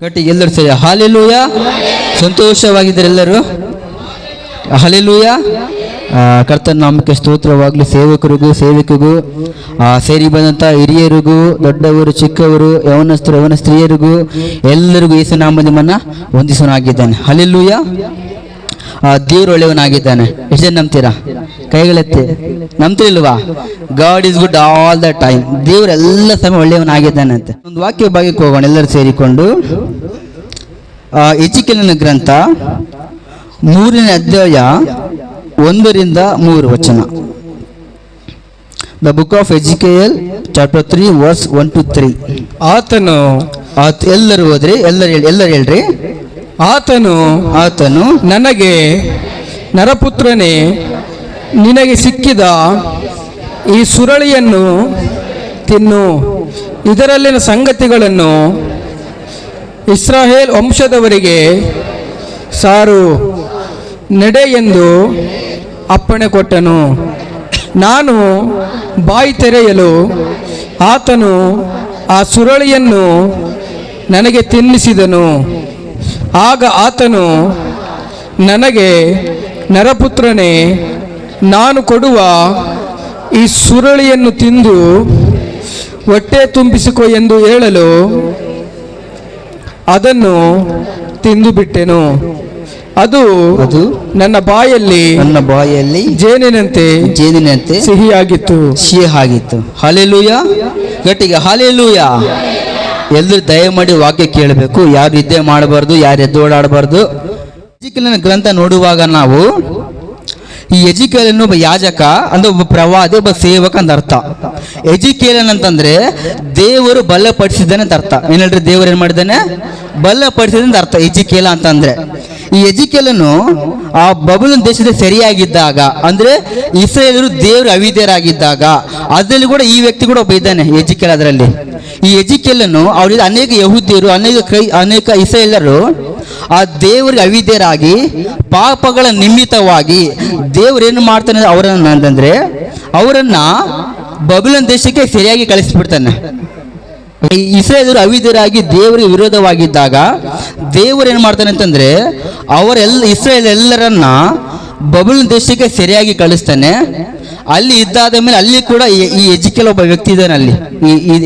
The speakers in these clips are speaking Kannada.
ಗಟ್ಟಿಗೆ ಎಲ್ಲರೂ ಸರಿ ಹಾಲೆಲೂಯ. ಸಂತೋಷವಾಗಿದ್ದಾರೆ ಎಲ್ಲರೂ. ಹಾಲೆಲೂಯ. ಕರ್ತನ ನಾಮಕ್ಕೆ ಸ್ತೋತ್ರವಾಗಲಿ. ಸೇವಕರಿಗೂ ಸೇರಿ ಬಂದಂಥ ಹಿರಿಯರಿಗೂ, ದೊಡ್ಡವರು, ಚಿಕ್ಕವರು, ಯವನಸ್ಥರು, ಯವನ ಸ್ತ್ರೀಯರಿಗೂ ಎಲ್ಲರಿಗೂ ಯೇಸು ನಾಮ ನಿಮ್ಮನ್ನು ವಂದಿಸೋನಾಗಿದ್ದಾನೆ. ಹಾಲೆಲೂಯ. ದೇವ್ರು ಒಳ್ಳೆಯವನಾಗಿದ್ದಾನೆ. ಎಷ್ಟು ಜನ ನಂಬ್ತೀರಾ? ಕೈಗಳೆತ್ತಿ. ನಂಬ್ತಿಲ್ವಾ? God is good all the time. ದೇವ್ರು ಎಲ್ಲ ಸಮಯ ಒಳ್ಳೆಯವನಾಗಿದ್ದಾನೆ ಅಂತ. ಒಂದು ವಾಕ್ಯ ಭಾಗಕ್ಕೆ ಹೋಗೋಣ ಎಲ್ಲರೂ ಸೇರಿಕೊಂಡು. ಎಜಿಕೇಲನ ಗ್ರಂಥ 3ನೇ ಅಧ್ಯಾಯ 1-3 ವಚನ. The book of Ezekiel chapter 3 verse 1-3. ಎಲ್ಲರೂ ಹೋದ್ರಿ, ಎಲ್ಲರೂ ಹೇಳ್ರಿ. ಆತನು ನನಗೆ, ನರಪುತ್ರನೇ, ನಿನಗೆ ಸಿಕ್ಕಿದ ಈ ಸುರಳಿಯನ್ನು ತಿನ್ನು, ಇದರಲ್ಲಿನ ಸಂಗತಿಗಳನ್ನು ಇಸ್ರಾಯೇಲ್ ವಂಶದವರಿಗೆ ಸಾರು, ನಡೆ ಎಂದು ಅಪ್ಪಣೆ ಕೊಟ್ಟನು. ನಾನು ಬಾಯಿ ತೆರೆಯಲು ಆತನು ಆ ಸುರಳಿಯನ್ನು ನನಗೆ ತಿನ್ನಿಸಿದನು. ಆಗ ಆತನು ನನಗೆ, ನರಪುತ್ರನೇ, ನಾನು ಕೊಡುವ ಈ ಸುರಳಿಯನ್ನು ತಿಂದು ಹೊಟ್ಟೆ ತುಂಬಿಸಿಕೊ ಎಂದು ಹೇಳಲು ಅದನ್ನು ತಿಂದು ಬಿಟ್ಟೆನು. ಅದು ನನ್ನ ಬಾಯಲ್ಲಿ ಜೇನಿನಂತೆ ಸಿಹಿಯಾಗಿತ್ತು. ಹಾಲೆಲೂಯ. ಗಟ್ಟಿಗೆ ಹಾಲೆಲೂಯ. ಎಲ್ಲರೂ ದಯಮಾಡಿ ವಾಕ್ಯ ಕೇಳಬೇಕು. ಯಾರು ನಿದ್ದೆ ಮಾಡಬಾರ್ದು, ಯಾರು ಎದ್ದು ಓಡಾಡಬಾರ್ದು. ಎಜಿಕೇಲನ ಗ್ರಂಥ ನೋಡುವಾಗ ನಾವು ಈ ಎಜಿಕೇಲನ್ ಒಬ್ಬ ಯಾಜಕ ಅಂದ್ರೆ ಒಬ್ಬ ಪ್ರವಾದಿ, ಒಬ್ಬ ಸೇವಕ ಅಂತ ಅರ್ಥ. ಎಜಿಕೇಲನ್ ಅಂತಂದ್ರೆ ದೇವರು ಬಲಪಡಿಸಿದ್ದಾನೆ ಅಂತ ಅರ್ಥ. ಏನ್ ಹೇಳ್ರಿ? ದೇವರು ಏನ್ ಮಾಡಿದ್ದಾನೆ? ಬಲಪಡಿಸಿದ ಅಂತ ಅರ್ಥ ಎಜಿಕೇಲ ಅಂತಂದ್ರೆ. ಈ ಎಜಿಕೇಲನು ಆ ಬಬುಲೋನ್ ದೇಶದ ಸರಿಯಾಗಿದ್ದಾಗ, ಅಂದ್ರೆ ಇಸ್ರಾಯೇಲರು ದೇವರು ಅವಿಧೇಯರಾಗಿದ್ದಾಗ, ಅದರಲ್ಲಿ ಕೂಡ ಈ ವ್ಯಕ್ತಿ ಕೂಡ ಒಬ್ಬ ಇದ್ದಾನೆ ಎಜಿಕೇಲ. ಅದರಲ್ಲಿ ಈ ಎಜಿಕೇಲನು ಅವರಿಗೆ ಅನೇಕ ಯಹೂದ್ಯರು, ಅನೇಕ ಇಸ್ರಾಯೇಲರು ಆ ದೇವರಿಗೆ ಅವಿಧೇಯರಾಗಿ ಪಾಪಗಳ ನಿಮಿತ್ತವಾಗಿ ದೇವರೇನು ಮಾಡ್ತಾನೆ ಅವರನ್ನ ಅಂತಂದ್ರೆ, ಅವರನ್ನ ಬಬುಲೋನ್ ದೇಶಕ್ಕೆ ಸರಿಯಾಗಿ ಕಳಿಸ್ಬಿಡ್ತಾನೆ. ಇಸ್ರಾಯೇಲರು ಅವಿಧೇಯರಾಗಿ ದೇವರಿಗೆ ವಿರೋಧವಾಗಿದ್ದಾಗ ದೇವರು ಏನ್ ಮಾಡ್ತಾನೆ ಅಂತಂದ್ರೆ, ಇಸ್ರಾಯೇಲ್ ಎಲ್ಲರನ್ನ ಬಬುಲೋನ್ ದೇಶಕ್ಕೆ ಸರಿಯಾಗಿ ಕಳಿಸ್ತಾನೆ. ಅಲ್ಲಿ ಇದ್ದಾದ ಮೇಲೆ ಅಲ್ಲಿ ಕೂಡ ಈ ಎಜಿಕೇಲ್ ಒಬ್ಬ ವ್ಯಕ್ತಿ ಇದ್ದಾನೆ.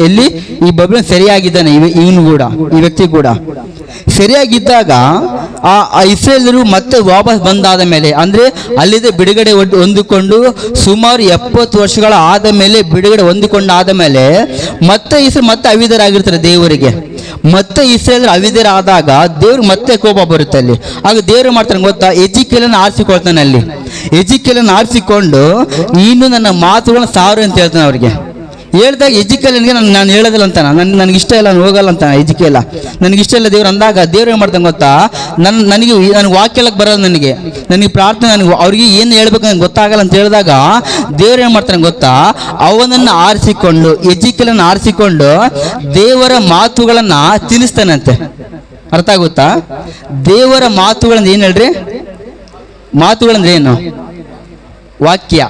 ಅಲ್ಲಿ ಈ ಬಬುಲೋನ್ ಸರಿಯಾಗಿದ್ದಾನೆ. ಇವನು ಕೂಡ, ಈ ವ್ಯಕ್ತಿ ಕೂಡ ಸರಿಯಾಗಿದ್ದಾಗ ಆ ಇಸ್ರಾಯೇಲರು ಮತ್ತೆ ವಾಪಸ್ ಬಂದಾದ ಮೇಲೆ, ಅಂದ್ರೆ ಅಲ್ಲಿದೆ ಬಿಡುಗಡೆ ಹೊಂದಿಕೊಂಡು ಸುಮಾರು 70 ವರ್ಷಗಳ ಆದ ಮೇಲೆ, ಬಿಡುಗಡೆ ಹೊಂದಿಕೊಂಡಾದ ಮೇಲೆ ಮತ್ತೆ ಅವಿಧೇಯರಾಗಿರ್ತಾರೆ ದೇವರಿಗೆ. ಮತ್ತೆ ಇಸ್ರಾಯೇಲರು ಅವಿಧೇಯರಾದಾಗ ದೇವ್ರಿಗೆ ಮತ್ತೆ ಕೋಪ ಬರುತ್ತೆ ಅಲ್ಲಿ. ಆಗ ದೇವರು ಮಾಡ್ತಾನೆ ಗೊತ್ತಾ? ಎಜಿಕೇಲನ ಆರಿಸಿಕೊಳ್ತಾನೆ. ಅಲ್ಲಿ ಎಜಿಕೇಲನ ಆರಿಸಿಕೊಂಡು, ನೀನು ನನ್ನ ಮಾತುಗಳನ್ನ ಸಾರು ಅಂತ ಹೇಳ್ತಾನೆ ಅವ್ರಿಗೆ. ಹೇಳ್ದಾಗ ಎಜಿಕೇಲನಿಗೆ ನಾನು ಹೇಳೋದಿಲ್ಲ ಅಂತಾನ, ನನಗೆ ಇಷ್ಟ ಇಲ್ಲ, ನಾನು ಹೋಗಲ್ಲ ಅಂತ ಎಜಿಕೇಲ. ನನಗೆ ಇಷ್ಟ ಇಲ್ಲ ದೇವ್ರು ಅಂದಾಗ ದೇವ್ರು ಏನು ಮಾಡ್ತಾನೆ ಗೊತ್ತಾ? ನನಗೆ ವಾಕ್ಯ ಹೇಳಕ್ಕೆ ಬರೋದು, ನನಗೆ ಪ್ರಾರ್ಥನೆ, ಅವ್ರಿಗೆ ಏನು ಹೇಳ್ಬೇಕು ನನಗೆ ಗೊತ್ತಾಗಲ್ಲ ಅಂತ ಹೇಳಿದಾಗ ದೇವ್ರು ಏನು ಮಾಡ್ತಾನೆ ಗೊತ್ತಾ? ಅವನನ್ನು ಆರಿಸಿಕೊಂಡು, ಎಜಿಕೇಲನ್ನು ಆರಿಸಿಕೊಂಡು ದೇವರ ಮಾತುಗಳನ್ನ ತಿನ್ನಿಸ್ತಾನಂತೆ. ಅರ್ಥ ಆಗುತ್ತಾ? ದೇವರ ಮಾತುಗಳಂದ್ರೆ ಏನು ಹೇಳ್ರಿ? ಮಾತುಗಳಂದ್ರೆ ಏನು? ವಾಕ್ಯ.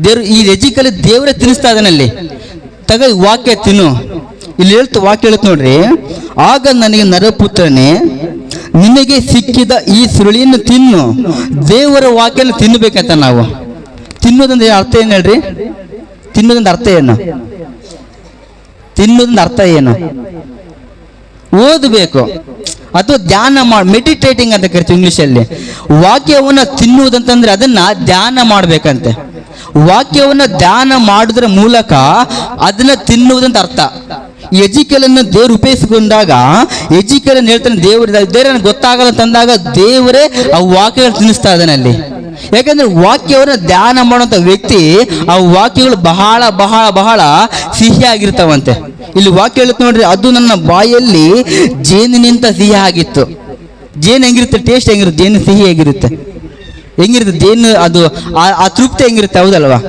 ದೇವ್ರು ಈ ಎಜಿಕೇಲ ದೇವರೇ ತಿನ್ನಿಸ್ತಾ ಇದ್ದಾನಲ್ಲಿ. ವಾಕ್ಯ ತಿನ್ನು. ಇಲ್ಲಿ ವಾಕ್ಯ ಹೇಳುತ್ತೆ ನೋಡ್ರಿ. ಆಗ ನನಗೆ, ನರಪುತ್ರನೇ, ನಿನಗೆ ಸಿಕ್ಕಿದ ಈ ಸುರುಳಿಯನ್ನು ತಿನ್ನು. ದೇವರ ವಾಕ್ಯನ ತಿನ್ನಬೇಕಂತ ನಾವು. ತಿನ್ನೋದಂದ್ರೆ ಅರ್ಥ ಏನು ಹೇಳ್ರಿ? ತಿನ್ನೋದಂದ್ರೆ ಅರ್ಥ ಏನು? ತಿನ್ನೋದಂದ್ರೆ ಅರ್ಥ ಏನು? ಓದಬೇಕು ಅಥವಾ ಧ್ಯಾನ ಮಾಡಿ, ಮೆಡಿಟೇಟಿಂಗ್ ಅಂತ ಕರಿತೀವಿ ಇಂಗ್ಲಿಷಲ್ಲಿ. ವಾಕ್ಯವನ್ನ ತಿನ್ನುವುದಂತಂದ್ರೆ ಅದನ್ನ ಧ್ಯಾನ ಮಾಡ್ಬೇಕಂತೆ. ವಾಕ್ಯವನ್ನ ಧ್ಯಾನ ಮಾಡುವುದರ ಮೂಲಕ ಅದನ್ನ ತಿನ್ನುವುದಂತ ಅರ್ಥ. ಎಜಿಕೇಲನ್ನು ದೇವರು ಉಪಯೋಗಿಸಿಕೊಂಡಾಗ ಎಜಿಕೇಲನ್ ಹೇಳ್ತಾನೆ, ದೇವರ ಗೊತ್ತಾಗಲ್ಲ ಅಂತಂದಾಗ ದೇವರೇ ಆ ವಾಕ್ಯಗಳನ್ನು ತಿನ್ನಿಸ್ತಾ ಇದ್ದಾನೆ ಅಲ್ಲಿ. ಯಾಕಂದ್ರೆ ವಾಕ್ಯವನ್ನು ಧ್ಯಾನ ಮಾಡುವಂತ ವ್ಯಕ್ತಿ ಆ ವಾಕ್ಯಗಳು ಬಹಳ ಬಹಳ ಬಹಳ ಸಿಹಿಯಾಗಿರ್ತಾವಂತೆ. ಇಲ್ಲಿ ವಾಕ್ಯ ಹೇಳುತ್ತೆ ನೋಡ್ರಿ, ಅದು ನನ್ನ ಬಾಯಲ್ಲಿ ಜೇನಿನಿಂದ ಸಿಹಿ ಆಗಿತ್ತು. ಜೇನು ಹೆಂಗಿರುತ್ತೆ? ಟೇಸ್ಟ್ ಹೆಂಗಿರುತ್ತೆ? ಜೇನು ಸಿಹಿ ಹೇಗಿರುತ್ತೆ? ಜೇನು ಅದು ಆ ತೃಪ್ತಿ ಹೆಂಗಿರುತ್ತೆ? ಹೌದಲ್ವಾ?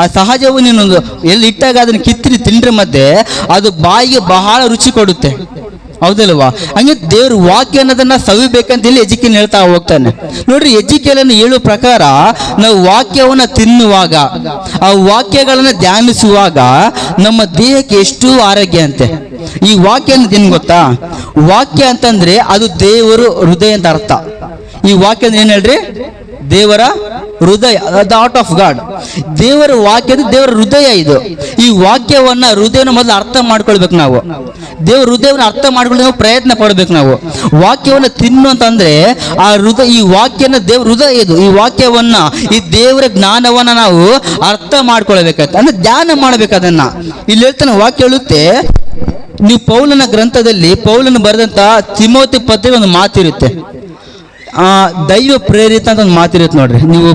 ಆ ಸಹಜವು ನೀನೊಂದು ಎಲ್ಲಿ ಇಟ್ಟಾಗ ಅದನ್ನು ಕಿತ್ತಿರಿ ತಿಂಡ್ರೆ ಮತ್ತೆ ಅದು ಬಾಯಿಗೆ ಬಹಳ ರುಚಿ ಕೊಡುತ್ತೆ. ಹೌದಲ್ವಾ? ಹಂಗೆ ದೇವ್ರ ವಾಕ್ಯ ಅನ್ನೋದನ್ನ ಸವಿಬೇಕಂತ ಹೇಳಿ ಎಜಿಕೇಲ್ ಹೇಳ್ತಾ ಹೋಗ್ತಾನೆ. ನೋಡ್ರಿ, ಎಜಿಕೇಲನ್ನು ಹೇಳುವ ಪ್ರಕಾರ ನಾವು ವಾಕ್ಯವನ್ನ ತಿನ್ನುವಾಗ, ಆ ವಾಕ್ಯಗಳನ್ನ ಧ್ಯಾನಿಸುವಾಗ ನಮ್ಮ ದೇಹಕ್ಕೆ ಎಷ್ಟು ಆರೋಗ್ಯ ಅಂತೆ. ಈ ವಾಕ್ಯ ಅನ್ನೋದು ಏನು ಗೊತ್ತಾ? ವಾಕ್ಯ ಅಂತಂದ್ರೆ ಅದು ದೇವರು ಹೃದಯ ಅಂತ ಅರ್ಥ. ಈ ವಾಕ್ಯ ಅಂದ್ರೆ ಏನ್ ಹೇಳ್ರಿ? ದೇವರ ಹೃದಯ, ದ ಹಾರ್ಟ್ ಆಫ್ ಗಾಡ್. ದೇವರ ವಾಕ್ಯ ದೇವರ ಹೃದಯ. ಇದು ಈ ವಾಕ್ಯವನ್ನ ಹೃದಯನ ಮೊದಲು ಅರ್ಥ ಮಾಡ್ಕೊಳ್ಬೇಕು ನಾವು. ದೇವರ ಹೃದಯವನ್ನು ಅರ್ಥ ಮಾಡ್ಕೊಳ್ಳಿ ನಾವು ಪ್ರಯತ್ನ ಪಡ್ಬೇಕು. ನಾವು ವಾಕ್ಯವನ್ನ ತಿನ್ನು ಅಂತಂದ್ರೆ ಆ ಹೃದಯ, ಈ ವಾಕ್ಯನ ದೇವ್ರ ಹೃದಯ ಇದು. ಈ ವಾಕ್ಯವನ್ನ, ಈ ದೇವರ ಜ್ಞಾನವನ್ನ ನಾವು ಅರ್ಥ ಮಾಡ್ಕೊಳ್ಬೇಕಂತ ಅಂದ್ರೆ ಧ್ಯಾನ ಮಾಡ್ಬೇಕು ಅದನ್ನ. ಇಲ್ಲಿ ಹೇಳ್ತಾನೆ, ವಾಕ್ಯ ಹೇಳುತ್ತೆ, ನೀವು ಪೌಲನ ಗ್ರಂಥದಲ್ಲಿ ಪೌಲನ ಬರೆದಂತ ತಿಮೋತಿ ಪತ್ರಿಕೆ ಒಂದು ಮಾತಿರುತ್ತೆ, ದೈವ ಪ್ರೇರಿತ ಅಂತ ಒಂದು ಮಾತಿರುತ್ತೆ ನೋಡ್ರಿ. ನೀವು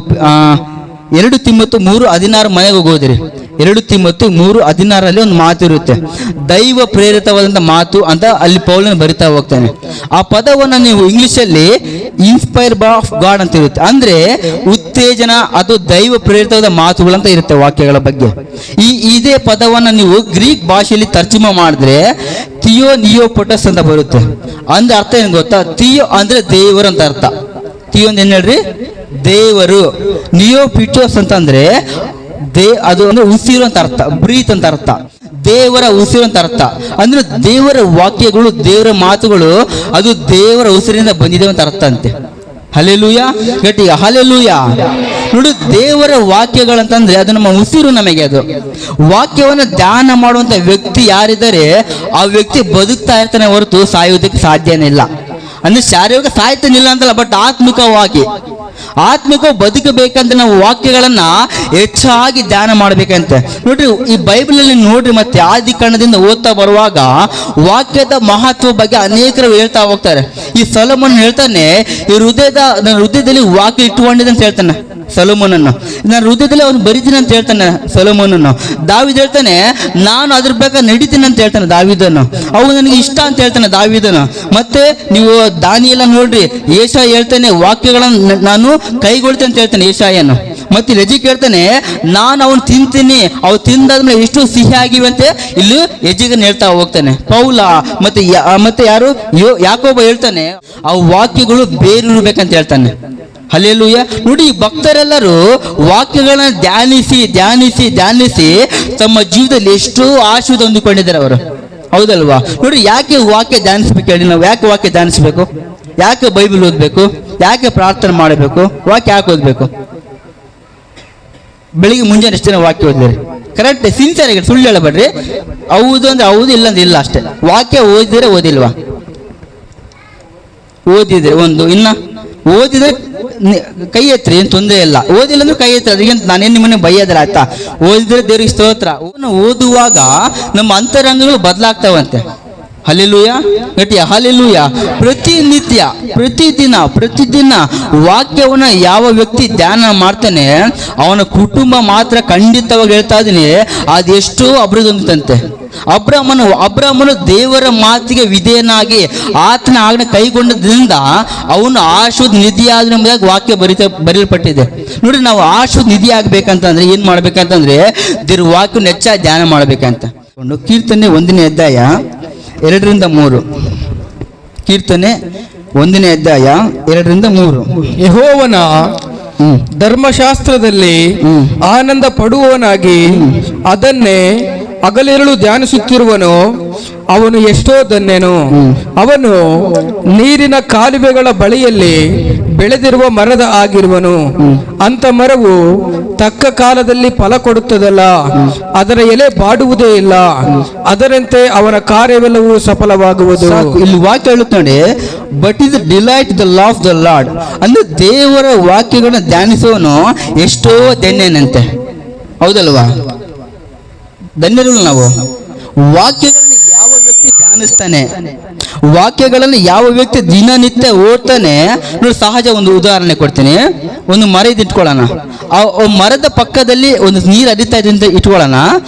2 ತಿಮೋತಿ 3:16 ಮನೆಗೆ ಹೋಗೋದ್ರಿ. 2 ತಿಮೋತಿ 3:16 ಒಂದು ಮಾತು ಇರುತ್ತೆ, ದೈವ ಪ್ರೇರಿತವಾದಂಥ ಮಾತು ಅಂತ ಅಲ್ಲಿ ಪೌಲನ ಬರಿತಾ ಹೋಗ್ತಾನೆ. ಆ ಪದವನ್ನು ನೀವು ಇಂಗ್ಲಿಷಲ್ಲಿ ಇನ್ಸ್ಪೈರ್ ಬೈ ಆಫ್ ಗಾಡ್ ಅಂತ ಇರುತ್ತೆ, ಅಂದ್ರೆ ಉತ್ತೇಜನ ಅದು ದೈವ ಪ್ರೇರಿತವಾದ ಮಾತುಗಳಂತ ಇರುತ್ತೆ ವಾಕ್ಯಗಳ ಬಗ್ಗೆ. ಇದೇ ಪದವನ್ನು ನೀವು ಗ್ರೀಕ್ ಭಾಷೆಯಲ್ಲಿ ತರ್ಜುಮಾ ಮಾಡಿದ್ರೆ ಥಿಯೋ ನಿಯೋಪೊಟಸ್ ಅಂತ ಬರುತ್ತೆ. ಅಂದ್ರೆ ಅರ್ಥ ಏನು ಗೊತ್ತಾ? ಥಿಯೋ ಅಂದ್ರೆ ದೇವರು ಅಂತ ಅರ್ಥ. ಥಿಯೋ ಅಂತ ಏನ್ ಹೇಳ್ರಿ? ದೇವರು. ನಿಯೋಪಿಟೋಸ್ ಅಂತಂದ್ರೆ ಅದು ಅಂದ್ರೆ ಉಸಿರು ಅಂತ ಅರ್ಥ, ಬ್ರೀತ್ ಅಂತ ಅರ್ಥ, ದೇವರ ಉಸಿರು ಅಂತ ಅರ್ಥ. ಅಂದ್ರೆ ದೇವರ ವಾಕ್ಯಗಳು, ದೇವರ ಮಾತುಗಳು ಅದು ದೇವರ ಉಸಿರಿನಿಂದ ಬಂದಿದೆ ಅಂತ ಅರ್ಥ ಅಂತೆ. ಹಲ್ಲೆಲೂಯ, ಗಟ್ಟಿಗೆ ಹಲ್ಲೆಲೂಯ. ನೋಡಿ, ದೇವರ ವಾಕ್ಯಗಳಂತಂದ್ರೆ ಅದು ನಮ್ಮ ಉಸಿರು. ನಮಗೆ ಅದು ವಾಕ್ಯವನ್ನು ಧ್ಯಾನ ಮಾಡುವಂತ ವ್ಯಕ್ತಿ ಯಾರಿದ್ದಾರೆ ಆ ವ್ಯಕ್ತಿ ಬದುಕ್ತಾ ಇರ್ತಾನೆ ಹೊರತು ಸಾಯುವುದಕ್ಕೆ ಸಾಧ್ಯನೇ ಇಲ್ಲ. ಅಂದ್ರೆ ಶಾರೀರಿಕ ಸಾಯ್ತಾನಿಲ್ಲ ಅಂತಲ್ಲ, ಬಟ್ ಆತ್ಮಿಕವಾಗಿ ಬದುಕಬೇಕಂತ ನಾವು ವಾಕ್ಯಗಳನ್ನ ಹೆಚ್ಚಾಗಿ ಧ್ಯಾನ ಮಾಡ್ಬೇಕಂತೆ. ನೋಡ್ರಿ, ಈ ಬೈಬಲ್ ಅಲ್ಲಿ ನೋಡ್ರಿ, ಮತ್ತೆ ಆದಿಕಾಂಡದಿಂದ ಓದ್ತಾ ಬರುವಾಗ ವಾಕ್ಯದ ಮಹತ್ವ ಬಗ್ಗೆ ಅನೇಕರು ಹೇಳ್ತಾ ಹೋಗ್ತಾರೆ. ಈ ಸೊಲೊಮೋನ್ ಹೇಳ್ತಾನೆ, ನನ್ನ ಹೃದಯದಲ್ಲಿ ವಾಕ್ಯ ಇಟ್ಟುಕೊಂಡಿದೆ ಅಂತ ಹೇಳ್ತಾನೆ ಸೊಲೊಮೋನನ್ನು. ನನ್ನ ಹೃದಯದಲ್ಲಿ ಅವನು ಬರಿತೀನಿ ಅಂತ ಹೇಳ್ತಾನೆ ಸೊಲೊಮೋನನ್ನು. ದಾವೀದ ಹೇಳ್ತಾನೆ, ನಾನು ಅದ್ರ ಬೇಕಾದ್ರೆ ನಡೀತೀನಿ ಅಂತ ಹೇಳ್ತಾನೆ ದಾವೀದನು. ಅವು ನನಗೆ ಇಷ್ಟ ಅಂತ ಹೇಳ್ತಾನೆ ದಾವೀದನು. ಮತ್ತೆ ನೀವು ದಾನಿಯೆಲ್ಲ ನೋಡ್ರಿ, ಯೆಶಾಯ ಹೇಳ್ತಾನೆ, ವಾಕ್ಯಗಳನ್ನು ನಾನು ಕೈಗೊಳ್ತೇನೆ ಅಂತ ಹೇಳ್ತಾನೆ ಯೆಶಾಯನು. ಮತ್ತೆ ಯೆಜ್ಕೇಲ ಹೇಳ್ತಾನೆ, ನಾನು ಅವನು ತಿಂತೀನಿ, ಅವು ತಿಂದಾದ್ಮೇಲೆ ಎಷ್ಟು ಸಿಹಿ ಆಗಿವೆ ಅಂತ ಇಲ್ಲಿ ಯೆಜ್ಕೇಲ ಹೇಳ್ತಾ ಹೋಗ್ತಾನೆ. ಪೌಲ ಮತ್ತೆ ಯಾರು ಯಾಕೋಬ ಹೇಳ್ತಾನೆ, ಆ ವಾಕ್ಯಗಳು ಬೇರಿರ್ಬೇಕಂತ ಹೇಳ್ತಾನೆ. ಹಲ್ಲೆಲೂಯ. ನೋಡಿ, ಈ ಭಕ್ತರೆಲ್ಲರೂ ವಾಕ್ಯಗಳನ್ನ ಧ್ಯಾನಿಸಿ ತಮ್ಮ ಜೀವಿತದಲ್ಲಿ ಎಷ್ಟೋ ಆಶೀರ್ವಾದ ಹೊಂದಿಕೊಂಡಿದ್ದಾರೆ ಅವರು. ಹೌದಲ್ವಾ? ನೋಡಿ, ಯಾಕೆ ವಾಕ್ಯ ಧ್ಯಾನಿಸ್ಬೇಕು ಹೇಳಿ? ನಾವು ಯಾಕೆ ವಾಕ್ಯ ಧ್ಯಾನಿಸ್ಬೇಕು? ಯಾಕೆ ಬೈಬಲ್ ಓದಬೇಕು? ಯಾಕೆ ಪ್ರಾರ್ಥನೆ ಮಾಡಬೇಕು? ವಾಕ್ಯ ಯಾಕೆ ಓದಬೇಕು? ಬೆಳಿಗ್ಗೆ ಮುಂಜಾನೆ ಎಷ್ಟು ಜನ ವಾಕ್ಯ ಓದಿದ್ರಿ? ಕರೆಕ್ಟ್, ಸಿನ್ಸಿಯರ್ ಆಗಿ, ಸುಳ್ಳು ಹೇಳಬೇಡ್ರಿ. ಹೌದು ಅಂದ್ರೆ ಹೌದು, ಇಲ್ಲ ಅಂದ್ರೆ ಇಲ್ಲ ಅಷ್ಟೇ. ವಾಕ್ಯ ಓದಿದ್ರೆ ಓದಿಲ್ವಾ? ಓದಿದ್ರೆ ಒಂದು, ಇನ್ನ ಓದಿದ್ರೆ ಕೈ ಎತ್ತರಿ, ಏನು ತೊಂದರೆ ಇಲ್ಲ. ಓದಿಲ್ಲ ಅಂದ್ರೆ ಕೈ ಎತ್ತರಿ, ಅದಕ್ಕೆ ನಾನೇನು ನಿಮ್ಮನೆ ಬೈಯೋದಿಲ್ಲ, ಆಯ್ತಾ? ಓದಿದ್ರೆ ದೇವರಿಗೆ ಸ್ತೋತ್ರ. ಓದುವಾಗ ನಮ್ಮ ಅಂತರಂಗಗಳು ಬದಲಾಗ್ತಾವಂತೆ. ಹಲ್ಲೆಲೂಯ, ಗಟ್ಟಿ ಹಲ್ಲೆಲೂಯ. ಪ್ರತಿದಿನ ವಾಕ್ಯವನ್ನ ಯಾವ ವ್ಯಕ್ತಿ ಧ್ಯಾನ ಮಾಡ್ತಾನೆ ಅವನ ಕುಟುಂಬ ಮಾತ್ರ ಖಂಡಿತವಾಗಿ ಹೇಳ್ತಾ ಇದೀನಿ, ಅದೆಷ್ಟೋ ಅಭಿವೃದ್ಧಿ ಹೊಂದುತ್ತಂತೆ. ಅಬ್ರಾಮನು ದೇವರ ಮಾತಿಗೆ ವಿಧೇಯನಾಗಿ ಆತನ ಆಜ್ಞೆ ಕೈಗೊಂಡದ್ರಿಂದ ಅವನು ಆಶೀರ್ವಾದ ನಿಧಿ ಆದ ಎಂಬುದಾಗಿ ವಾಕ್ಯ ಬರೆಯಲ್ಪಟ್ಟಿದೆ. ನೋಡಿ, ನಾವು ಆಶೀರ್ವಾದ ನಿಧಿ ಆಗ್ಬೇಕಂತಂದ್ರೆ ಏನ್ ಮಾಡ್ಬೇಕಂತಂದ್ರೆ ದೇವರ ವಾಕ್ಯವನ್ನು ಹೆಚ್ಚಾಗಿ ಧ್ಯಾನ ಮಾಡ್ಬೇಕಂತ. ಕೀರ್ತನೆ 1ನೇ ಅಧ್ಯಾಯ 2-3. ಕೀರ್ತನೆ 1ನೇ ಅಧ್ಯಾಯ 2-3. ಯೆಹೋವನ ಧರ್ಮಶಾಸ್ತ್ರದಲ್ಲಿ ಆನಂದ ಪಡುವವನಾಗಿ ಅದನ್ನೇ ಹಗಲಿರುಳು ಧ್ಯಾನಿಸುತ್ತಿರುವನು, ಅವನು ಎಷ್ಟೋ ಧನ್ಯನು. ಅವನು ನೀರಿನ ಕಾಲುವೆಗಳ ಬಳಿಯಲ್ಲಿ ಬೆಳೆದಿರುವ ಮರದ ಆಗಿರುವನು. ಅಂತ ಮರವು ತಕ್ಕ ಕಾಲದಲ್ಲಿ ಫಲ ಕೊಡುತ್ತದಲ್ಲ, ಅದರ ಎಲೆ ಬಾಡುವುದೇ ಇಲ್ಲ. ಅದರಂತೆ ಅವನ ಕಾರ್ಯವೆಲ್ಲವೂ ಸಫಲವಾಗುವುದು. ಇಲ್ಲಿ ವಾಕ್ಯ ಹೇಳುತ್ತೆ ನೋಡಿ, but is delight the law of the lord. ಅಂದ್ರೆ ದೇವರ ವಾಕ್ಯಗಳನ್ನ ಧ್ಯಾನಿಸುವನು ಎಷ್ಟೋ ಧನ್ಯನಂತೆ. ಹೌದಲ್ವಾ? ಧನ್ಯರು ನಾವು. ವಾಕ್ಯಗಳನ್ನು ಯಾವ ವ್ಯಕ್ತಿ ಧ್ಯಾನಿಸ್ತಾನೆ, ವಾಕ್ಯಗಳನ್ನು ಯಾವ ವ್ಯಕ್ತಿ ದಿನನಿತ್ಯ ಓದ್ತಾನೆ ನೋಡಿ. ಸಹಜ ಒಂದು ಉದಾಹರಣೆ ಕೊಡ್ತೀನಿ. ಒಂದು ಮರ ಇಟ್ಕೊಳ್ಳೋಣ, ಆ ಮರದ ಪಕ್ಕದಲ್ಲಿ ಒಂದು ನೀರು ಹರಿತಾ ಇದೆ ಅಂತ ಇಟ್ಕೊಳ್ಳೋಣ.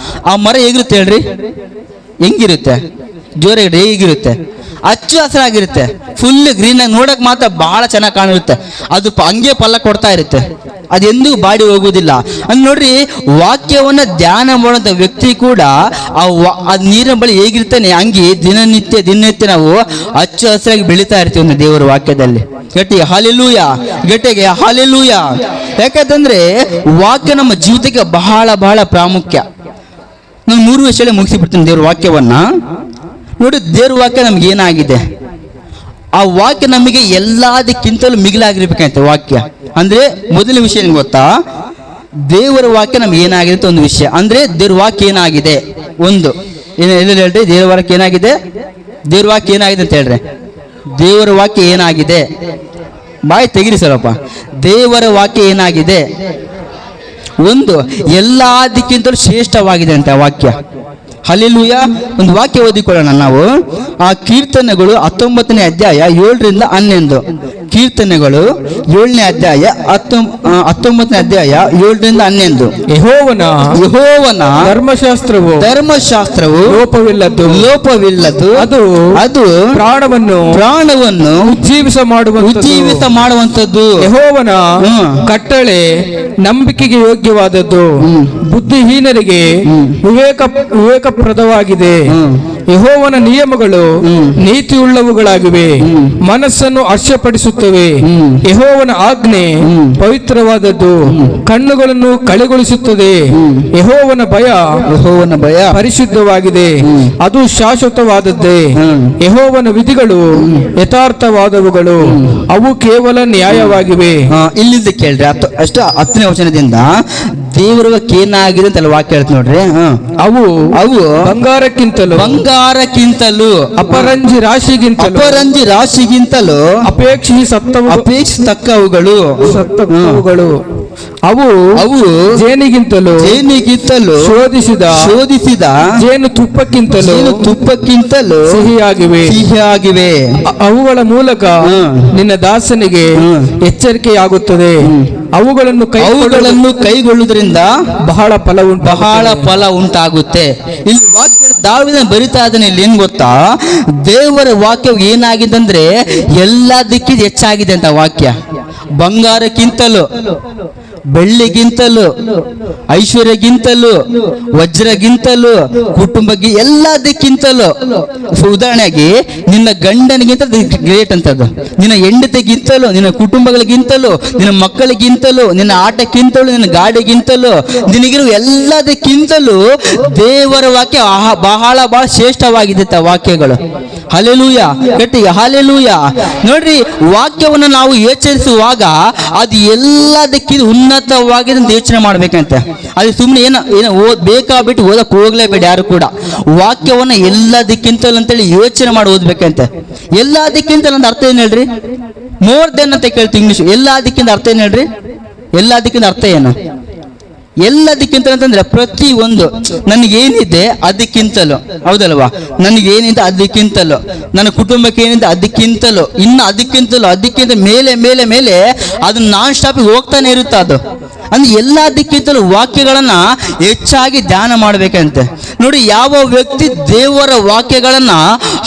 ಆ ಮರ ಹೇಗಿರುತ್ತೆ ಹೇಳ್ರಿ? ಹೆಂಗಿರುತ್ತೆ? ಜೋರಾಗಿ ಹೇಗಿರುತ್ತೆ? ಹಚ್ಚು ಹಸಿರಾಗಿರುತ್ತೆ, ಫುಲ್ ಗ್ರೀನ್ ಆಗಿ, ನೋಡಕ್ ಮಾತ್ರ ಬಹಳ ಚೆನ್ನಾಗಿ ಕಾಣಿರುತ್ತೆ. ಅದು ಹಂಗೆ ಫಲ ಕೊಡ್ತಾ ಇರುತ್ತೆ, ಅದೆಂದೂ ಬಾಡಿ ಹೋಗುವುದಿಲ್ಲ. ಅಂದ್ರೆ ನೋಡ್ರಿ, ವಾಕ್ಯವನ್ನ ಧ್ಯಾನ ಮಾಡುವಂತ ವ್ಯಕ್ತಿ ಕೂಡ ಆ ನೀರಿನ ಬಳಿ ಹೇಗಿರ್ತಾನೆ ಹಂಗೆ ದಿನನಿತ್ಯ ನಾವು ಹಚ್ಚು ಹಸಿರಾಗಿ ಬೆಳೀತಾ ಇರ್ತೀವಿ ಒಂದು ದೇವರ ವಾಕ್ಯದಲ್ಲಿ. ಗಟ್ಟಿಗೆ ಹಾಲೆಲೂಯ, ಗಟ್ಟಿಗೆ ಹಾಲೆಲೂಯ. ಯಾಕಂತಂದ್ರೆ ವಾಕ್ಯ ನಮ್ಮ ಜೀವಿತಕ್ಕೆ ಬಹಳ ಬಹಳ ಪ್ರಾಮುಖ್ಯ. ನಾನು 3 ವಿಷಯ ಮುಗಿಸಿ ಬಿಡ್ತೀನಿ ದೇವ್ರ ವಾಕ್ಯವನ್ನ. ನೋಡಿ, ದೇವ್ರ ವಾಕ್ಯ ನಮ್ಗೆ ಏನಾಗಿದೆ? ಆ ವಾಕ್ಯ ನಮಗೆ ಎಲ್ಲದಕ್ಕಿಂತಲೂ ಮಿಗಿಲಾಗಿರ್ಬೇಕಂತೆ ವಾಕ್ಯ. ಅಂದ್ರೆ ಮೊದಲನೇ ವಿಷಯ ಏನ್ ಗೊತ್ತಾ, ದೇವರ ವಾಕ್ಯ ನಮ್ಗೆ ಏನಾಗಿದೆ ಅಂತ ಒಂದು ವಿಷಯ. ಅಂದ್ರೆ ದೇವ್ರ ವಾಕ್ಯ ಏನಾಗಿದೆ ಒಂದು ಎಲ್ಲ ಹೇಳ್ರಿ, ದೇವರ ವಾಕ್ಯ ಏನಾಗಿದೆ, ದೇವ್ರ ವಾಕ್ಯ ಏನಾಗಿದೆ ಅಂತ ಹೇಳ್ರಿ. ದೇವರ ವಾಕ್ಯ ಏನಾಗಿದೆ, ಬಾಯಿ ತೆಗಿರಿ ಸ್ವಲ್ಪ. ದೇವರ ವಾಕ್ಯ ಏನಾಗಿದೆ, ಒಂದು ಎಲ್ಲದಕ್ಕಿಂತಲೂ ಶ್ರೇಷ್ಠವಾಗಿದೆ ಅಂತ ವಾಕ್ಯ. ಹಲ್ಲೆಲೂಯ. ಒಂದು ವಾಕ್ಯ ಓದಿಕೊಳ್ಳೋಣ ನಾವು. ಆ ಕೀರ್ತನೆಗಳು 19ನೇ ಅಧ್ಯಾಯ 7ರಿಂದ 11. ಕೀರ್ತನೆಗಳು 7ನೇ ಅಧ್ಯಾಯ 19ನೇ ಅಧ್ಯಾಯ 7ರಿಂದ 11. ಯೆಹೋವನ ಧರ್ಮಶಾಸ್ತ್ರವು ಲೋಪವಿಲ್ಲದ್ದು ಅದು ಪ್ರಾಣವನ್ನು ಉಜ್ಜೀವಿಸ ಮಾಡುವಂಥದ್ದು. ಯೆಹೋವನ ಕಟ್ಟಳೆ ನಂಬಿಕೆಗೆ ಯೋಗ್ಯವಾದದ್ದು, ಬುದ್ಧಿಹೀನರಿಗೆ ವಿವೇಕಪ್ರದವಾಗಿದೆ. ಯೆಹೋವನ ನಿಯಮಗಳು ನೀತಿಯುಳ್ಳವುಗಳಾಗಿವೆ, ಮನಸ್ಸನ್ನು ಹರ್ಷಪಡಿಸುತ್ತವೆ. ಯೆಹೋವನ ಆಜ್ಞೆ ಪವಿತ್ರವಾದದ್ದು, ಕಣ್ಣುಗಳನ್ನು ಕಳೆಗೊಳಿಸುತ್ತದೆ. ಯೆಹೋವನ ಭಯ ಪರಿಶುದ್ಧವಾಗಿದೆ, ಅದು ಶಾಶ್ವತವಾದದ್ದೇ. ಯೆಹೋವನ ವಿಧಿಗಳು ಯಥಾರ್ಥವಾದವುಗಳು, ಅವು ಕೇವಲ ನ್ಯಾಯವಾಗಿವೆ. ಇಲ್ಲಿಂದ ಕೇಳ್ರಿ, ಅಷ್ಟು 10ನೇ ವಚನದಿಂದ ದೇವರ ವಾಕ್ಯ ಏನಾಗಿದೆ ಅಂತ ವಾಕ್ಯ ಹೇಳ್ತ ನೋಡ್ರಿ. ಅವು ಬಂಗಾರಕ್ಕಿಂತಲೂ ಅಪರಂಜಿ ರಾಶಿಗಿಂತಲೂ ಅಪೇಕ್ಷಿಸತಕ್ಕವುಗಳು. ಅವು ಜೇನಿಗಿಂತಲೂ ಶೋಧಿಸಿದ ಜೇನು ತುಪ್ಪಕ್ಕಿಂತಲೂ ಸಿಹಿಯಾಗಿವೆ. ಅವುಗಳ ಮೂಲಕ ನಿನ್ನ ದಾಸನಿಗೆ ಎಚ್ಚರಿಕೆಯಾಗುತ್ತದೆ. ಅವುಗಳನ್ನು ಕೈಗೊಳ್ಳುವುದರಿಂದ ಬಹಳ ಫಲ ಉಂಟಾಗುತ್ತೆ. ಇಲ್ಲಿ ವಾಕ್ಯ ದಾವಿದನ ಬರಿತಾ ಇದ್ದಾನೆ. ಇಲ್ಲಿ ಏನ್ ಗೊತ್ತಾ, ದೇವರ ವಾಕ್ಯವು ಏನಾಗಿದೆ ಅಂದ್ರೆ ಎಲ್ಲದಕ್ಕಿಂತ ಹೆಚ್ಚಾಗಿದೆ ಅಂತ ವಾಕ್ಯ. ಬಂಗಾರಕ್ಕಿಂತಲೂ, ಬೆಳ್ಳಿಗಿಂತಲೂ, ಐಶ್ವರ್ಯಕ್ಕಿಂತಲೂ, ವಜ್ರಗಿಂತಲೂ, ಕುಟುಂಬಕ್ಕೆ ಎಲ್ಲದಕ್ಕಿಂತಲೂ. ಉದಾಹರಣೆಗೆ ನಿನ್ನ ಗಂಡನಿಗಿಂತ ಗ್ರೇಟ್ ಅಂತದ್ದು, ನಿನ್ನ ಹೆಂಡತಿಗಿಂತಲೂ, ನಿನ್ನ ಕುಟುಂಬಗಳಿಗಿಂತಲೂ, ನಿನ್ನ ಮಕ್ಕಳಿಗಿಂತಲೂ, ನಿನ್ನ ಆಟಕ್ಕಿಂತಲೂ, ನಿನ್ನ ಗಾಡಿಗಿಂತಲೂ, ನಿನಗಿರುವ ಎಲ್ಲದಕ್ಕಿಂತಲೂ ದೇವರ ವಾಕ್ಯ ಬಹಳ ಶ್ರೇಷ್ಠವಾಗಿದೆ ವಾಕ್ಯಗಳು. ಹಲ್ಲೆಲೂಯ, ಗಟ್ಟಿಗೆ ಹಲ್ಲೆಲೂಯ. ನೋಡ್ರಿ, ವಾಕ್ಯವನ್ನು ನಾವು ಎಚ್ಚರಿಸುವಾಗ ಅದು ಎಲ್ಲದಕ್ಕಿಂತ ಉನ್ನತವಾಗಿದೆ ಅಂತ ಯೋಚನೆ ಮಾಡ್ಬೇಕಂತೆ. ಅದು ಸುಮ್ಮನೆ ಏನೋ ಬೇಕಾಗ್ಬಿಟ್ಟು ಓದಕ್ಕೆ ಹೋಗ್ಲೇಬೇಡಿ ಯಾರು ಕೂಡ. ವಾಕ್ಯವನ್ನ ಎಲ್ಲದಕ್ಕಿಂತಲೂ ಅಂತೇಳಿ ಯೋಚನೆ ಮಾಡಿ ಓದ್ಬೇಕಂತೆ. ಎಲ್ಲದಕ್ಕಿಂತ ಒಂದು ಅರ್ಥ ಏನು ಹೇಳ್ರಿ? ಮೋರ್ ದೆನ್ ಅಂತ ಕೇಳ್ತೀವಿ ಇಂಗ್ಲಿಷ್. ಎಲ್ಲದಕ್ಕಿಂತ ಅರ್ಥ ಏನು ಹೇಳ್ರಿ? ಎಲ್ಲದಕ್ಕಿಂತ ಅರ್ಥ ಏನು? ಎಲ್ಲದಕ್ಕಿಂತ ಅಂತಂದ್ರೆ ಪ್ರತಿ ಒಂದು ನನಗೇನಿದೆ ಅದಕ್ಕಿಂತಲೂ, ಹೌದಲ್ವಾ? ನನಗೇನಿದೆ ಅದಕ್ಕಿಂತಲೂ, ನನ್ನ ಕುಟುಂಬಕ್ಕೆ ಏನಿದೆ ಅದಕ್ಕಿಂತಲೂ, ಇನ್ನು ಅದಕ್ಕಿಂತ ಮೇಲೆ ಮೇಲೆ ಮೇಲೆ ಅದು ನಾನ್ ಸ್ಟಾಪ್ ಹೋಗ್ತಾನೆ ಇರುತ್ತೆ. ಅದು ಅಂದ್ರೆ ಎಲ್ಲದಕ್ಕಿಂತಲೂ ವಾಕ್ಯಗಳನ್ನ ಹೆಚ್ಚಾಗಿ ಧ್ಯಾನ ಮಾಡ್ಬೇಕಂತೆ. ನೋಡಿ, ಯಾವ ವ್ಯಕ್ತಿ ದೇವರ ವಾಕ್ಯಗಳನ್ನ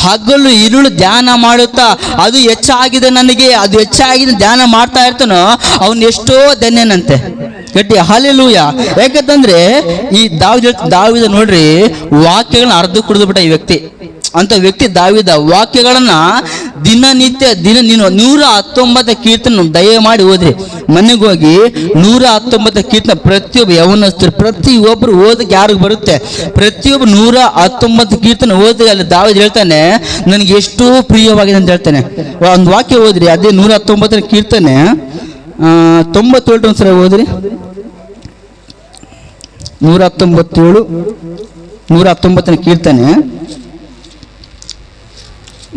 ಹಗಲು ഇരുಳು ಧ್ಯಾನ ಮಾಡುತ್ತಾ ಅದು ಹೆಚ್ಚಾಗಿದೆ ನನಗೆ, ಅದು ಹೆಚ್ಚಾಗಿದೆ ಧ್ಯಾನ ಮಾಡ್ತಾ ಇರ್ತಾನೋ ಅವನು ಎಷ್ಟೋ ಧನ್ಯನಂತೆ. ಗಟ್ಟಿ ಹಲ್ಲೆಲೂಯ. ಯಾಕಂತಂದ್ರೆ ಈ ದಾವಿದ ನೋಡ್ರಿ, ವಾಕ್ಯಗಳನ್ನ ಅರ್ಧ ಕುಡಿದು ಬಿಟ್ಟ ಈ ವ್ಯಕ್ತಿ. ಅಂತ ವ್ಯಕ್ತಿ ದಾವಿದ ವಾಕ್ಯಗಳನ್ನ ದಿನನಿತ್ಯ ನೀನು 119 ಕೀರ್ತನೆ ದಯಮಾಡಿ ಓದ್ರಿ. ಮನೆಗೆ ಹೋಗಿ 119 ಕೀರ್ತನೆ ಪ್ರತಿಯೊಬ್ಬ ಯವನಸ್ಥರು ಪ್ರತಿಯೊಬ್ಬರು ಓದಕ್ಕೆ ಯಾರಿಗೆ ಬರುತ್ತೆ, ಪ್ರತಿಯೊಬ್ಬರು 119 ಕೀರ್ತನೆ ಓದಿ. ಅಲ್ಲಿ ದಾವಿದ ಹೇಳ್ತಾನೆ, ನನಗೆ ಎಷ್ಟು ಪ್ರಿಯವಾಗಿದೆ ಅಂತ ಹೇಳ್ತಾನೆ. ಒಂದು ವಾಕ್ಯ ಓದ್ರಿ, ಅದೇ 119 ಕೀರ್ತನೆ 97 ಒಂದ್ಸಲ ಓದ್ರಿ. 119 ಕೀರ್ತನೆ.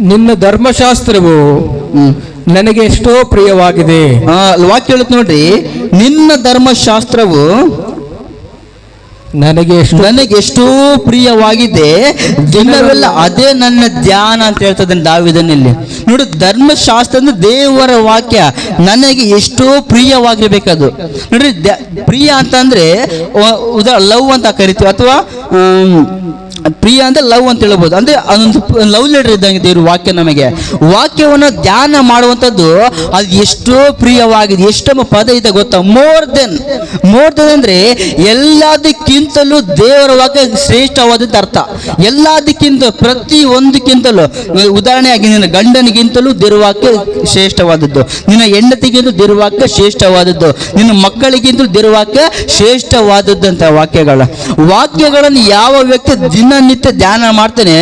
ನಿನ್ನ ಧರ್ಮಶಾಸ್ತ್ರವು ನನಗೆ ಎಷ್ಟೋ ಪ್ರಿಯವಾಗಿದೆ. ವಾಕ್ಯ ಹೇಳುತ್ತೆ ನೋಡ್ರಿ, ನಿನ್ನ ಧರ್ಮಶಾಸ್ತ್ರವು ನನಗೆ ಎಷ್ಟೋ ಪ್ರಿಯವಾಗಿದೆ, ದಿನವೆಲ್ಲ ಅದೇ ನನ್ನ ಧ್ಯಾನ ಅಂತ ಹೇಳ್ತದೆ ದಾವಿದನಲ್ಲಿ. ನೋಡಿ, ಧರ್ಮಶಾಸ್ತ್ರ ಅಂದ್ರೆ ದೇವರ ವಾಕ್ಯ ನನಗೆ ಎಷ್ಟೋ ಪ್ರಿಯವಾಗಿರ್ಬೇಕದು. ನೋಡ್ರಿ, ಪ್ರಿಯ ಅಂತಂದ್ರೆ ಲವ್ ಅಂತ ಕರಿತೀವಿ, ಅಥವಾ ಪ್ರಿಯ ಅಂದ್ರೆ ಲವ್ ಅಂತ ಹೇಳ್ಬೋದು. ಅಂದ್ರೆ ಅದೊಂದು ಲವ್ ಲೆಟರ್ ಇದ್ದಂಗೆ ದೇವ್ರ ವಾಕ್ಯ. ನಮಗೆ ವಾಕ್ಯವನ್ನು ಧ್ಯಾನ ಮಾಡುವಂಥದ್ದು ಅದು ಎಷ್ಟೋ ಪ್ರಿಯವಾಗಿದೆ. ಎಷ್ಟೊಂದು ಪದ ಇದೆ ಗೊತ್ತಾ? ಮೋರ್ ದೆನ್ ಅಂದ್ರೆ ಎಲ್ಲದಕ್ಕಿಂತಲೂ ದೇವರ ವಾಕ್ಯ ಶ್ರೇಷ್ಠವಾದದ್ದು ಅರ್ಥ. ಎಲ್ಲದಕ್ಕಿಂತ ಪ್ರತಿ ಒಂದಕ್ಕಿಂತಲೂ, ಉದಾಹರಣೆಯಾಗಿ ನಿನ್ನ ಗಂಡನಿಗಿಂತಲೂ ದೇವರ ವಾಕ್ಯ ಶ್ರೇಷ್ಠವಾದದ್ದು, ನಿನ್ನ ಹೆಂಡತಿಗಿಂತಲೂ ದೇವರ ವಾಕ್ಯ ಶ್ರೇಷ್ಠವಾದದ್ದು, ನಿನ್ನ ಮಕ್ಕಳಿಗಿಂತಲೂ ದೇವರ ವಾಕ್ಯ ಶ್ರೇಷ್ಠವಾದದ್ದು ಅಂತ ವಾಕ್ಯಗಳನ್ನು ಯಾವ ವ್ಯಕ್ತಿ ದಿನನಿತ್ಯ ಧ್ಯಾನ ಮಾಡ್ತಾನೆ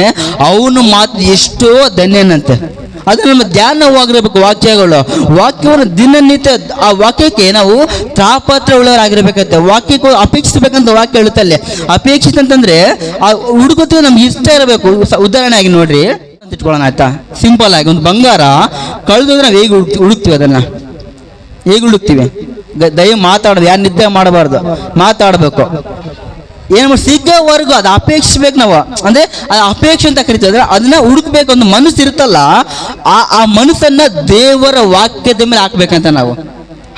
ಅವನು ಮಾತು ಎಷ್ಟೋ ಧನ್ಯನಂತೆ. ಅದು ನಮ್ಮ ಧ್ಯಾನವಾಗಿರಬೇಕು. ವಾಕ್ಯವನ್ನು ದಿನನಿತ್ಯ ಆ ವಾಕ್ಯಕ್ಕೆ ನಾವು ತಾಪತ್ರ ಉಳ್ಳವರಾಗಿರ್ಬೇಕಂತೆ. ವಾಕ್ಯಕ್ಕೆ ಅಪೇಕ್ಷಿಸಬೇಕಂತ ವಾಕ್ಯ ಹೇಳುತ್ತಲ್ಲೇ. ಅಪೇಕ್ಷಿತ ಅಂತಂದ್ರೆ ಆ ಹುಡುಗತ್ತು ನಮ್ಗೆ ಇಷ್ಟ ಇರಬೇಕು. ಉದಾಹರಣೆ ಆಗಿ ನೋಡ್ರಿ, ಇಟ್ಕೊಳ್ಳೋಣ ಆಯ್ತಾ, ಸಿಂಪಲ್ ಆಗಿ ಒಂದು ಬಂಗಾರ ಕಳೆದೋದ್ರೆ ನಾವು ಹೇಗೆ ಹುಡುಕ್ತೀವಿ, ಅದನ್ನ ಹೇಗೆ ಹುಡುಕ್ತೀವಿ? ದಯ ಮಾತಾಡೋದು, ಯಾರು ನಿದ್ದೆ ಮಾಡಬಾರ್ದು, ಮಾತಾಡಬೇಕು. ಏನು ಮಾಡಿ ಸಿಗೋವರೆಗೂ ಅದು ಅಪೇಕ್ಷಿಸ್ಬೇಕು ನಾವು. ಅಂದ್ರೆ ಅದು ಅಪೇಕ್ಷೆ ಅಂತ ಕರಿತೀವಿ. ಅದನ್ನ ಹುಡುಕ್ಬೇಕು. ಒಂದು ಮನಸ್ಸು ಇರುತ್ತಲ್ಲ, ಆ ಮನಸ್ಸನ್ನ ದೇವರ ವಾಕ್ಯದ ಮೇಲೆ ಹಾಕ್ಬೇಕಂತ ನಾವು.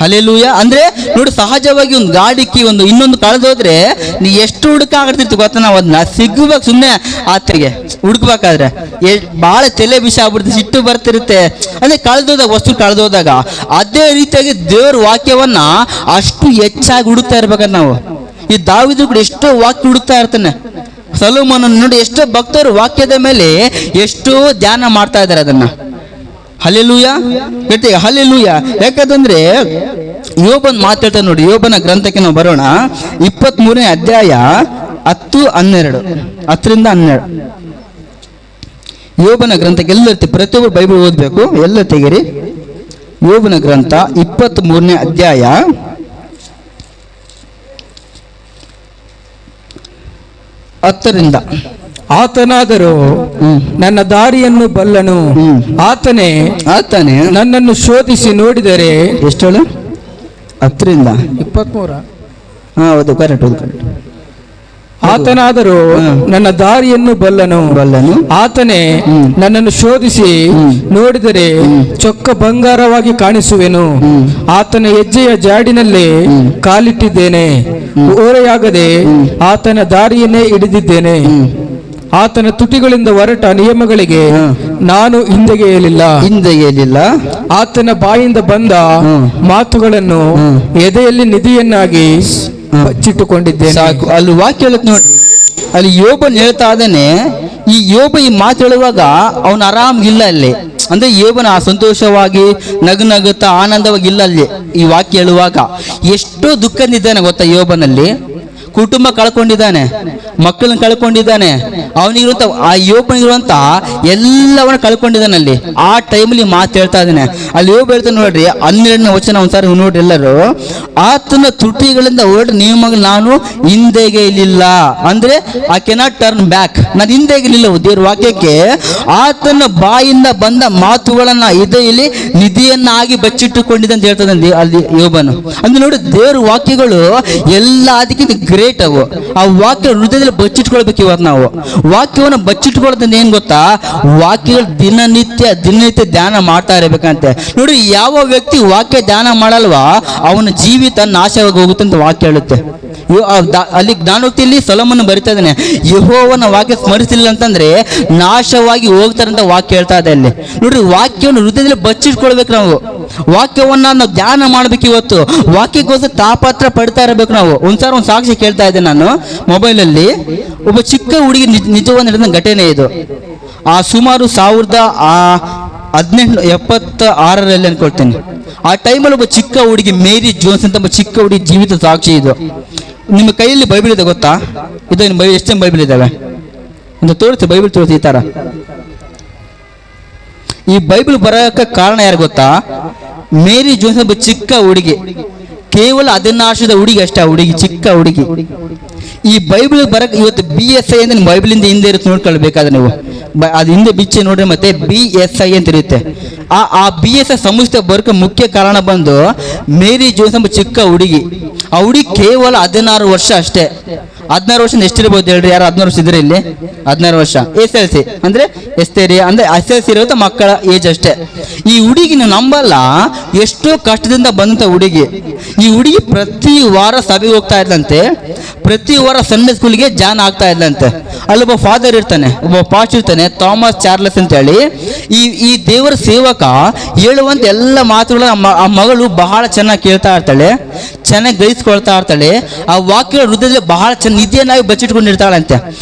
ಹಲ್ಲೆಲೂಯಾ. ಅಂದ್ರೆ ನೋಡಿ, ಸಹಜವಾಗಿ ಒಂದು ಗಾಡಿಗೆ ಒಂದು ಇನ್ನೊಂದು ಕಳೆದೋದ್ರೆ ನೀ ಎಷ್ಟು ಹುಡುಕಾಗ್ತಿರ್ತೀವಿ ಗೊತ್ತಾ? ನಾವು ಅದನ್ನ ಸಿಗ್ಬೇಕು. ಸುಮ್ಮನೆ ಆತಗೆ ಹುಡುಕ್ಬೇಕಾದ್ರೆ ಬಹಳ ತಲೆ ವಿಷ ಆಗ್ಬಿಡುತ್ತೆ, ಸಿಟ್ಟು ಬರ್ತಿರುತ್ತೆ. ಅಂದ್ರೆ ಕಳೆದೋದಾಗ, ವಸ್ತು ಕಳೆದೋದಾಗ ಅದೇ ರೀತಿಯಾಗಿ ದೇವ್ರ ವಾಕ್ಯವನ್ನ ಅಷ್ಟು ಹೆಚ್ಚಾಗಿ ಹುಡುಕ್ತಾ ಇರ್ಬೇಕಂತ ನಾವು. ಈ ದಾವೀದ ಕೂಡ ಎಷ್ಟೋ ವಾಕ್ಯ ಹುಡುಕ್ತಾ ಇರ್ತಾನೆ. ಸೊಲೊಮೋನನ ನೋಡಿ, ಎಷ್ಟೋ ಭಕ್ತರು ವಾಕ್ಯದ ಮೇಲೆ ಎಷ್ಟೋ ಧ್ಯಾನ ಮಾಡ್ತಾ ಇದ್ದಾರೆ ಅದನ್ನ. ಹಲ್ಲೆಲೂಯಾ ಗಟ್ಟಿಗೆ ಹಲ್ಲೆಲೂಯಾ. ಯಾಕಂತಂದ್ರೆ ಯೋಬನ್ ಮಾತಾಡ್ತಾರೆ ನೋಡಿ. ಯೋಬನ ಗ್ರಂಥಕ್ಕೆ ನಾವು ಬರೋಣ. 23ನೇ ಅಧ್ಯಾಯ 10-12, 10-12 ಯೋಬನ ಗ್ರಂಥಕ್ಕೆ. ಎಲ್ಲ ಪ್ರತಿಯೊಬ್ಬರು ಬೈಬಲ್ ಓದಬೇಕು, ಎಲ್ಲ ತೆಗಿರಿ. ಯೋಬನ ಗ್ರಂಥ 23ನೇ ಅಧ್ಯಾಯ 10ರಿಂದ. ಆತನಾದರೂ ನನ್ನ ದಾರಿಯನ್ನು ಬಲ್ಲನು, ಆತನೇ ನನ್ನನ್ನು ಶೋಧಿಸಿ ನೋಡಿದರೆ. ಎಷ್ಟು? 10ರಿಂದ 23. ಹೌದು, ಕರೆಕ್ಟ್. ಆತನಾದರೂ ನನ್ನ ದಾರಿಯನ್ನು ಬಲ್ಲನು, ಆತನೇ ನನ್ನನ್ನು ಶೋಧಿಸಿ ನೋಡಿದರೆ ಚೊಕ್ಕ ಬಂಗಾರವಾಗಿ ಕಾಣಿಸುವೆನು. ಆತನ ಹೆಜ್ಜೆಯ ಜಾಡಿನಲ್ಲೇ ಕಾಲಿಟ್ಟಿದ್ದೇನೆ, ಓರೆಯಾಗದೆ ಆತನ ದಾರಿಯನ್ನೇ ಹಿಡಿದಿದ್ದೇನೆ. ಆತನ ತುಟಿಗಳಿಂದ ಹೊರಟ ನಿಯಮಗಳಿಗೆ ನಾನು ಹಿಂದೆಗೆಯಲಿಲ್ಲ. ಆತನ ಬಾಯಿಂದ ಬಂದ ಮಾತುಗಳನ್ನು ಎದೆಯಲ್ಲಿ ನಿಧಿಯನ್ನಾಗಿ ಬಚ್ಚಿಟ್ಟುಕೊಂಡಿದ್ದೇನೆ. ಸಾಕು. ಅಲ್ಲಿ ವಾಕ್ಯ ಹೇಳುತ್ತೆ ನೋಡ್ರಿ. ಅಲ್ಲಿ ಯೋಬನ್ ಹೇಳ್ತಾ ಇದ್ದಾನೆ. ಈ ಯೋಬ ಈ ಮಾತು ಹೇಳುವಾಗ ಅವನು ಆರಾಮ್ ಇಲ್ಲ ಅಲ್ಲಿ. ಅಂದ್ರೆ ಯೋಬನ ಸಂತೋಷವಾಗಿ ನಗುತ್ತಾ ಆನಂದವಾಗಿ ಇಲ್ಲ ಅಲ್ಲಿ. ಈ ವಾಕ್ಯ ಹೇಳುವಾಗ ಎಷ್ಟೋ ದುಃಖದಿದ್ದಾನೆ ಗೊತ್ತಾ? ಯೋಬನಲ್ಲಿ ಕುಟುಂಬ ಕಳ್ಕೊಂಡಿದ್ದಾನೆ, ಮಕ್ಕಳನ್ನ ಕಳ್ಕೊಂಡಿದ್ದಾನೆ, ಅವನಿಗಿರುವಂತ ಆ ಯೋಬನಿಗಿರುವಂತ ಎಲ್ಲವನ್ನ ಕಳ್ಕೊಂಡಿದ್ದಾನೆ ಅಲ್ಲಿ. ಆ ಟೈಮಲ್ಲಿ ಮಾತು ಹೇಳ್ತಾ ಇದ್ದಾನೆ. ಅಲ್ಲಿ ಯೋಬ ಹೇಳ್ತಾನೆ ನೋಡ್ರಿ, 12ನೇ ವಚನ ಒಂದ್ಸಾರಿ ನೋಡ್ರಿ ಎಲ್ಲರೂ. ಆತನ ತುಟಿಗಳಿಂದ ಹೊರಟ ನಿಯಮಗಳು ನಾನು ಹಿಂದೆಗೆ ಇಲ್ಲಿಲ್ಲ. ಅಂದ್ರೆ ಐ ಕೆನಾಟ್ ಟರ್ನ್ ಬ್ಯಾಕ್. ನಾನು ಹಿಂದೆಗೆ ಇಲ್ಲಿಲ್ಲ ದೇವ್ರ ವಾಕ್ಯಕ್ಕೆ. ಆತನ ಬಾಯಿಂದ ಬಂದ ಮಾತುಗಳನ್ನ ಇದೆಯಲ್ಲಿ ನಿಧಿಯನ್ನಾಗಿ ಬಚ್ಚಿಟ್ಟುಕೊಂಡಿದೆ ಅಂತ ಹೇಳ್ತದೆ ಅಲ್ಲಿ ಯೋಬನು. ಅಂದ್ರೆ ನೋಡಿ, ದೇವ್ರ ವಾಕ್ಯಗಳು ಎಲ್ಲ ಅದಕ್ಕಿಂತ ಗ್ರೇಟ್ ಅವು. ಆ ವಾಕ್ಯ ಹೃದಯದಲ್ಲಿ ಬಚ್ಚಿಟ್ಕೊಳ್ಬೇಕು. ಇವತ್ತು ನಾವು ವಾಕ್ಯವನ್ನು ಬಚ್ಚಿಟ್ಕೊಳ್ಳೋದ್ರಿಂದ ಏನ್ ಗೊತ್ತಾ? ವಾಕ್ಯಗಳು ದಿನನಿತ್ಯ ಧ್ಯಾನ ಮಾಡ್ತಾ ಇರಬೇಕಂತೆ. ನೋಡಿ, ಯಾವ ವ್ಯಕ್ತಿ ವಾಕ್ಯ ಧ್ಯಾನ ಮಾಡಲ್ವಾ ಅವನ ಜೀವಿತ ನಾಶವಾಗಿ ಹೋಗುತ್ತೆ ಅಂತ ವಾಕ್ಯ ಹೇಳುತ್ತೆ. ಅಲ್ಲಿ ಜ್ಞಾನೋಕ್ತಿಯಲ್ಲಿ ಸೊಲೊಮೋನ ಬರಿತಾ ಇದ್ದಾನೆ, ಯೆಹೋವನ ವಾಕ್ಯ ಸ್ಮರಿಸಿಲ್ಲ ಅಂತಂದ್ರೆ ನಾಶವಾಗಿ ಹೋಗ್ತಾರಂತ ವಾಕ್ಯ ಹೇಳ್ತಾ ಇದೆ ಅಲ್ಲಿ. ನೋಡ್ರಿ, ವಾಕ್ಯವನ್ನು ಹೃದಯದಲ್ಲಿ ಬಚ್ಚಿಟ್ಕೊಳ್ಬೇಕು ನಾವು. ವಾಕ್ಯವನ್ನ ನಾವು ಧ್ಯಾನ ಮಾಡ್ಬೇಕು. ಇವತ್ತು ವಾಕ್ಯಕ್ಕೋಸ್ಕರ ತಾಪತ್ರ ಪಡ್ತಾ ಇರಬೇಕು ನಾವು. ಒಂದ್ಸಾರಿ ಒಂದು ಸಾಕ್ಷಿ ಕೇಳ್ತಾ ಇದ್ದೆ ನಾನು ಮೊಬೈಲಲ್ಲಿ. ಒಬ್ಬ ಚಿಕ್ಕ ಹುಡುಗಿ ನಿಜವಾಗಿ ನಡೆದ ಘಟನೆ ಇದು. ಆ ಸುಮಾರು 1876ರಲ್ಲಿ ಅನ್ಕೊಳ್ತೇನೆ. ಆ ಟೈಮಲ್ಲಿ ಒಬ್ಬ ಚಿಕ್ಕ ಹುಡುಗಿ ಮೇರಿ ಜೋನ್ಸ್ ಅಂತ ಒಬ್ಬ ಚಿಕ್ಕ ಹುಡುಗಿ ಜೀವಿತ ಸಾಕ್ಷಿ ಇದು. ನಿಮ್ಮ ಕೈಯಲ್ಲಿ ಬೈಬಲ್ ಇದೆ ಗೊತ್ತಾ? ಇದು ಎಷ್ಟು ಬೈಬಲ್ ಇದ್ದಾವೆ ಅಂತ ತೋರಿಸಿ, ಬೈಬಲ್ ತೋರಿಸಿ. ಈ ತರ ಈ ಬೈಬಲ್ ಬರೋಕ್ಕೆ ಕಾರಣ ಯಾರು ಗೊತ್ತಾ? ಮೇರಿ ಜೋನ್ಸ್ ಒಬ್ಬ ಚಿಕ್ಕ ಹುಡುಗಿ, ಕೇವಲ 16 ವರ್ಷದ ಹುಡುಗಿ ಅಷ್ಟೇ. ಆ ಹುಡುಗಿ ಚಿಕ್ಕ ಹುಡುಗಿ ಈ ಬೈಬಲ್ ಬರಕ್ಕೆ ಇವತ್ತು BSI ಅಂದ್ರೆ ಬೈಬಲಿಂದ ಹಿಂದೆ ಇರುತ್ತೆ, ನೋಡ್ಕೊಳ್ಬೇಕಾದ್ರೆ ನೀವು. ಅದು ಹಿಂದೆ ಬಿಚ್ಚೆ ನೋಡ್ರಿ, ಮತ್ತೆ BSI ಅಂತ ಇರುತ್ತೆ. ಆ BSI ಸಂಸ್ಥೆ ಬರೋಕೆ ಮುಖ್ಯ ಕಾರಣ ಬಂದು ಮೇರಿ ಜೋನ್ಸ್ ಎಂಬ ಚಿಕ್ಕ ಹುಡುಗಿ. ಆ ಹುಡುಗಿ ಕೇವಲ 16 ವರ್ಷ ಅಷ್ಟೇ. 16 ವರ್ಷ ಎಷ್ಟಿರ್ಬೋದು ಹೇಳ್ರಿ? ಯಾರು 16 ವರ್ಷ ಇದ್ರೆ ಇಲ್ಲಿ? 16 ವರ್ಷ SLC ಅಂದ್ರೆ ಎಸ್ತೇರಿಯಾ ಅಂದ್ರೆ SLC ಇರುತ್ತೆ ಮಕ್ಕಳ ಏಜ್ ಅಷ್ಟೇ. ಈ ಹುಡುಗಿ ನೀವು ನಂಬಲ್ಲ, ಎಷ್ಟೋ ಕಷ್ಟದಿಂದ ಬಂದಂತ ಹುಡುಗಿ. ಈ ಹುಡುಗಿ ಪ್ರತಿ ವಾರ ಸಭೆಗೆ ಹೋಗ್ತಾ ಇದ್ದಂತೆ, ಪ್ರತಿ ವಾರ ಸಂಡೇ ಸ್ಕೂಲ್ಗೆ ಜಾಯ್ನ್ ಆಗ್ತಾ ಇದ್ದಂತೆ. ಅಲ್ಲೊಬ್ಬ ಫಾದರ್ ಇರ್ತಾನೆ, ಒಬ್ಬ ಪಾಸ್ಟ್ ಇರ್ತಾನೆ, ಥಾಮಸ್ ಚಾರ್ಲ್ಸ್ ಅಂತ ಹೇಳಿ. ಈ ದೇವರ ಸೇವಕ ಹೇಳುವಂತ ಎಲ್ಲ ಮಾತುಗಳನ್ನ ಆ ಮಗಳು ಬಹಳ ಚೆನ್ನಾಗಿ ಕೇಳ್ತಾ ಇರ್ತಾಳೆ, ಚೆನ್ನಾಗಿ ಗ್ರಹಿಸ್ಕೊಳ್ತಾ ಇರ್ತಾಳೆ. ಆ ವಾಕ್ಯ ಹೃದಯದಲ್ಲಿ ಬಹಳ ನಿಧಿಯನ್ನಾಗಿ ಬಚ್ಚಿಟ್ಕೊಂಡಿರ್ತಾಳಂತೆ.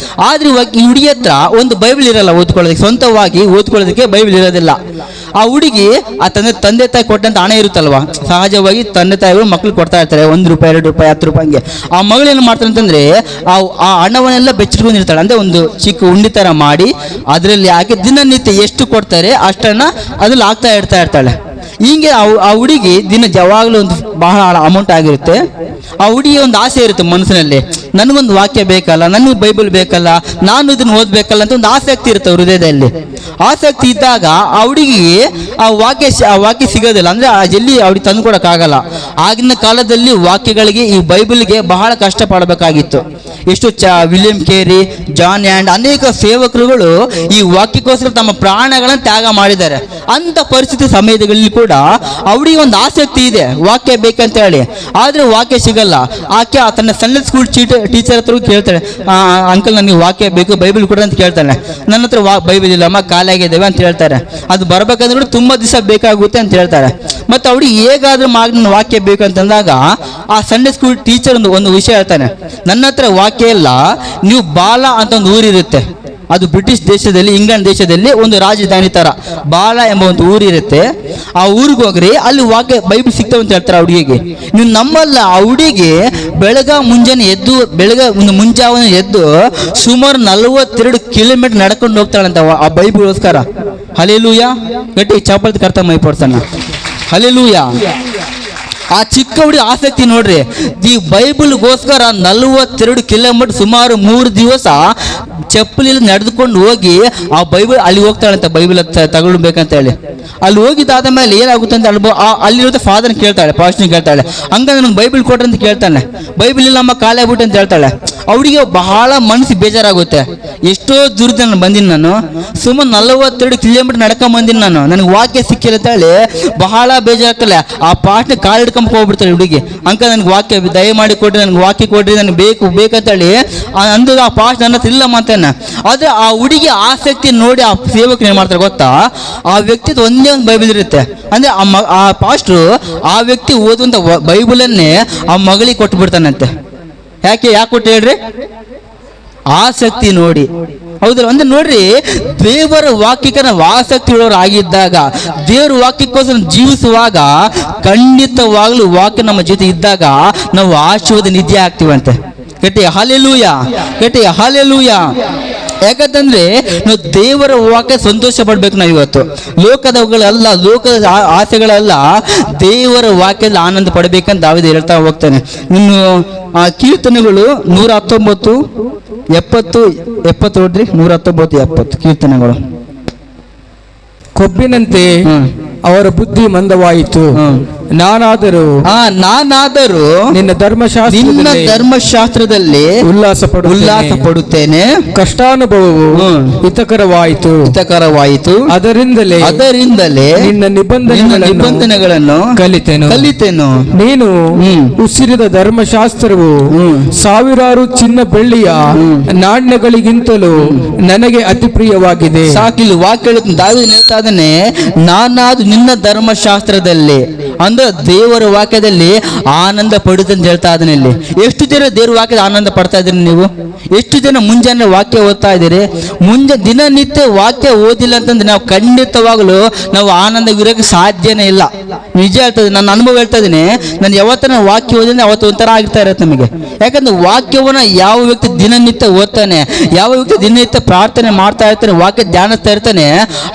ಆದ್ರೆ ಇವಾಗ ಈ ಹುಡುಗಿ ಹತ್ರ ಒಂದು ಬೈಬಲ್ ಇರಲ್ಲ ಓದ್ಕೊಳ್ಳೋದಕ್ಕೆ, ಸ್ವಂತವಾಗಿ ಓದ್ಕೊಳ್ಳೋದಕ್ಕೆ ಬೈಬಲ್ ಇರೋದಿಲ್ಲ. ಆ ಹುಡುಗಿ ಆ ತಂದೆ ತಾಯಿ ಕೊಟ್ಟಂತ ಹಣ ಇರುತ್ತಲ್ವಾ, ಸಹಜವಾಗಿ ತಂದೆ ತಾಯಿಗಳು ಮಕ್ಳು ಕೊಡ್ತಾ ಇರ್ತಾರೆ, 1 ರೂಪಾಯಿ 2 ರೂಪಾಯಿ 10 ರೂಪಾಯಿ ಹಂಗೆ. ಆ ಮಗಳು ಏನು ಮಾಡ್ತಾಳೆ ಅಂತಂದ್ರೆ ಆ ಹಣವನ್ನೆಲ್ಲ ಬೆಚ್ಚಿಟ್ಕೊಂಡಿರ್ತಾಳೆ. ಅಂದ್ರೆ ಒಂದು ಚಿಕ್ಕ ಉಂಡಿ ತರ ಮಾಡಿ ಅದರಲ್ಲಿ ಹಾಕಿ ದಿನನಿತ್ಯ ಎಷ್ಟು ಕೊಡ್ತಾರೆ ಅಷ್ಟನ್ನ ಅದ್ರಲ್ಲಿ ಹಾಕ್ತಾ ಇರ್ತಾಳೆ. ಹಿಂಗೆ ಆ ಹುಡುಗಿ ದಿನ ಯಾವಾಗಲೂ ಒಂದು ಬಹಳ ಅಮೌಂಟ್ ಆಗಿರುತ್ತೆ. ಆ ಹುಡುಗಿ ಒಂದು ಆಸೆ ಇರುತ್ತೆ ಮನಸ್ಸಿನಲ್ಲಿ, ನನಗೊಂದು ವಾಕ್ಯ ಬೇಕಲ್ಲ, ನನಗೆ ಬೈಬಲ್ ಬೇಕಲ್ಲ, ನಾನು ಇದನ್ನ ಓದ್ಬೇಕಲ್ಲ ಅಂತ ಒಂದು ಆಸಕ್ತಿ ಇರುತ್ತೆ ಹೃದಯದಲ್ಲಿ. ಆಸಕ್ತಿ ಇದ್ದಾಗ ಆ ಹುಡುಗಿಗೆ ಆ ವಾಕ್ಯ ಸಿಗೋದಿಲ್ಲ. ಅಂದ್ರೆ ಎಲ್ಲಿ ಅವ್ರಿಗೆ ತಂದು ಕೊಡೋಕ್ಕಾಗಲ್ಲ. ಆಗಿನ ಕಾಲದಲ್ಲಿ ವಾಕ್ಯಗಳಿಗೆ ಈ ಬೈಬಲ್ಗೆ ಬಹಳ ಕಷ್ಟ ಪಡಬೇಕಾಗಿತ್ತು. ಎಷ್ಟು ವಿಲಿಯಂ ಕೇರಿ, ಜಾನ್ ಹ್ಯಾಂಡ್ ಅನೇಕ ಸೇವಕರುಗಳು ಈ ವಾಕ್ಯಕ್ಕೋಸ್ಕರ ತಮ್ಮ ಪ್ರಾಣಗಳನ್ನು ತ್ಯಾಗ ಮಾಡಿದ್ದಾರೆ. ಅಂತ ಪರಿಸ್ಥಿತಿ ಸಮಯದಲ್ಲಿ ಕೂಡ ಅವಳಿಗೆ ಒಂದು ಆಸಕ್ತಿ ಇದೆ, ವಾಕ್ಯ ಬೇಕಂತ ಹೇಳಿ. ಆದ್ರೆ ವಾಕ್ಯ ಸಿಗಲ್ಲ. ಆಕೆ ತನ್ನ ಸಂಡೇ ಸ್ಕೂಲ್ ಟೀಚರ್ ಹತ್ರ ಕೇಳ್ತಾಳೆ, ಅಂಕಲ್ ನನಗೆ ವಾಕ್ಯ ಬೇಕು, ಬೈಬಲ್ ಕೊಡ್ರಿ ಅಂತ ಕೇಳ್ತಾನೆ. ನನ್ನ ಹತ್ರ ಬೈಬಲ್ ಇಲ್ಲಮ್ಮ, ಖಾಲಿಯಾಗಿದ್ದೇವೆ ಅಂತ ಹೇಳ್ತಾರೆ. ಅದು ಬರ್ಬೇಕಂದ್ರೆ ಕೂಡ ತುಂಬಾ ದಿವಸ ಬೇಕಾಗುತ್ತೆ ಅಂತ ಹೇಳ್ತಾರೆ. ಮತ್ತೆ ಅವಳಿಗೆ ಹೇಗಾದ್ರೂ ನನ್ನ ವಾಕ್ಯ ಬೇಕು ಅಂತಂದಾಗ ಆ ಸಂಡೇ ಸ್ಕೂಲ್ ಟೀಚರ್ ಒಂದು ವಿಷಯ ಹೇಳ್ತಾನೆ, ನನ್ನ ಹತ್ರ ವಾಕ್ಯ ಇಲ್ಲ, ನೀವು ಬಾಲ ಅಂತ ಒಂದು ಊರಿರುತ್ತೆ, ಅದು ಬ್ರಿಟಿಷ್ ದೇಶದಲ್ಲಿ, ಇಂಗ್ಲೆಂಡ್ ದೇಶದಲ್ಲಿ ಒಂದು ರಾಜಧಾನಿ ತರ ಬಾಲ ಎಂಬ ಒಂದು ಊರಿರುತ್ತೆ. ಆ ಊರಿಗೆ ಹೋಗ್ರಿ, ಅಲ್ಲಿ ವಾಕ್ಯ ಬೈಬಲ್ ಸಿಗ್ತಾವೆ ಅಂತ ಹೇಳ್ತಾರೆ. ಆ ಹುಡುಗಿಗೆ ನೀವು ನಮ್ಮಲ್ಲ, ಆ ಹುಡುಗಿ ಮುಂಜಾನೆ ಎದ್ದು ಸುಮಾರು 42 ಕಿಲೋಮೀಟರ್ ನಡ್ಕೊಂಡು ಹೋಗ್ತಾಳಂತ ಆ ಬೈಬಲ್ಗೋಸ್ಕರ. ಹಲ್ಲೆಲೂಯಾ, ಗಟ್ಟಿ ಚಪ್ಪಲ್ ಕರ್ತ ಮೈ ಪಡ್ತಾನ. ಹಲ್ಲೆಲೂಯಾ. ಆ ಚಿಕ್ಕ ಹುಡುಗಿ ಆಸಕ್ತಿ ನೋಡ್ರಿ, ಈ ಬೈಬಲ್ಗೋಸ್ಕರ 42 ಕಿಲೋಮೀಟರ್ ಸುಮಾರು 3 ದಿವಸ ಚಪ್ಪಲಿ ನಡೆದುಕೊಂಡು ಹೋಗಿ ಆ ಬೈಬಲ್ ಅಲ್ಲಿ ಹೋಗ್ತಾಳಂತ, ಬೈಬಲ್ ತಗೊಳ್ಬೇಕಂತ ಹೇಳಿ. ಅಲ್ಲಿ ಹೋಗಿದ್ದಾದ ಮೇಲೆ ಏನಾಗುತ್ತೆ ಅಂತ ಅಲ್ಲಿರೋ ಫಾದರ್ ಕೇಳ್ತಾಳೆ, ಪಾಸ್ಟರ್ ಕೇಳ್ತಾಳೆ, ಹಂಗಂದ್ರೆ ನನಗೆ ಬೈಬಲ್ ಕೊಟ್ರೆ ಅಂತ ಕೇಳ್ತಾನೆ. ಬೈಬಲ್ ಇಲ್ಲಮ್ಮ, ಖಾಲಿ ಆಗ್ಬಿಟ್ಟು ಅಂತ ಹೇಳ್ತಾಳೆ. ಅವಳಿಗೆ ಬಹಳ ಮನಸ್ಸು ಬೇಜಾರಾಗುತ್ತೆ. ಎಷ್ಟೋ ದೂರದಿಂದ ನಾನು ಬಂದಿನಿ, ನಾನು ಸುಮಾರು 42 ಕಿಲೋಮೀಟರ್ ನಡ್ಕೊಂಡ್ ಬಂದಿನಿ, ನನಗೆ ವಾಕ್ಯ ಸಿಕ್ಕಿಲ್ಲ ಅಂತ ಹೇಳಿ ಬಹಳ ಬೇಜಾರಾಗ್ತಲ್ಲ. ಆ ಪಾಸ್ಟರ್ ಕಾಲು ಹಿಡ್ಕೊಂಡ್ ಹೋಗ್ಬಿಡ್ತಾಳೆ ಹುಡುಗಿ, ಅಂಕ ನನಗೆ ವಾಕ್ಯ ದಯಮಾಡಿ ಕೊಡ್ರಿ, ನನಗೆ ವಾಕ್ಯ ಕೊಡ್ರಿ, ನನಗೆ ಬೇಕಂತೇಳಿ ಅಂದು ಆ ಪಾಸ್ಟ್ ನನ್ನ ಇಲ್ಲ ಮಾತೇನ. ಆದ್ರೆ ಆ ಹುಡುಗಿ ಆಸಕ್ತಿ ನೋಡಿ ಆ ಸೇವಕರು ಏನ್ ಮಾಡ್ತಾರೆ ಗೊತ್ತಾ, ಆ ವ್ಯಕ್ತಿ ಒಂದೇ ಒಂದು ಬೈಬಲ್ ಇರುತ್ತೆ. ಅಂದ್ರೆ ಆ ಪಾಸ್ಟ್ರು ಆ ವ್ಯಕ್ತಿ ಓದುವಂತ ಬೈಬಲನ್ನೇ ಆ ಮಗಳಿಗೆ ಕೊಟ್ಟು ಬಿಡ್ತಾನಂತೆ. ಯಾಕೆ ಕೊಟ್ಟು ಹೇಳ್ರಿ? ಆಸಕ್ತಿ ನೋಡಿ, ಹೌದಲ್ಲ? ಅಂದ್ರೆ ನೋಡ್ರಿ, ದೇವರ ವಾಕ್ಯಕ್ಕೆ ನಾವು ಆಸಕ್ತಿ ಉಳ್ಳವರು ಆಗಿದ್ದಾಗ, ದೇವರ ವಾಕ್ಯಕ್ಕೋಸ್ಕರ ಜೀವಿಸುವಾಗ ಖಂಡಿತವಾಗ್ಲೂ ವಾಕ್ಯ ನಮ್ಮ ಜೊತೆ ಇದ್ದಾಗ ನಾವು ಆಶೀರ್ವಾದ ನಿಧಿ ಆಗ್ತೀವಂತೆ. ಗಟ್ಟಿ ಹಲ್ಲೆಲೂಯಾ, ಗಟ್ಟಿ ಹಲ್ಲೆಲೂಯಾ. ಯಾಕಂತಂದ್ರೆ ನಾವು ದೇವರ ವಾಕ್ಯ ಸಂತೋಷ ಪಡ್ಬೇಕು. ನಾವು ಇವತ್ತು ಲೋಕದವುಗಳಲ್ಲ, ಲೋಕದ ಆಸೆಗಳಲ್ಲ, ದೇವರ ವಾಕ್ಯದಲ್ಲಿ ಆನಂದ ಪಡ್ಬೇಕಂತ ದಾವೀದ ಹೇಳ್ತಾ ಹೋಗ್ತಾನೆ. ಇನ್ನು ಆ ಕೀರ್ತನೆಗಳು 119, 70 ನೋಡ್ರಿ, 119, 70 ಕೀರ್ತನೆಗಳು. ಕೊಬ್ಬಿನಂತೆ ಅವರ ಬುದ್ಧಿ ಮಂದವಾಯಿತು, ನಾನಾದರೂ ನಿನ್ನ ಧರ್ಮಶಾಸ್ತ್ರದಲ್ಲಿ ಉಲ್ಲಾಸ ಪಡುತ್ತೇನೆ. ಕಷ್ಟಾನುಭವವು ಹಿತಕರವಾಯಿತು, ಅದರಿಂದಲೇ ನಿನ್ನ ನಿಬಂಧನೆಗಳನ್ನು ಕಲಿತೆನು. ನೀನು ಉಸಿರಿದ ಧರ್ಮಶಾಸ್ತ್ರವು ಸಾವಿರಾರು ಚಿನ್ನ ಬೆಳ್ಳಿಯ ನಾಣ್ಯಗಳಿಗಿಂತಲೂ ನನಗೆ ಅತಿ ಪ್ರಿಯವಾಗಿದೆ. ಸಾಕಿಲು ವಾಕ್ಯ ದಾವೀದ ಹೇಳ್ತಾ ಇದ್ದಾನೆ, ನಾನಾದು ನಿನ್ನ ಧರ್ಮಶಾಸ್ತ್ರದಲ್ಲಿ, ಅಂದ್ರೆ ದೇವರ ವಾಕ್ಯದಲ್ಲಿ ಆನಂದ ಪಡುತ್ತೆ ಅಂತ ಹೇಳ್ತಾ ಇದ್ದಾನೆ. ಇಲ್ಲಿ ಎಷ್ಟು ಜನ ದೇವರ ವಾಕ್ಯದ ಆನಂದ ಪಡ್ತಾ ಇದ್ದೀರಿ ನೀವು? ಎಷ್ಟು ಜನ ಮುಂಜಾನೆ ವಾಕ್ಯ ಓದ್ತಾ ಇದ್ದೀರಿ? ದಿನನಿತ್ಯ ವಾಕ್ಯ ಓದಿಲ್ಲ ಅಂತಂದ್ರೆ ನಾವು ಖಂಡಿತವಾಗಲೂ ನಾವು ಆನಂದವಿರೋಕೆ ಸಾಧ್ಯನೇ ಇಲ್ಲ. ನಿಜ ಹೇಳ್ತದೆ, ನನ್ನ ಅನುಭವ ಹೇಳ್ತಾ ಇದ್ದೀನಿ. ನಾನು ಯಾವತ್ತ ವಾಕ್ಯ ಓದಿದ್ರೆ ಅವತ್ತು ಒಂಥರ ಆಗ್ತಾ ಇರುತ್ತೆ ನಮಗೆ. ಯಾಕಂದ್ರೆ ವಾಕ್ಯವನ್ನ ಯಾವ ವ್ಯಕ್ತಿ ದಿನನಿತ್ಯ ಓದ್ತಾನೆ, ಯಾವ ವ್ಯಕ್ತಿ ದಿನನಿತ್ಯ ಪ್ರಾರ್ಥನೆ ಮಾಡ್ತಾ ಇರ್ತಾನೆ, ವಾಕ್ಯ ಧ್ಯಾನಿಸ್ತಾ ಇರ್ತಾನೆ,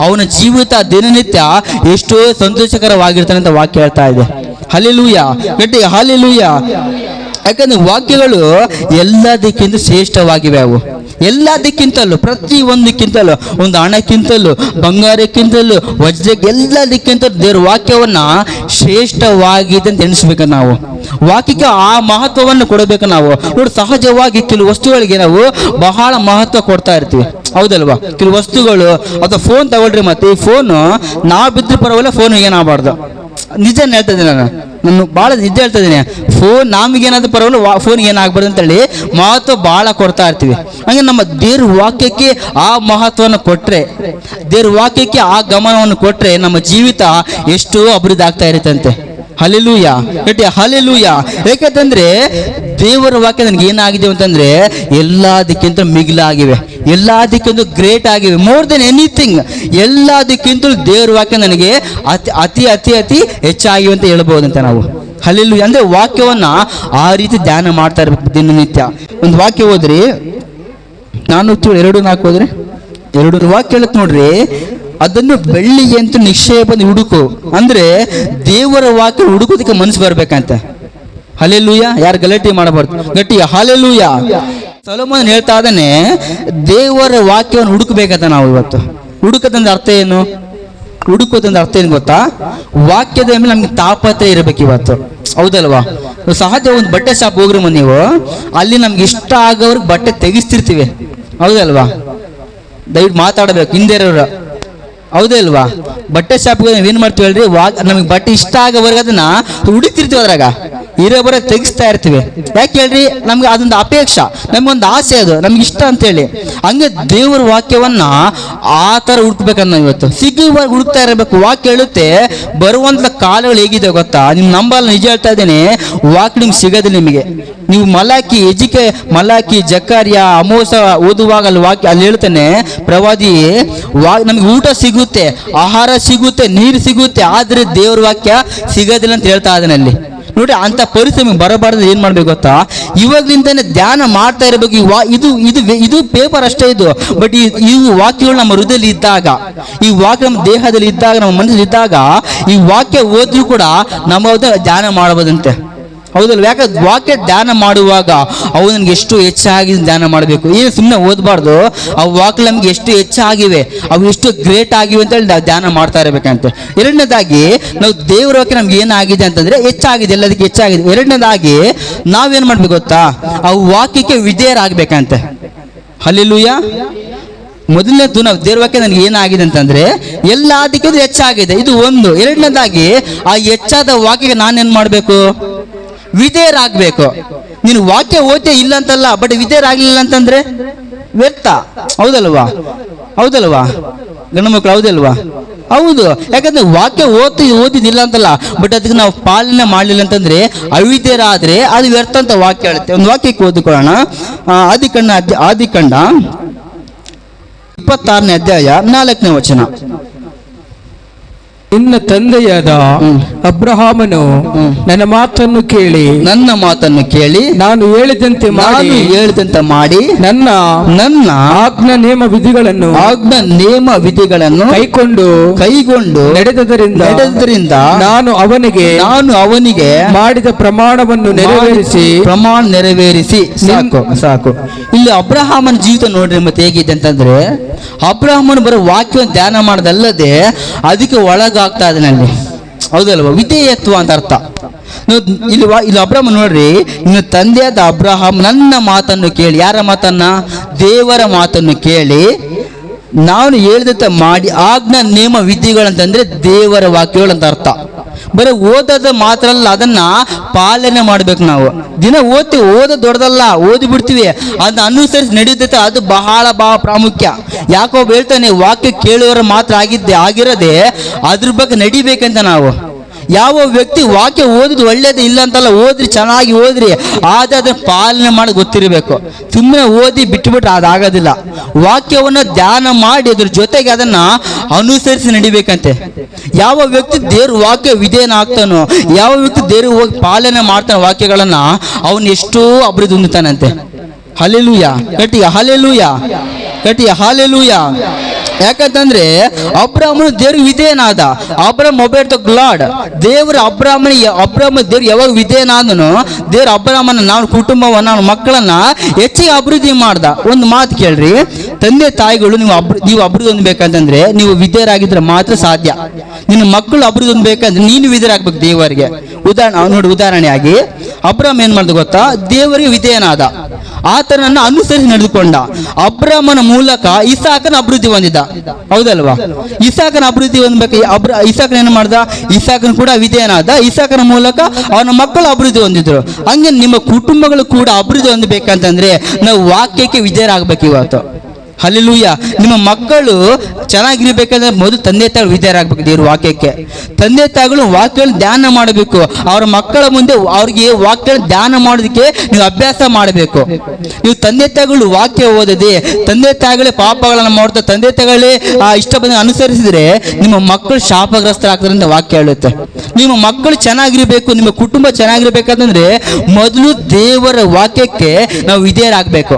ಅವನ ಜೀವಿತ ದಿನನಿತ್ಯ ಎಷ್ಟೋ ಸಂತೋಷಕರವಾಗಿರ್ತಾನೆ ಅಂತ ವಾಕ್ಯ ಹೇಳ್ತಾ ಇದೆ. ಹಲ್ಲೆಲೂಯಾ, ಗಟ್ಟಿ ಹಲ್ಲೆಲೂಯಾ. ಯಾಕಂದ್ರೆ ವಾಕ್ಯಗಳು ಎಲ್ಲದಕ್ಕಿಂತ ಶ್ರೇಷ್ಠವಾಗಿವೆ. ಅವು ಎಲ್ಲದಕ್ಕಿಂತಲೂ, ಪ್ರತಿ ಒಂದಕ್ಕಿಂತಲೂ, ಒಂದು ಹಣಕ್ಕಿಂತಲೂ, ಬಂಗಾರಕ್ಕಿಂತಲೂ, ವಜ್ರಕ್ಕೆ, ಎಲ್ಲದಕ್ಕಿಂತಲೂ ದೇವರ ವಾಕ್ಯವನ್ನ ಶ್ರೇಷ್ಠವಾಗಿದೆ ಅಂತ ಎಣಿಸ್ಬೇಕು. ನಾವು ವಾಕ್ಯಕ್ಕೆ ಆ ಮಹತ್ವವನ್ನು ಕೊಡಬೇಕು. ನಾವು ನೋಡಿ, ಸಹಜವಾಗಿ ಕೆಲವು ವಸ್ತುಗಳಿಗೆ ನಾವು ಬಹಳ ಮಹತ್ವ ಕೊಡ್ತಾ ಇರ್ತೀವಿ, ಹೌದಲ್ವಾ? ಕೆಲವು ವಸ್ತುಗಳು ಅಥವಾ ಫೋನ್ ತಗೊಳ್ರಿ, ಮತ್ತೆ ಈ ಫೋನು ನಾವು ಬಿದ್ದರೆ ಪರವಾಗಿಲ್ಲ, ಫೋನ್ ಏನಾಗಬಾರ್ದು. ನಿಜ ಹೇಳ್ತಾ ಇದ್ದೀನಿ, ನಾನು ಭಾಳ ನಿಜ ಹೇಳ್ತಾ ಇದ್ದೀನಿ. ಫೋನ್ ನಮಗೇನಾದ್ರೂ ಪರವಾಗಿಲ್ಲ, ಫೋನ್ಗೆ ಏನಾಗಬಾರ್ದು ಅಂತೇಳಿ ಮಹತ್ವ ಭಾಳ ಕೊಡ್ತಾ ಇರ್ತೀವಿ. ಹಂಗೆ ನಮ್ಮ ದೇವ್ರ ವಾಕ್ಯಕ್ಕೆ ಆ ಮಹತ್ವವನ್ನು ಕೊಟ್ಟರೆ, ದೇವ್ರ ವಾಕ್ಯಕ್ಕೆ ಆ ಗಮನವನ್ನು ಕೊಟ್ಟರೆ ನಮ್ಮ ಜೀವಿತ ಎಷ್ಟೋ ಅಭಿವೃದ್ಧಿ ಆಗ್ತಾ ಇರುತ್ತಂತೆ. ಹಲ್ಲೆಲೂಯಾ, ಗಟ್ಟಿ ಹಲ್ಲೆಲೂಯಾ. ಯಾಕಂತಂದ್ರೆ ದೇವರ ವಾಕ್ಯ ನನಗೆ ಏನಾಗಿದೆ ಅಂತಂದ್ರೆ ಎಲ್ಲದಕ್ಕಿಂತ ಮಿಗಿಲಾಗಿವೆ, ಎಲ್ಲದಕ್ಕಿಂತ ಗ್ರೇಟ್ ಆಗಿವೆ, ಮೋರ್ ದೆನ್ ಎನಿಥಿಂಗ್. ಎಲ್ಲದಕ್ಕಿಂತ ದೇವರ ವಾಕ್ಯ ನನಗೆ ಅತಿ ಅತಿ ಅತಿ ಅತಿ ಹೆಚ್ಚಾಗಿವೆ ಅಂತ ಹೇಳ್ಬೋದಂತ ನಾವು. ಹಲ್ಲೆಲೂಯಾ. ಅಂದ್ರೆ ವಾಕ್ಯವನ್ನ ಆ ರೀತಿ ಧ್ಯಾನ ಮಾಡ್ತಾ ಇರ್ಬೇಕು ದಿನನಿತ್ಯ. ಒಂದು ವಾಕ್ಯ ಹೋದ್ರಿ 4:2-4 ಹೋದ್ರೆ 2 ವಾಕ್ಯ ಹೇಳಕ್ ನೋಡ್ರಿ, ಅದನ್ನು ಬೆಳ್ಳಿಗೆ ಅಂತ ನಿಕ್ಷೇಪ ಹುಡುಕು. ಅಂದ್ರೆ ದೇವರ ವಾಕ್ಯ ಹುಡುಕೋದಕ್ಕೆ ಮನಸ್ಸು ಬರ್ಬೇಕಂತ. ಹಲ್ಲೆಲೂಯಾ. ಯಾರು ಗಲಾಟೆ ಮಾಡಬಾರ್ದು, ಗಟ್ಟಿ ಹಲ್ಲೆಲೂಯಾ. ಸೊಲೊಮೋನ್ ಹೇಳ್ತಾ ಇದ್ದಾನೆ, ದೇವರ ವಾಕ್ಯವನ್ನು ಹುಡುಕಬೇಕಂತ ನಾವು ಇವತ್ತು. ಹುಡುಕದಂದ್ರೆ ಅರ್ಥ ಏನು? ಹುಡುಕೋದಂದ್ರೆ ಅರ್ಥ ಏನು ಗೊತ್ತಾ? ವಾಕ್ಯದ ಮೇಲೆ ನಮ್ಗೆ ತಾಪತ್ರೆ ಇರಬೇಕು ಇವತ್ತು, ಹೌದಲ್ವಾ? ಸಹಜ ಒಂದು ಬಟ್ಟೆ ಶಾಪ್ ಹೋಗ್ರಿ ನೀವು, ಅಲ್ಲಿ ನಮ್ಗೆ ಇಷ್ಟ ಆಗೋವ್ರಿಗೆ ಬಟ್ಟೆ ತೆಗಿಸ್ತಿರ್ತೀವಿ, ಹೌದಲ್ವಾ? ದಯವಿಟ್ಟು ಮಾತಾಡಬೇಕು ಹಿಂದೆ ಇರೋರು, ಹೌದಲ್ವಾ? ಬಟ್ಟೆ ಶಾಪ್ಗೆ ಏನ್ ಮಾಡ್ತೀವಿ ಹೇಳ್ರಿ, ನಮಗೆ ಬಟ್ಟೆ ಇಷ್ಟ ಆಗೋವರೆಗೆ ಅದನ್ನ ಹುಡುಕ್ತಿರ್ತೀವಿ, ಅದ್ರಾಗ ಇರೋ ಬರೋ ತೆಗಿಸ್ತಾ ಇರ್ತೀವಿ. ಯಾಕೆ ಹೇಳ್ರಿ? ನಮ್ಗೆ ಅದೊಂದು ಅಪೇಕ್ಷೆ, ನಮ್ಗೊಂದು ಆಸೆ, ಅದು ನಮ್ಗೆ ಇಷ್ಟ ಅಂತೇಳಿ. ಹಂಗೆ ದೇವರ ವಾಕ್ಯವನ್ನ ಆ ಥರ ಹುಡುಕ್ಬೇಕನ್ನ ಇವತ್ತು ಸಿಗುವ ಹುಡುಕ್ತಾ ಇರಬೇಕು. ವಾಕ್ಯ ಹೇಳುತ್ತೆ ಬರುವಂತ ಕಾಲಗಳು ಹೇಗಿದೆ ಗೊತ್ತಾ? ನಿಮ್ ನಂಬಲ್ಲ, ನಿಜ ಹೇಳ್ತಾ ಇದ್ದೇನೆ, ವಾಕ್ಯ ನಿಮ್ಗೆ ಸಿಗೋದಿಲ್ಲ. ನಿಮಗೆ ನೀವು ಮಲಾಕಿ ಜಕಾರ್ಯ ಅಮೋಸ ಓದುವಾಗ ಅಲ್ಲಿ ವಾಕ್ಯ ಅಲ್ಲಿ ಹೇಳ್ತಾನೆ ಪ್ರವಾದಿ, ನಮ್ಗೆ ಊಟ ಸಿಗುತ್ತೆ, ಆಹಾರ ಸಿಗುತ್ತೆ, ನೀರು ಸಿಗುತ್ತೆ, ಆದ್ರೆ ದೇವ್ರ ವಾಕ್ಯ ಸಿಗೋದಿಲ್ಲ ಅಂತ ಹೇಳ್ತಾ ಇದ್ದಾನೆ ಅಲ್ಲಿ. ನೋಡಿ, ಅಂತ ಪರಿಸ್ಥಿತಿ ಬರಬಾರ್ದು. ಏನ್ ಮಾಡ್ಬೇಕು ಗೊತ್ತಾ? ಇವಾಗ್ಲಿಂದಾನೆ ಧ್ಯಾನ ಮಾಡ್ತಾ ಇರಬೇಕು. ಇದು ಇದು ಇದು ಪೇಪರ್ ಅಷ್ಟೇ ಇದು, ಬಟ್ ಈ ವಾಕ್ಯಗಳು ನಮ್ಮ ಹೃದಯದಲ್ಲಿ ಇದ್ದಾಗ, ಈ ವಾಕ್ಯ ನಮ್ಮ ದೇಹದಲ್ಲಿ ಇದ್ದಾಗ, ನಮ್ಮ ಮನಸ್ಸಲ್ಲಿ ಇದ್ದಾಗ, ಈ ವಾಕ್ಯ ಓದ್ರೂ ಕೂಡ ನಮ್ಮ ಧ್ಯಾನ ಮಾಡಬಹುದಂತೆ, ಹೌದಲ್ವ? ಯಾಕಂದ್ರೆ ವಾಕ್ಯ ಧ್ಯಾನ ಮಾಡುವಾಗ ಅವು ನನ್ಗೆ ಎಷ್ಟು ಹೆಚ್ಚಾಗಿ ಧ್ಯಾನ ಮಾಡಬೇಕು. ಏನು ಸುಮ್ಮನೆ ಓದಬಾರ್ದು. ಆ ವಾಕ್ಯ ನಮ್ಗೆ ಎಷ್ಟು ಹೆಚ್ಚಾಗಿವೆ, ಅವು ಎಷ್ಟು ಗ್ರೇಟ್ ಆಗಿವೆ ಅಂತ ಹೇಳಿ ನಾವು ಧ್ಯಾನ ಮಾಡ್ತಾ ಇರಬೇಕಂತೆ. ಎರಡನೇದಾಗಿ ನಾವು ದೇವರ ವಾಕ್ಯ ನಮ್ಗೆ ಏನಾಗಿದೆ ಅಂತಂದ್ರೆ ಹೆಚ್ಚಾಗಿದೆ, ಎಲ್ಲದಕ್ಕೆ ಹೆಚ್ಚಾಗಿದೆ. ಎರಡನೇದಾಗಿ ನಾವೇನ್ ಮಾಡ್ಬೇಕು ಗೊತ್ತಾ? ಆ ವಾಕ್ಯಕ್ಕೆ ವಿಧೇಯರಾಗಬೇಕಂತೆ. ಹಲ್ಲೆಲೂಯಾ. ಮೊದಲನೇದು, ನಾವು ದೇವರ ವಾಕ್ಯ ನನಗೆ ಏನಾಗಿದೆ ಅಂತಂದ್ರೆ ಎಲ್ಲದಕ್ಕಿಂತ ಹೆಚ್ಚಾಗಿದೆ, ಇದು ಒಂದು. ಎರಡನೇದಾಗಿ ಆ ಹೆಚ್ಚಾದ ವಾಕ್ಯಕ್ಕೆ ನಾನೇನ್ ಮಾಡ್ಬೇಕು? ವಿಧೇಯರಾಗಬೇಕು. ನೀನು ವಾಕ್ಯ ಓದ್ತೇ ಇಲ್ಲ ಅಂತಲ್ಲ, ಬಟ್ ವಿಧೇಯರಾಗಲಿಲ್ಲ ಅಂತಂದ್ರೆ ವ್ಯರ್ಥ, ಹೌದಲ್ವಾ? ಹೌದಲ್ವಾ ಗಂಡು ಮಕ್ಕಳು? ಹೌದಲ್ವಾ? ಹೌದು. ಯಾಕಂದ್ರೆ ವಾಕ್ಯ ಓದಿದಿಲ್ಲ ಅಂತಲ್ಲ, ಬಟ್ ಅದಕ್ಕೆ ನಾವು ಪಾಲನೆ ಮಾಡಲಿಲ್ಲ ಅಂತಂದ್ರೆ, ಅವಿಧೇಯರಾದ್ರೆ ಅದು ವ್ಯರ್ಥ ಅಂತ ವಾಕ್ಯ ಹೇಳುತ್ತೆ. ಒಂದು ವಾಕ್ಯಕ್ಕೆ ಓದಿಕೊಳ್ಳೋಣ. ಆದಿಕಾಂಡ 26ನೇ ಅಧ್ಯಾಯ 4ನೇ ವಚನ. ನಿನ್ನ ತಂದೆಯಾದ ಅಬ್ರಹಾಮನು ನನ್ನ ಮಾತನ್ನು ಕೇಳಿ ನಾನು ಹೇಳಿದಂತೆ ಮಾಡಿ ನನ್ನ ಆಜ್ಞಾ ನೇಮ ವಿಧಿಗಳನ್ನು ಕೈಗೊಂಡು ನಡೆದದರಿಂದ ನಾನು ಅವನಿಗೆ ಮಾಡಿದ ಪ್ರಮಾಣವನ್ನು ನೆರವೇರಿಸಿ ಸಾಕು. ಇಲ್ಲಿ ಅಬ್ರಹಾಮನ ಜೀವಿತ ನೋಡ್ರಿ ಮತ್ತೆ ಹೇಗಿದೆ ಅಂತಂದ್ರೆ, ಅಬ್ರಹಾಮನು ಬರೋ ವಾಕ್ಯವನ್ನು ಧ್ಯಾನ ಮಾಡದಲ್ಲದೆ ಅದಕ್ಕೆ ಒಳಗಾಗ್ತಾ ಇದನಲ್ಲಿ, ಹೌದಲ್ವ? ವಿಧೇಯತ್ವ ಅಂತ ಅರ್ಥ. ಇಲ್ಲಿ ಅಬ್ರಹಾಮ ನೋಡ್ರಿ, ಇನ್ನು ತಂದೆಯಾದ ಅಬ್ರಹಾಮ್ ನನ್ನ ಮಾತನ್ನು ಕೇಳಿ, ಯಾರ ಮಾತನ್ನ? ದೇವರ ಮಾತನ್ನು ಕೇಳಿ ನಾನು ಹೇಳಿದಂತೆ ಮಾಡಿ ಆಜ್ಞಾ ನೇಮ ವಿಧಿಗಳಂತಂದ್ರೆ ದೇವರ ವಾಕ್ಯಗಳು ಅಂತ ಅರ್ಥ. ಬರೀ ಓದೋದು ಮಾತ್ರ ಅಲ್ಲ, ಅದನ್ನ ಪಾಲನೆ ಮಾಡ್ಬೇಕು. ನಾವು ದಿನ ಓದ ದೊಡ್ಡದಲ್ಲ, ಓದಿ ಬಿಡ್ತೀವಿ, ಅದನ್ನ ಅನುಸರಿಸಿ ನಡೆಯುತ್ತೆ, ಅದು ಬಹಳ ಪ್ರಾಮುಖ್ಯ. ಯಾಕೋ ಹೇಳ್ತಾನೆ, ವಾಕ್ಯ ಕೇಳುವವರು ಮಾತ್ರ ಆಗಿರದೆ ಅದ್ರ ಬಗ್ಗೆ ನಡಿಬೇಕಂತ ನಾವು. ಯಾವ ವ್ಯಕ್ತಿ ವಾಕ್ಯ ಓದಿದ್ ಒಳ್ಳೇದು ಇಲ್ಲ ಅಂತಲ್ಲ, ಓದ್ರಿ, ಚೆನ್ನಾಗಿ ಓದ್ರಿ, ಆದ್ರೆ ಅದನ್ನ ಪಾಲನೆ ಮಾಡಿ ಗೊತ್ತಿರಬೇಕು. ಸುಮ್ಮನೆ ಓದಿ ಬಿಟ್ಟುಬಿಟ್ರೆ ಅದಾಗೋದಿಲ್ಲ. ವಾಕ್ಯವನ್ನು ಧ್ಯಾನ ಮಾಡಿ ಅದ್ರ ಜೊತೆಗೆ ಅದನ್ನ ಅನುಸರಿಸಿ ನಡಿಬೇಕಂತೆ. ಯಾವ ವ್ಯಕ್ತಿ ದೇವ್ರ ವಾಕ್ಯ ವಿಧೇಯನಾಗ್ತಾನೋ, ಯಾವ ವ್ಯಕ್ತಿ ದೇವ್ರ ಹೋಗಿ ಪಾಲನೆ ಮಾಡ್ತಾನೆ ವಾಕ್ಯಗಳನ್ನ, ಅವನು ಎಷ್ಟೋ ಅಭಿವೃದ್ಧಿ ಹೊಂದುತ್ತಾನಂತೆ. ಹಲ್ಲೆಲೂಯಾ. ಗಟ್ಟಿಗೆ ಹಲ್ಲೆಲೂಯಾ, ಗಟ್ಟಿಗೆ ಹಲ್ಲೆಲೂಯಾ. ಯಾಕಂತಂದ್ರೆ ಅಬ್ರಾಹ್ಮನು ದೇವ್ರಿಗೆ ವಿಧೇಯನಾದ. Abraham obeyed the Lord. ದೇವ್ರ ಅಬ್ರಾಹ್ಮ ದೇವ್ರು ಯಾವಾಗ ವಿಧೇಯನಾದನೋ, ದೇವ್ರ ಅಬ್ರಾಹ್ಮನ ನಾವು ಕುಟುಂಬವನ್ನ, ನಾವು ಮಕ್ಕಳನ್ನ ಹೆಚ್ಚಿಗೆ ಅಭಿವೃದ್ಧಿ ಮಾಡ್ದ. ಒಂದು ಮಾತು ಕೇಳ್ರಿ, ತಂದೆ ತಾಯಿಗಳು ನೀವು ಅಭಿವೃದ್ಧಿ ಹೊಂದಬೇಕಂತಂದ್ರೆ ನೀವು ವಿಧೇಯರಾಗಿದ್ರೆ ಮಾತ್ರ ಸಾಧ್ಯ. ನಿನ್ನ ಮಕ್ಕಳು ಅಭಿವೃದ್ಧಿ ಹೊಂದಬೇಕಂದ್ರೆ ನೀನು ವಿಧೇಯರಾಗಬೇಕು ದೇವರಿಗೆ. ಉದಾಹರಣೆಯಾಗಿ ಅಬ್ರಾಹ್ಮ ಏನ್ ಮಾಡ್ದ ಗೊತ್ತಾ? ದೇವರಿಗೆ ವಿಧೇಯನಾದ, ಆತನನ್ನು ಅನುಸರಿಸಿ ನಡೆದುಕೊಂಡ. ಅಬ್ರಾಹ್ಮನ ಮೂಲಕ ಇಸಾಕನ ಅಭಿವೃದ್ಧಿ ಹೊಂದಿದ, ಹೌದಲ್ವಾ? ಇಸಾಕನ ಅಭಿವೃದ್ಧಿ ಹೊಂದಬೇಕು. ಇಸಾಕನ ಏನು ಮಾಡ್ದ? ಇಸಾಕನ ಕೂಡ ವಿಧೇಯನಾದ. ಇಸಾಕನ ಮೂಲಕ ಅವನ ಮಕ್ಕಳು ಅಭಿವೃದ್ಧಿ ಹೊಂದಿದ್ರು. ಹಂಗೆ ನಿಮ್ಮ ಕುಟುಂಬಗಳು ಕೂಡ ಅಭಿವೃದ್ಧಿ ಹೊಂದಬೇಕಂತಂದ್ರೆ ನಾವು ವಾಕ್ಯಕ್ಕೆ ವಿಧೇಯರಾಗಬೇಕು ಇವತ್ತು. ಹಲ್ಲೆಲೂಯಾ. ನಿಮ್ಮ ಮಕ್ಕಳು ಚೆನ್ನಾಗಿರ್ಬೇಕಂದ್ರೆ ಮೊದಲು ತಂದೆ ತಾಯಿಗಳು ವಿಧೇಯರಾಗಬೇಕು ದೇವ್ರ ವಾಕ್ಯಕ್ಕೆ. ತಂದೆ ತಾಯಿಗಳು ವಾಕ್ಯಗಳನ್ನು ಧ್ಯಾನ ಮಾಡಬೇಕು. ಅವರ ಮಕ್ಕಳ ಮುಂದೆ ಅವ್ರಿಗೆ ವಾಕ್ಯಗಳನ್ನು ಧ್ಯಾನ ಮಾಡೋದಕ್ಕೆ ನೀವು ಅಭ್ಯಾಸ ಮಾಡಬೇಕು. ನೀವು ತಂದೆ ತಾಯಿಗಳು ವಾಕ್ಯ ಓದದೆ ತಂದೆ ತಾಯಿಗಳೇ ಪಾಪಗಳನ್ನು ಮಾಡ್ತಾ ತಂದೆ ತಾಯಿಗಳೇ ಇಷ್ಟ ಬಂದ ಅನುಸರಿಸಿದ್ರೆ ನಿಮ್ಮ ಮಕ್ಕಳು ಶಾಪಗ್ರಸ್ತರಾಗ್ತಾರೆ ಅಂತ ವಾಕ್ಯ ಹೇಳುತ್ತೆ. ನಿಮ್ಮ ಮಕ್ಕಳು ಚೆನ್ನಾಗಿರ್ಬೇಕು, ನಿಮ್ಮ ಕುಟುಂಬ ಚೆನ್ನಾಗಿರ್ಬೇಕಂತಂದ್ರೆ ಮೊದಲು ದೇವರ ವಾಕ್ಯಕ್ಕೆ ನಾವು ವಿಧೇಯರಾಗಬೇಕು.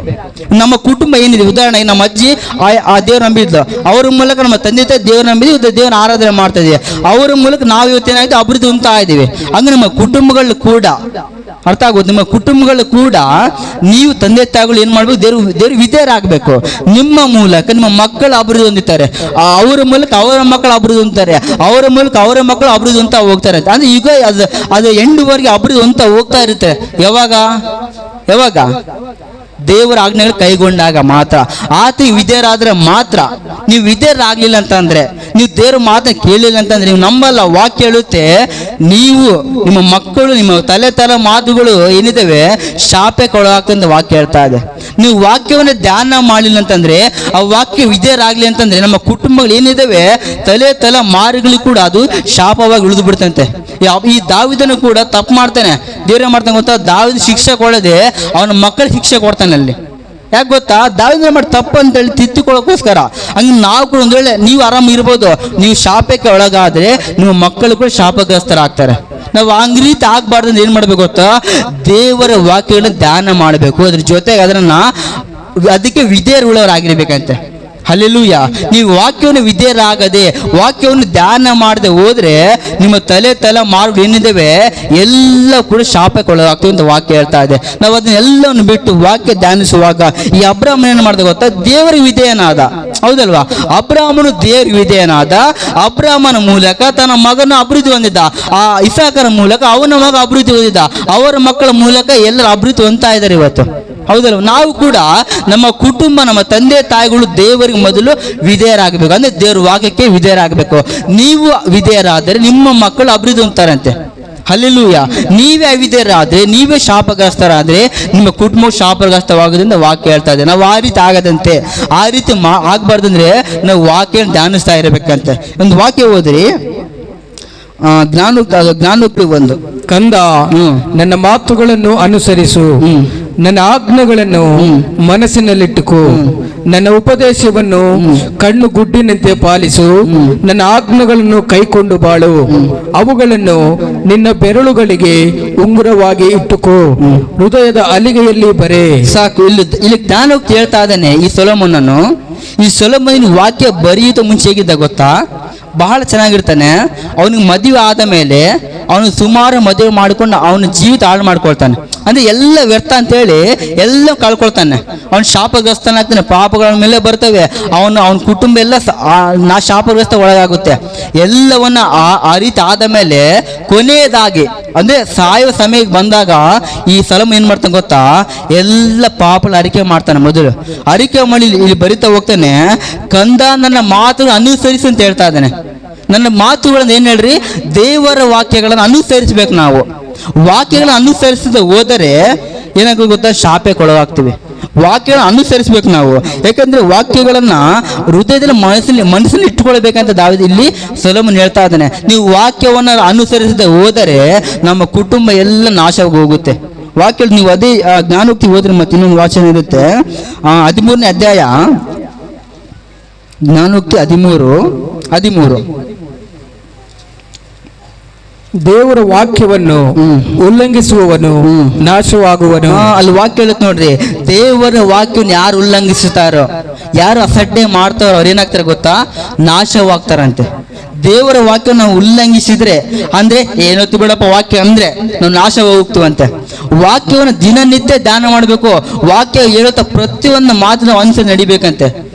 ನಮ್ಮ ಕುಟುಂಬ ಏನಿದೆ, ಉದಾಹರಣೆ ನಮ್ಮ ಅಜ್ಜಿ ಆ ದೇವ್ರ ನಂಬಿದ್ಲು, ಅವರ ಮೂಲಕ ನಮ್ಮ ತಂದೆ ತಾಯಿ ದೇವ್ರ ನಂಬಿದ್ವಿ, ದೇವರ ಆರಾಧನೆ ಮಾಡ್ತಾ ಇದೀವಿ. ಅವರ ಮೂಲಕ ನಾವು ಇವತ್ತೇನಾಗಿದೆ ಅಭಿವೃದ್ಧಿ ಹೊಂದ್ತಾ ಇದ್ದೀವಿ. ಹಂಗೆ ನಮ್ಮ ಕುಟುಂಬಗಳು ಕೂಡ ಅರ್ಥ ಆಗೋದು. ನಿಮ್ಮ ಕುಟುಂಬಗಳು ಕೂಡ ನೀವು ತಂದೆ ತಾಯಿಗಳು ಏನ್ ಮಾಡ್ಬೇಕು, ದೇವ್ರ ವಿಧೇಯರಾಗಬೇಕು. ನಿಮ್ಮ ಮೂಲಕ ನಿಮ್ಮ ಮಕ್ಕಳು ಅಭಿವೃದ್ಧಿ ಹೊಂದುತ್ತಾರೆ, ಅವರ ಮೂಲಕ ಅವರ ಮಕ್ಕಳು ಅಭಿವೃದ್ಧಿ ಹೊಂದ್ತಾರೆ, ಅವರ ಮೂಲಕ ಅವರ ಮಕ್ಕಳು ಅಭಿವೃದ್ಧಿ ಹೊಂದ್ತಾ ಹೋಗ್ತಾರೆ. ಅಂದ್ರೆ ಈಗ ಅದು ಎಂಡುವರೆಗೆ ಅಭಿವೃದ್ಧಿ ಹೊಂದ್ತಾ ಹೋಗ್ತಾ ಇರುತ್ತೆ. ಯಾವಾಗ ದೇವರ ಆಜ್ಞೆಗಳು ಕೈಗೊಂಡಾಗ ಮಾತ್ರ, ಆತನಿಗೆ ವಿಧೇಯರಾದ್ರೆ ಮಾತ್ರ. ನೀವು ವಿಧೇಯರಾಗ್ಲಿಲ್ಲ ಅಂತಂದ್ರೆ, ನೀವು ದೇವ್ರ ಮಾತನ್ನ ಕೇಳಿಲ್ಲ ಅಂತಂದ್ರೆ, ನೀವು ನಂಬಲ್ಲ. ವಾಕ್ಯ ಹೇಳುತ್ತೆ, ನೀವು ನಿಮ್ಮ ಮಕ್ಕಳು ನಿಮ್ಮ ತಲೆ ಮಾತುಗಳು ಏನಿದ್ದಾವೆ ಶಾಪಕ್ಕೆ ಒಳಗಾಗ್ತಂತ ವಾಕ್ಯ ಹೇಳ್ತಾ ಇದೆ. ನೀವು ವಾಕ್ಯವನ್ನು ಧ್ಯಾನ ಮಾಡಲಿಲ್ಲ ಅಂತಂದ್ರೆ, ಆ ವಾಕ್ಯ ವಿಧೇಯರಾಗ್ಲಿ ಅಂತಂದ್ರೆ ನಮ್ಮ ಕುಟುಂಬಗಳು ಏನಿದ್ದಾವೆ ತಲೆ ಮಾರುಗಳಿಗೆ ಕೂಡ ಅದು ಶಾಪವಾಗಿ ಉಳಿದು ಬಿಡ್ತಂತೆ. ಈ ದಾವಿದನು ಕೂಡ ತಪ್ಪು ಮಾಡ್ತಾನೆ, ದೇವ್ರ ಮಾಡ್ತಾನೆ ಗೊತ್ತಾ, ದಾವಿದ ಶಿಕ್ಷೆ ಕೊಡದೆ ಅವನ ಮಕ್ಕಳ ಶಿಕ್ಷೆ ಕೊಡ್ತಾನೆ ಅಲ್ಲಿ. ಯಾಕೆ ಗೊತ್ತಾ, ದಾವಿದ ಮಾಡಿ ತಪ್ಪು ಅಂತೇಳಿ ತಿದ್ದುಕೊಳ್ಳೋಕ್ಕೋಸ್ಕರ. ಹಂಗೆ ನಾವು ಕೂಡ ಒಂದು ವೇಳೆ ನೀವು ಆರಾಮ ಇರ್ಬೋದು, ನೀವು ಶಾಪಕ್ಕೆ ಒಳಗಾದ್ರೆ ನಿಮ್ಮ ಮಕ್ಕಳು ಕೂಡ ಶಾಪಗ್ರಸ್ತರಾಗ್ತಾರೆ. ನಾವು ಹಂಗ ರೀತಿ ಆಗ್ಬಾರ್ದು ಅಂದ್ರೆ ಏನ್ ಮಾಡ್ಬೇಕು ಗೊತ್ತಾ, ದೇವರ ವಾಕ್ಯಗಳನ್ನು ಧ್ಯಾನ ಮಾಡಬೇಕು. ಅದ್ರ ಜೊತೆಗೆ ಅದಕ್ಕೆ ವಿಧೇಯರುಳ್ಳವರಾಗಿರ್ಬೇಕಂತೆ. ಹಲ್ಲೆಲೂಯಾ. ನೀವು ವಾಕ್ಯವನ್ನು ವಿಧೇಯರಾಗದೆ ವಾಕ್ಯವನ್ನು ಧ್ಯಾನ ಮಾಡದೆ ಹೋದ್ರೆ ನಿಮ್ಮ ತಲೆ ಮಾರ್ಗ ಏನಿದ್ದಾವೆ ಎಲ್ಲ ಕೂಡ ಶಾಪಕ್ಕೆ ಒಳಗಾಗ್ತವೆ ಅಂತ ವಾಕ್ಯ ಹೇಳ್ತಾ ಇದೆ. ನಾವು ಅದನ್ನೆಲ್ಲವನ್ನು ಬಿಟ್ಟು ವಾಕ್ಯ ಧ್ಯಾನಿಸುವಾಗ ಈ ಅಬ್ರಾಹ್ಮಣ ಏನು ಮಾಡ್ದ ಗೊತ್ತಾ, ದೇವರಿಗೆ ವಿಧೇಯನಾದ. ಹೌದಲ್ವಾ? ಅಬ್ರಾಹ್ಮನು ದೇವರಿಗೆ ವಿಧೇಯನಾದ. ಅಬ್ರಾಹ್ಮನ ಮೂಲಕ ತನ್ನ ಮಗನ ಅಭಿವೃದ್ಧಿ ಹೊಂದಿದ್ದ. ಆ ಇಸಾಕರ ಮೂಲಕ ಅವನ ಮಗ ಅಭಿವೃದ್ಧಿ ಹೊಂದಿದ್ದ. ಅವರ ಮಕ್ಕಳ ಮೂಲಕ ಎಲ್ಲರೂ ಅಭಿವೃದ್ಧಿ ಹೊಂದ್ತಾ ಇದ್ದಾರೆ ಇವತ್ತು. ಹೌದಲ್ವ? ನಾವು ಕೂಡ ನಮ್ಮ ಕುಟುಂಬ, ನಮ್ಮ ತಂದೆ ತಾಯಿಗಳು ದೇವರಿಗೆ ಮೊದಲು ವಿಧೇಯರಾಗಬೇಕು. ಅಂದ್ರೆ ದೇವ್ರ ವಾಕ್ಯಕ್ಕೆ ವಿಧೇಯರಾಗಬೇಕು. ನೀವು ವಿಧೇಯರಾದರೆ ನಿಮ್ಮ ಮಕ್ಕಳು ಅಭಿವೃದ್ಧಿ ಹೊಂದ್ತಾರಂತೆ. ಹಲ್ಲೆಲೂಯಾ. ನೀವೇ ಅವಿಧೇಯರಾದ್ರೆ, ನೀವೇ ಶಾಪಗ್ರಸ್ತರಾದ್ರೆ ನಿಮ್ಮ ಕುಟುಂಬ ಶಾಪಗ್ರಸ್ತವಾಗೋದ್ರಿಂದ ವಾಕ್ಯ ಹೇಳ್ತಾ ಇದೆ. ನಾವು ಆ ರೀತಿ ಆಗದಂತೆ, ಆ ರೀತಿ ಆಗ್ಬಾರ್ದಂದ್ರೆ ನಾವು ವಾಕ್ಯ ಧ್ಯಾನಿಸ್ತಾ ಇರಬೇಕಂತೆ. ಒಂದು ವಾಕ್ಯ ಓದ್ರಿ, ಜ್ಞಾನೋಕ್ತಿ 1. ಕಂದ, ನನ್ನ ಮಾತುಗಳನ್ನು ಅನುಸರಿಸು, ನನ್ನ ಆಜ್ಞೆಗಳನ್ನು ಮನಸ್ಸಿನಲ್ಲಿಟ್ಟುಕೋ, ನನ್ನ ಉಪದೇಶವನ್ನು ಕಣ್ಣು ಗುಡ್ಡಿನಂತೆ ಪಾಲಿಸು, ನನ್ನ ಆಜ್ಞೆಗಳನ್ನು ಕೈಕೊಂಡು ಬಾಳು, ಅವುಗಳನ್ನು ನಿನ್ನ ಬೆರಳುಗಳಿಗೆ ಉಂಗುರವಾಗಿ ಇಟ್ಟುಕೋ, ಹೃದಯದ ಅಲಿಗೆಯಲ್ಲಿ ಬರೆ. ಸಾಕು. ಇಲ್ಲಿ ಜ್ಞಾನೋಕ್ತಿ ಹೇಳ್ತಾ ಇದ್ದಾನೆ ಈ ಸೊಲೊಮೋನನು. ಈ ಸೊಲೊಮೋನಿನ ವಾಕ್ಯ ಬರೆಯುತ್ತ ಮುಂಚೆ ಹೇಗಿದ್ದ ಗೊತ್ತಾ, ಬಹಳ ಚೆನ್ನಾಗಿರ್ತಾನೆ. ಅವನಿಗೆ ಮದುವೆ ಆದ ಮೇಲೆ ಅವನು ಸುಮಾರು ಮದುವೆ ಮಾಡಿಕೊಂಡು ಅವನ ಜೀವಿತ ಹಾಳು ಮಾಡ್ಕೊಳ್ತಾನೆ. ಅಂದ್ರೆ ಎಲ್ಲ ವ್ಯರ್ಥ ಅಂತೇಳಿ ಎಲ್ಲ ಕಳ್ಕೊಳ್ತಾನೆ. ಅವನು ಶಾಪಗ್ರಸ್ತನಾಗ್ತಾನೆ, ಪಾಪಗಳ ಮೇಲೆ ಬರ್ತವೆ, ಅವನ ಕುಟುಂಬ ಎಲ್ಲ ಶಾಪಗ್ರಸ್ತ ಒಳಗಾಗುತ್ತೆ. ಎಲ್ಲವನ್ನ ಆ ರೀತಿ ಆದ ಮೇಲೆ ಕೊನೆಯದಾಗಿ ಅಂದ್ರೆ ಸಾಯುವ ಸಮಯಕ್ಕೆ ಬಂದಾಗ ಈ ಸೊಲೊಮೋನ ಏನ್ ಮಾಡ್ತಾನೆ ಗೊತ್ತಾ, ಎಲ್ಲ ಪಾಪಗಳ ಅರಿಕೆ ಮಾಡ್ತಾನೆ. ಮೊದಲು ಅರಿಕೆ ಮಾಡಿ ಇಲ್ಲಿ ಬರಿತಾ ಹೋಗ್ತಾನೆ, ಕಂದ ನನ್ನ ಮಾತುಗಳನ್ನು ಅನುಸರಿಸಿ ಅಂತ ಹೇಳ್ತಾ ಇದ್ದಾನೆ. ನನ್ನ ಮಾತುಗಳನ್ನು ಏನ್ ಹೇಳ್ರಿ, ದೇವರ ವಾಕ್ಯಗಳನ್ನು ಅನುಸರಿಸಬೇಕು. ನಾವು ವಾಕ್ಯಗಳನ್ನು ಅನುಸರಿಸದೆ ಹೋದರೆ ಏನಾಗ ಗೊತ್ತಾ, ಶಾಪಕ್ಕೆ ಒಳಗಾಗ್ತೀವಿ. ವಾಕ್ಯಗಳನ್ನು ಅನುಸರಿಸಬೇಕು ನಾವು. ಯಾಕಂದ್ರೆ ವಾಕ್ಯಗಳನ್ನ ಹೃದಯದಲ್ಲಿ ಮನಸ್ಸಲ್ಲಿ ಇಟ್ಟುಕೊಳ್ಬೇಕಂತ ದಾವೀದ ಇಲ್ಲಿ ಸೊಲೊಮೋನ ಹೇಳ್ತಾ ಇದ್ದಾನೆ. ನೀವು ವಾಕ್ಯವನ್ನು ಅನುಸರಿಸದೆ ಹೋದರೆ ನಮ್ಮ ಕುಟುಂಬ ಎಲ್ಲ ನಾಶವಾಗಿ ಹೋಗುತ್ತೆ. ವಾಕ್ಯ ನೀವು ಅದೇ ಜ್ಞಾನೋಕ್ತಿ ಹೋದ್ರೆ ಮತ್ತೆ ಇನ್ನೊಂದು ವಾಚನ ಇರುತ್ತೆ, 13ನೇ ಅಧ್ಯಾಯ, ಜ್ಞಾನೋಕ್ತಿ 13. ದೇವರ ವಾಕ್ಯವನ್ನು ಉಲ್ಲಂಘಿಸುವವನು ನಾಶವಾಗುವನು. ಅಲ್ಲಿ ವಾಕ್ಯ ಹೇಳುತ್ತೆ ನೋಡ್ರಿ, ದೇವರ ವಾಕ್ಯವನ್ನು ಯಾರು ಉಲ್ಲಂಘಿಸುತ್ತಾರೋ, ಯಾರು ಅಸಡ್ಡೆ ಮಾಡ್ತಾರೋ ಅವ್ರು ಏನಾಗ್ತಾರೆ ಗೊತ್ತಾ, ನಾಶವಾಗ್ತಾರಂತೆ. ದೇವರ ವಾಕ್ಯ ನಾವು ಉಲ್ಲಂಘಿಸಿದ್ರೆ ಅಂದ್ರೆ ಏನೊತ್ತು ಬಿಡಪ್ಪ ವಾಕ್ಯ ಅಂದ್ರೆ ನಾವು ನಾಶ ಹೋಗ್ತೀವಂತೆ. ವಾಕ್ಯವನ್ನು ದಿನನಿತ್ಯ ಧ್ಯಾನ ಮಾಡಬೇಕು. ವಾಕ್ಯ ಹೇಳುತ್ತಾ ಪ್ರತಿಯೊಂದು ಮಾತನ್ನ ಅನುಸರಿಸಿ ನಡಿಬೇಕಂತೆ.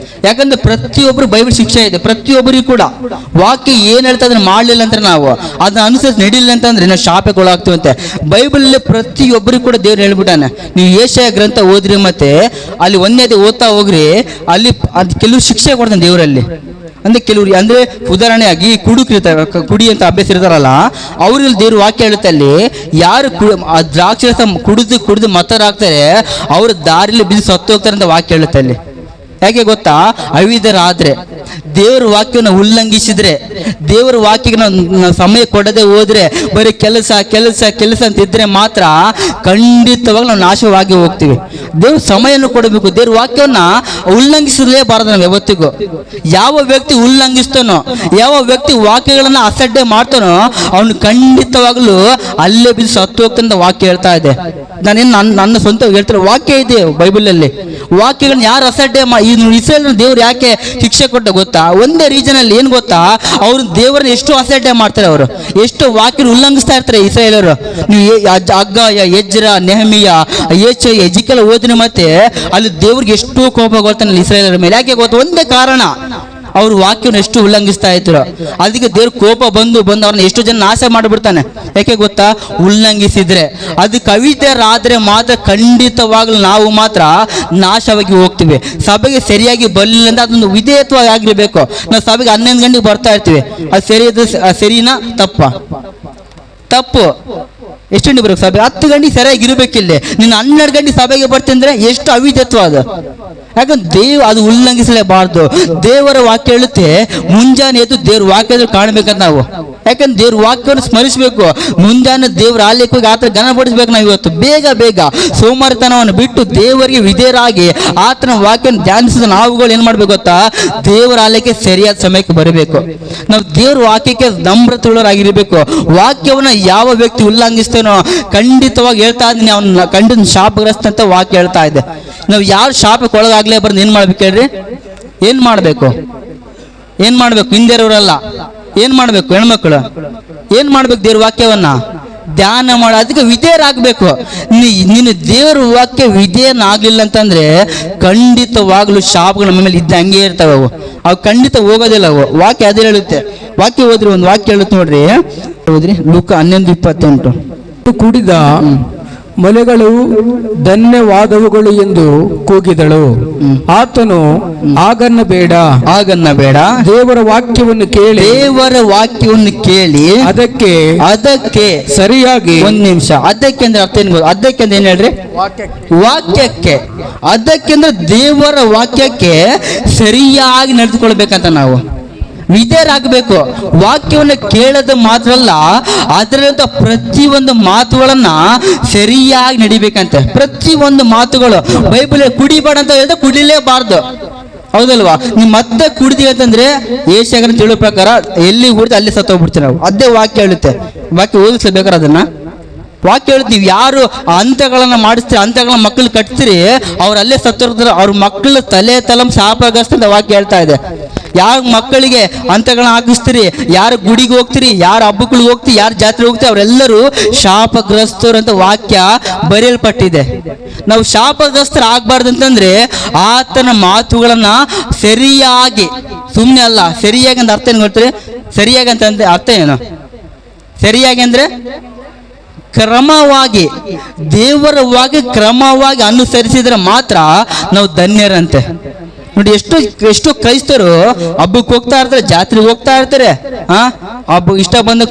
ಯಾಕಂದ್ರೆ ಪ್ರತಿಯೊಬ್ಬರು ಬೈಬಲ್ ಶಿಕ್ಷೆ ಇದೆ, ಪ್ರತಿಯೊಬ್ಬರಿಗೂ ಕೂಡ ವಾಕ್ಯ ಏನ್ ಹೇಳ್ತಾ ಅದನ್ನ ಮಾಡ್ಲಿಲ್ಲ ಅಂದ್ರೆ ನಾವು ಅದನ್ನ ಅನುಸರಿಸಿ ನಡಿಲಿಲ್ಲ ಅಂತಂದ್ರೆ ನಾವು ಶಾಪಕ್ಕೆ ಒಳಗಾಗ್ತೀವಂತೆ. ಬೈಬಲಲ್ಲಿ ಪ್ರತಿಯೊಬ್ಬರಿಗೂ ಕೂಡ ದೇವ್ರು ಹೇಳ್ಬಿಟ್ಟಾನೆ. ನೀವು ಯೆಶಾಯ ಗ್ರಂಥ ಓದ್ರಿ, ಮತ್ತೆ ಅಲ್ಲಿ ಒಂದೇದೇ ಓದ್ತಾ ಹೋಗ್ರಿ, ಅಲ್ಲಿ ಕೆಲವು ಶಿಕ್ಷೆ ಕೊಡ್ತಾನೆ ದೇವರಲ್ಲಿ. ಅಂದ್ರೆ ಕೆಲವ್ರು ಅಂದ್ರೆ ಉದಾಹರಣೆಯಾಗಿ ಕುಡಿ ಅಂತ ಅಭ್ಯಾಸ ಇರ್ತಾರಲ್ಲ, ಅವ್ರಿಗೆ ದೇವ್ರ ವಾಕ್ಯ ಹೇಳುತ್ತೆ, ಅಲ್ಲಿ ಯಾರು ದ್ರಾಕ್ಷಿ ಕುಡಿದು ಮತ್ತರಾಗ್ತಾರೆ ಅವ್ರ ದಾರಿಲಿ ಬಿದ್ದು ಸತ್ತು ಹೋಗ್ತಾರೆ ಅಂತ ವಾಕ್ಯ ಹೇಳುತ್ತೆ ಅಲ್ಲಿ. ಯಾಕೆ ಗೊತ್ತಾ? ಅವಿಧರಾದ್ರೆ, ದೇವರ ವಾಕ್ಯವನ್ನು ಉಲ್ಲಂಘಿಸಿದ್ರೆ, ದೇವರ ವಾಕ್ಯಕ್ಕೆ ನಾವು ಸಮಯ ಕೊಡದೆ ಹೋದ್ರೆ, ಬರೀ ಕೆಲಸ ಕೆಲಸ ಕೆಲಸ ಅಂತ ಇದ್ರೆ ಮಾತ್ರ ಖಂಡಿತವಾಗಿ ನಾವು ನಾಶವಾಗಿ ಹೋಗ್ತೀವಿ. ದೇವ್ರ ಸಮಯವನ್ನು ಕೊಡಬೇಕು. ದೇವ್ರ ವಾಕ್ಯವನ್ನ ಉಲ್ಲಂಘಿಸಲೇಬಾರದು ನಾವು ಯಾವತ್ತಿಗೂ. ಯಾವ ವ್ಯಕ್ತಿ ಉಲ್ಲಂಘಿಸ್ತಾನೋ, ಯಾವ ವ್ಯಕ್ತಿ ವಾಕ್ಯಗಳನ್ನ ಅಸಡ್ಡೆ ಮಾಡ್ತಾನೋ, ಅವನು ಖಂಡಿತವಾಗ್ಲೂ ಅಲ್ಲೇ ಬಿದ್ದು ಸತ್ತು ಹೋಗ್ತಾನೆ ವಾಕ್ಯ ಹೇಳ್ತಾ ಇದೆ. ನಾನೇನು ನನ್ನ ಸ್ವಂತ ಹೇಳ್ತಾರೆ, ವಾಕ್ಯ ಇದೆ ಬೈಬಲಲ್ಲಿ. ವಾಕ್ಯಗಳನ್ನ ಯಾರು ಅಸಡ್ಡೆ ಇಸ್ರೇಲ್ ದೇವ್ರು ಯಾಕೆ ಶಿಕ್ಷೆ ಕೊಟ್ಟ ಗೊತ್ತಾ? ಒಂದೇ ರೀಸನ್ ಅಲ್ಲಿ. ಏನ್ ಗೊತ್ತಾ? ಅವ್ರು ದೇವರನ್ನ ಎಷ್ಟು ಅಸಡ್ಡೆ ಮಾಡ್ತಾರೆ, ಅವರು ಎಷ್ಟು ವಾಕ್ಯ ಉಲ್ಲಂಘಿಸ್ತಾ ಇರ್ತಾರೆ ಇಸ್ರೇಲರು. ನೀವು ಅಗ್ಗಾಯ, ಎಜ್ರ, ನೆಹಮಿಯ, ಎಜಿಕಲ್ ಓದಿನ ಮತ್ತೆ ಅಲ್ಲಿ ದೇವ್ರಿಗೆ ಎಷ್ಟು ಕೋಪ ಗೊತ್ತಾನೆ ಇಸ್ರೇಲರ ಮೇಲೆ. ಯಾಕೆ ಗೊತ್ತಾ? ಒಂದೇ ಕಾರಣ, ಅವ್ರ ವಾಕ್ಯವನ್ನು ಎಷ್ಟು ಉಲ್ಲಂಘಿಸ್ತಾ ಇದ್ರು. ಅದಕ್ಕೆ ದೇವ್ರ ಕೋಪ ಬಂದು ಅವ್ರನ್ನ ಎಷ್ಟು ಜನ ನಾಶ ಮಾಡಿಬಿಡ್ತಾನೆ. ಯಾಕೆ ಗೊತ್ತಾ? ಉಲ್ಲಂಘಿಸಿದ್ರೆ. ಅದಕ್ಕೆ ಅವಿಧರಾದ್ರೆ ಮಾತ್ರ ಖಂಡಿತವಾಗ್ಲೂ ನಾವು ಮಾತ್ರ ನಾಶವಾಗಿ ಹೋಗ್ತೀವಿ. ಸಭೆಗೆ ಸರಿಯಾಗಿ ಬರಲಿಲ್ಲ ಅಂದ್ರೆ ಅದೊಂದು ವಿಧೇಯತ್ವ ಆಗಿರ್ಬೇಕು. ನಾವು ಸಭೆಗೆ 11 ಗಂಟೆಗೆ ಬರ್ತಾ ಇರ್ತೀವಿ, ಅದು ಸರಿನಾ ತಪ್ಪಾ? ತಪ್ಪು. ಎಷ್ಟು ಗಂಟೆ ಬರ್ಬೇಕು ಸಭೆ? 10 ಗಂಟೆಗೆ ಸರಿಯಾಗಿ ಇರಬೇಕಿಲ್ಲ. ನೀನು 12 ಗಂಟೆ ಸಭೆಗೆ ಬರ್ತೀನಿ ಎಷ್ಟು ಅವಿಧತ್ವ ಅದು. ಯಾಕಂದ್ರೆ ಅದು ಉಲ್ಲಂಘಿಸಲೇಬಾರ್ದು. ದೇವರ ವಾಕ್ಯ ಹೇಳುತ್ತೆ, ಮುಂಜಾನೆ ಎದ್ದು ದೇವ್ರ ವಾಕ್ಯದಲ್ಲಿ ಕಾಣಬೇಕಂತ ನಾವು. ಯಾಕಂದ್ರೆ ದೇವ್ರ ವಾಕ್ಯವನ್ನು ಸ್ಮರಿಸಬೇಕು. ಮುಂಜಾನೆ ದೇವ್ರ ಆಲಯಕ್ಕೆ ಹೋಗಿ ಆತನ ಘನಪಡಿಸ್ಬೇಕು. ನಾವು ಇವತ್ತು ಬೇಗ ಸೋಮಾರಿತನವನ್ನು ಬಿಟ್ಟು ದೇವರಿಗೆ ವಿಧೇಯರಾಗಿ ಆತನ ವಾಕ್ಯವನ್ನು ಧ್ಯಾನಿಸಿದ ನಾವುಗಳು ಏನ್ ಮಾಡ್ಬೇಕು ಗೊತ್ತಾ? ದೇವರ ಆಲಯಕ್ಕೆ ಸರಿಯಾದ ಸಮಯಕ್ಕೆ ಬರಬೇಕು. ನಾವು ದೇವ್ರ ವಾಕ್ಯಕ್ಕೆ ನಮ್ರತೆಯುಳ್ಳವರಾಗಿರ್ಬೇಕು. ವಾಕ್ಯವನ್ನ ಯಾವ ವ್ಯಕ್ತಿ ಉಲ್ಲಂಘಿಸ್ತಾನೋ ಖಂಡಿತವಾಗಿ ಹೇಳ್ತಾ ಇದ್ದೀನಿ, ಅವನ ಖಂಡಿತ ಶಾಪಗ್ರಸ್ತ ಅಂತ ವಾಕ್ಯ ಹೇಳ್ತಾ ಇದೆ. ನಾವು ಯಾರು ಶಾಪಕ್ಕೆ ಒಳಗಾಗ್ಲೇ ಬರೋದು ಏನ್ ಮಾಡ್ಬೇಕು ಹೇಳ್ರಿ? ಏನ್ ಮಾಡ್ಬೇಕು? ಹಿಂದಿರೋರಲ್ಲ. ಏನ್ ಮಾಡ್ಬೇಕು? ಹೆಣ್ಮಕ್ಳು ಏನ್ ಮಾಡ್ಬೇಕು? ದೇವ್ರ ವಾಕ್ಯವನ್ನ ಧ್ಯಾನ ಮಾಡ. ಅದಕ್ಕೆ ವಿಧೇಯರಾಗಬೇಕು. ನೀನು ದೇವ್ರ ವಾಕ್ಯ ವಿಧೇಯನಾಗ್ಲಿಲ್ಲ ಅಂತಂದ್ರೆ ಖಂಡಿತವಾಗ್ಲೂ ಶಾಪಗಳು ನಮ್ಮ ಮೇಲೆ ಇದ್ದ ಹಂಗೆ ಇರ್ತವೆ. ಅವು ಖಂಡಿತ ಹೋಗೋದಿಲ್ಲ. ಅವು ವಾಕ್ಯ ಅದೇ ಹೇಳುತ್ತೆ. ವಾಕ್ಯ ಹೋದ್ರಿ, ಒಂದು ವಾಕ್ಯ ಹೇಳುತ್ತೆ ನೋಡ್ರಿ, ಹೋದ್ರಿ ಲೂಕ 11:28. ಕುಡಿದ ಮೊಲೆಗಳು ಧನ್ಯವಾದವುಗಳು ಎಂದು ಕೂಗಿದಳು. ಆತನು ಆಗನ್ನ ಬೇಡ, ದೇವರ ವಾಕ್ಯವನ್ನು ಕೇಳಿ ಅದಕ್ಕೆ ಸರಿಯಾಗಿ. ಒಂದ್ ನಿಮಿಷ, ಅದಕ್ಕೆ ಅಂದ್ರೆ ಅರ್ಥ ಏನು? ಅದಕ್ಕೆ ಅಂದ್ರೆ ಏನ್ ಹೇಳ್ರಿ? ವಾಕ್ಯಕ್ಕೆ. ಅದಕ್ಕೆ ಅಂದ್ರೆ ದೇವರ ವಾಕ್ಯಕ್ಕೆ ಸರಿಯಾಗಿ ನಡೆದುಕೊಳ್ಬೇಕಂತ ನಾವು ವಿಧೇಯರಾಗಬೇಕು. ವಾಕ್ಯವನ್ನು ಕೇಳೋದು ಮಾತ್ರ ಅಲ್ಲ, ಅದರಂತ ಪ್ರತಿಯೊಂದು ಮಾತುಗಳನ್ನ ಸರಿಯಾಗಿ ನಡಿಬೇಕಂತೆ. ಪ್ರತಿಯೊಂದು ಮಾತುಗಳು ಬೈಬಲ್ ಕುಡಿಬೇಡ ಅಂತ ಹೇಳಿದ್ರೆ ಕುಡಿಲೇಬಾರ್ದು, ಹೌದಲ್ವಾ? ನೀವು ಮತ್ತೆ ಕುಡಿದೀವಿ ಅಂತಂದ್ರೆ ಏಷ್ಯಾಗನ ತಿಳೋ ಪ್ರಕಾರ ಎಲ್ಲಿ ಕುಡಿದು ಅಲ್ಲಿ ಸತ್ತೋಗ್ಬಿಡ್ತೀವಿ ನಾವು. ಅದೇ ವಾಕ್ಯ ಹೇಳುತ್ತೆ. ವಾಕ್ಯ ಓದಿಸ್ಲೇಬೇಕಾರೆ ಅದನ್ನ ವಾಕ್ಯ ಹೇಳ್ತೀವಿ. ಯಾರು ಅಂತ್ಯಗಳನ್ನ ಮಾಡಿಸ್ತೀರಿ, ಅಂತ್ಯಗಳನ್ನ ಮಕ್ಕಳು ಕಟ್ತೀರಿ, ಅವ್ರು ಅಲ್ಲೇ ಸತ್ತಿರ್ತಾರೆ. ಅವ್ರ ಮಕ್ಕಳು ತಲಂ ಶಾಪಗ್ರಸ್ತ ಅಂತ ವಾಕ್ಯ ಹೇಳ್ತಾ ಇದೆ. ಯಾರ ಮಕ್ಕಳಿಗೆ ಅಂತ್ಯಗಳನ್ನ ಹಾಕಿಸ್ತೀರಿ, ಯಾರು ಗುಡಿಗೆ ಹೋಗ್ತೀರಿ, ಯಾರು ಹಬ್ಬಗಳಿಗೆ ಹೋಗ್ತೀರಿ, ಯಾರು ಜಾತ್ರೆ ಹೋಗ್ತೀರಿ, ಅವರೆಲ್ಲರೂ ಶಾಪಗ್ರಸ್ತರು ಅಂತ ವಾಕ್ಯ ಬರೆಯಲ್ಪಟ್ಟಿದೆ. ನಾವು ಶಾಪಗ್ರಸ್ತರು ಆಗ್ಬಾರ್ದು ಅಂತಂದ್ರೆ ಆತನ ಮಾತುಗಳನ್ನ ಸರಿಯಾಗಿ, ಸುಮ್ಮನೆ ಅಲ್ಲ, ಸರಿಯಾಗಿ ಅಂತ ಅರ್ಥ ಏನು ಗೊತ್ತೀರಿ? ಸರಿಯಾಗಿ ಅಂತಂದ್ರೆ ಅರ್ಥ ಏನು? ಸರಿಯಾಗಿ ಅಂದ್ರೆ ಕ್ರಮವಾಗಿ, ದೇವರ ವಾಕ್ಯ ಕ್ರಮವಾಗಿ ಅನುಸರಿಸಿದ್ರೆ ಮಾತ್ರ ನಾವು ಧನ್ಯರಂತೆ. ನೋಡಿ, ಎಷ್ಟು ಕ್ರೈಸ್ತರು ಹಬ್ಬಕ್ಕೆ ಹೋಗ್ತಾ ಇರ್ತಾರೆ, ಜಾತ್ರೆಗೆ ಹೋಗ್ತಾ ಇರ್ತಾರೆ. ಹಬ್ಬ ಇಷ್ಟ ಬಂದ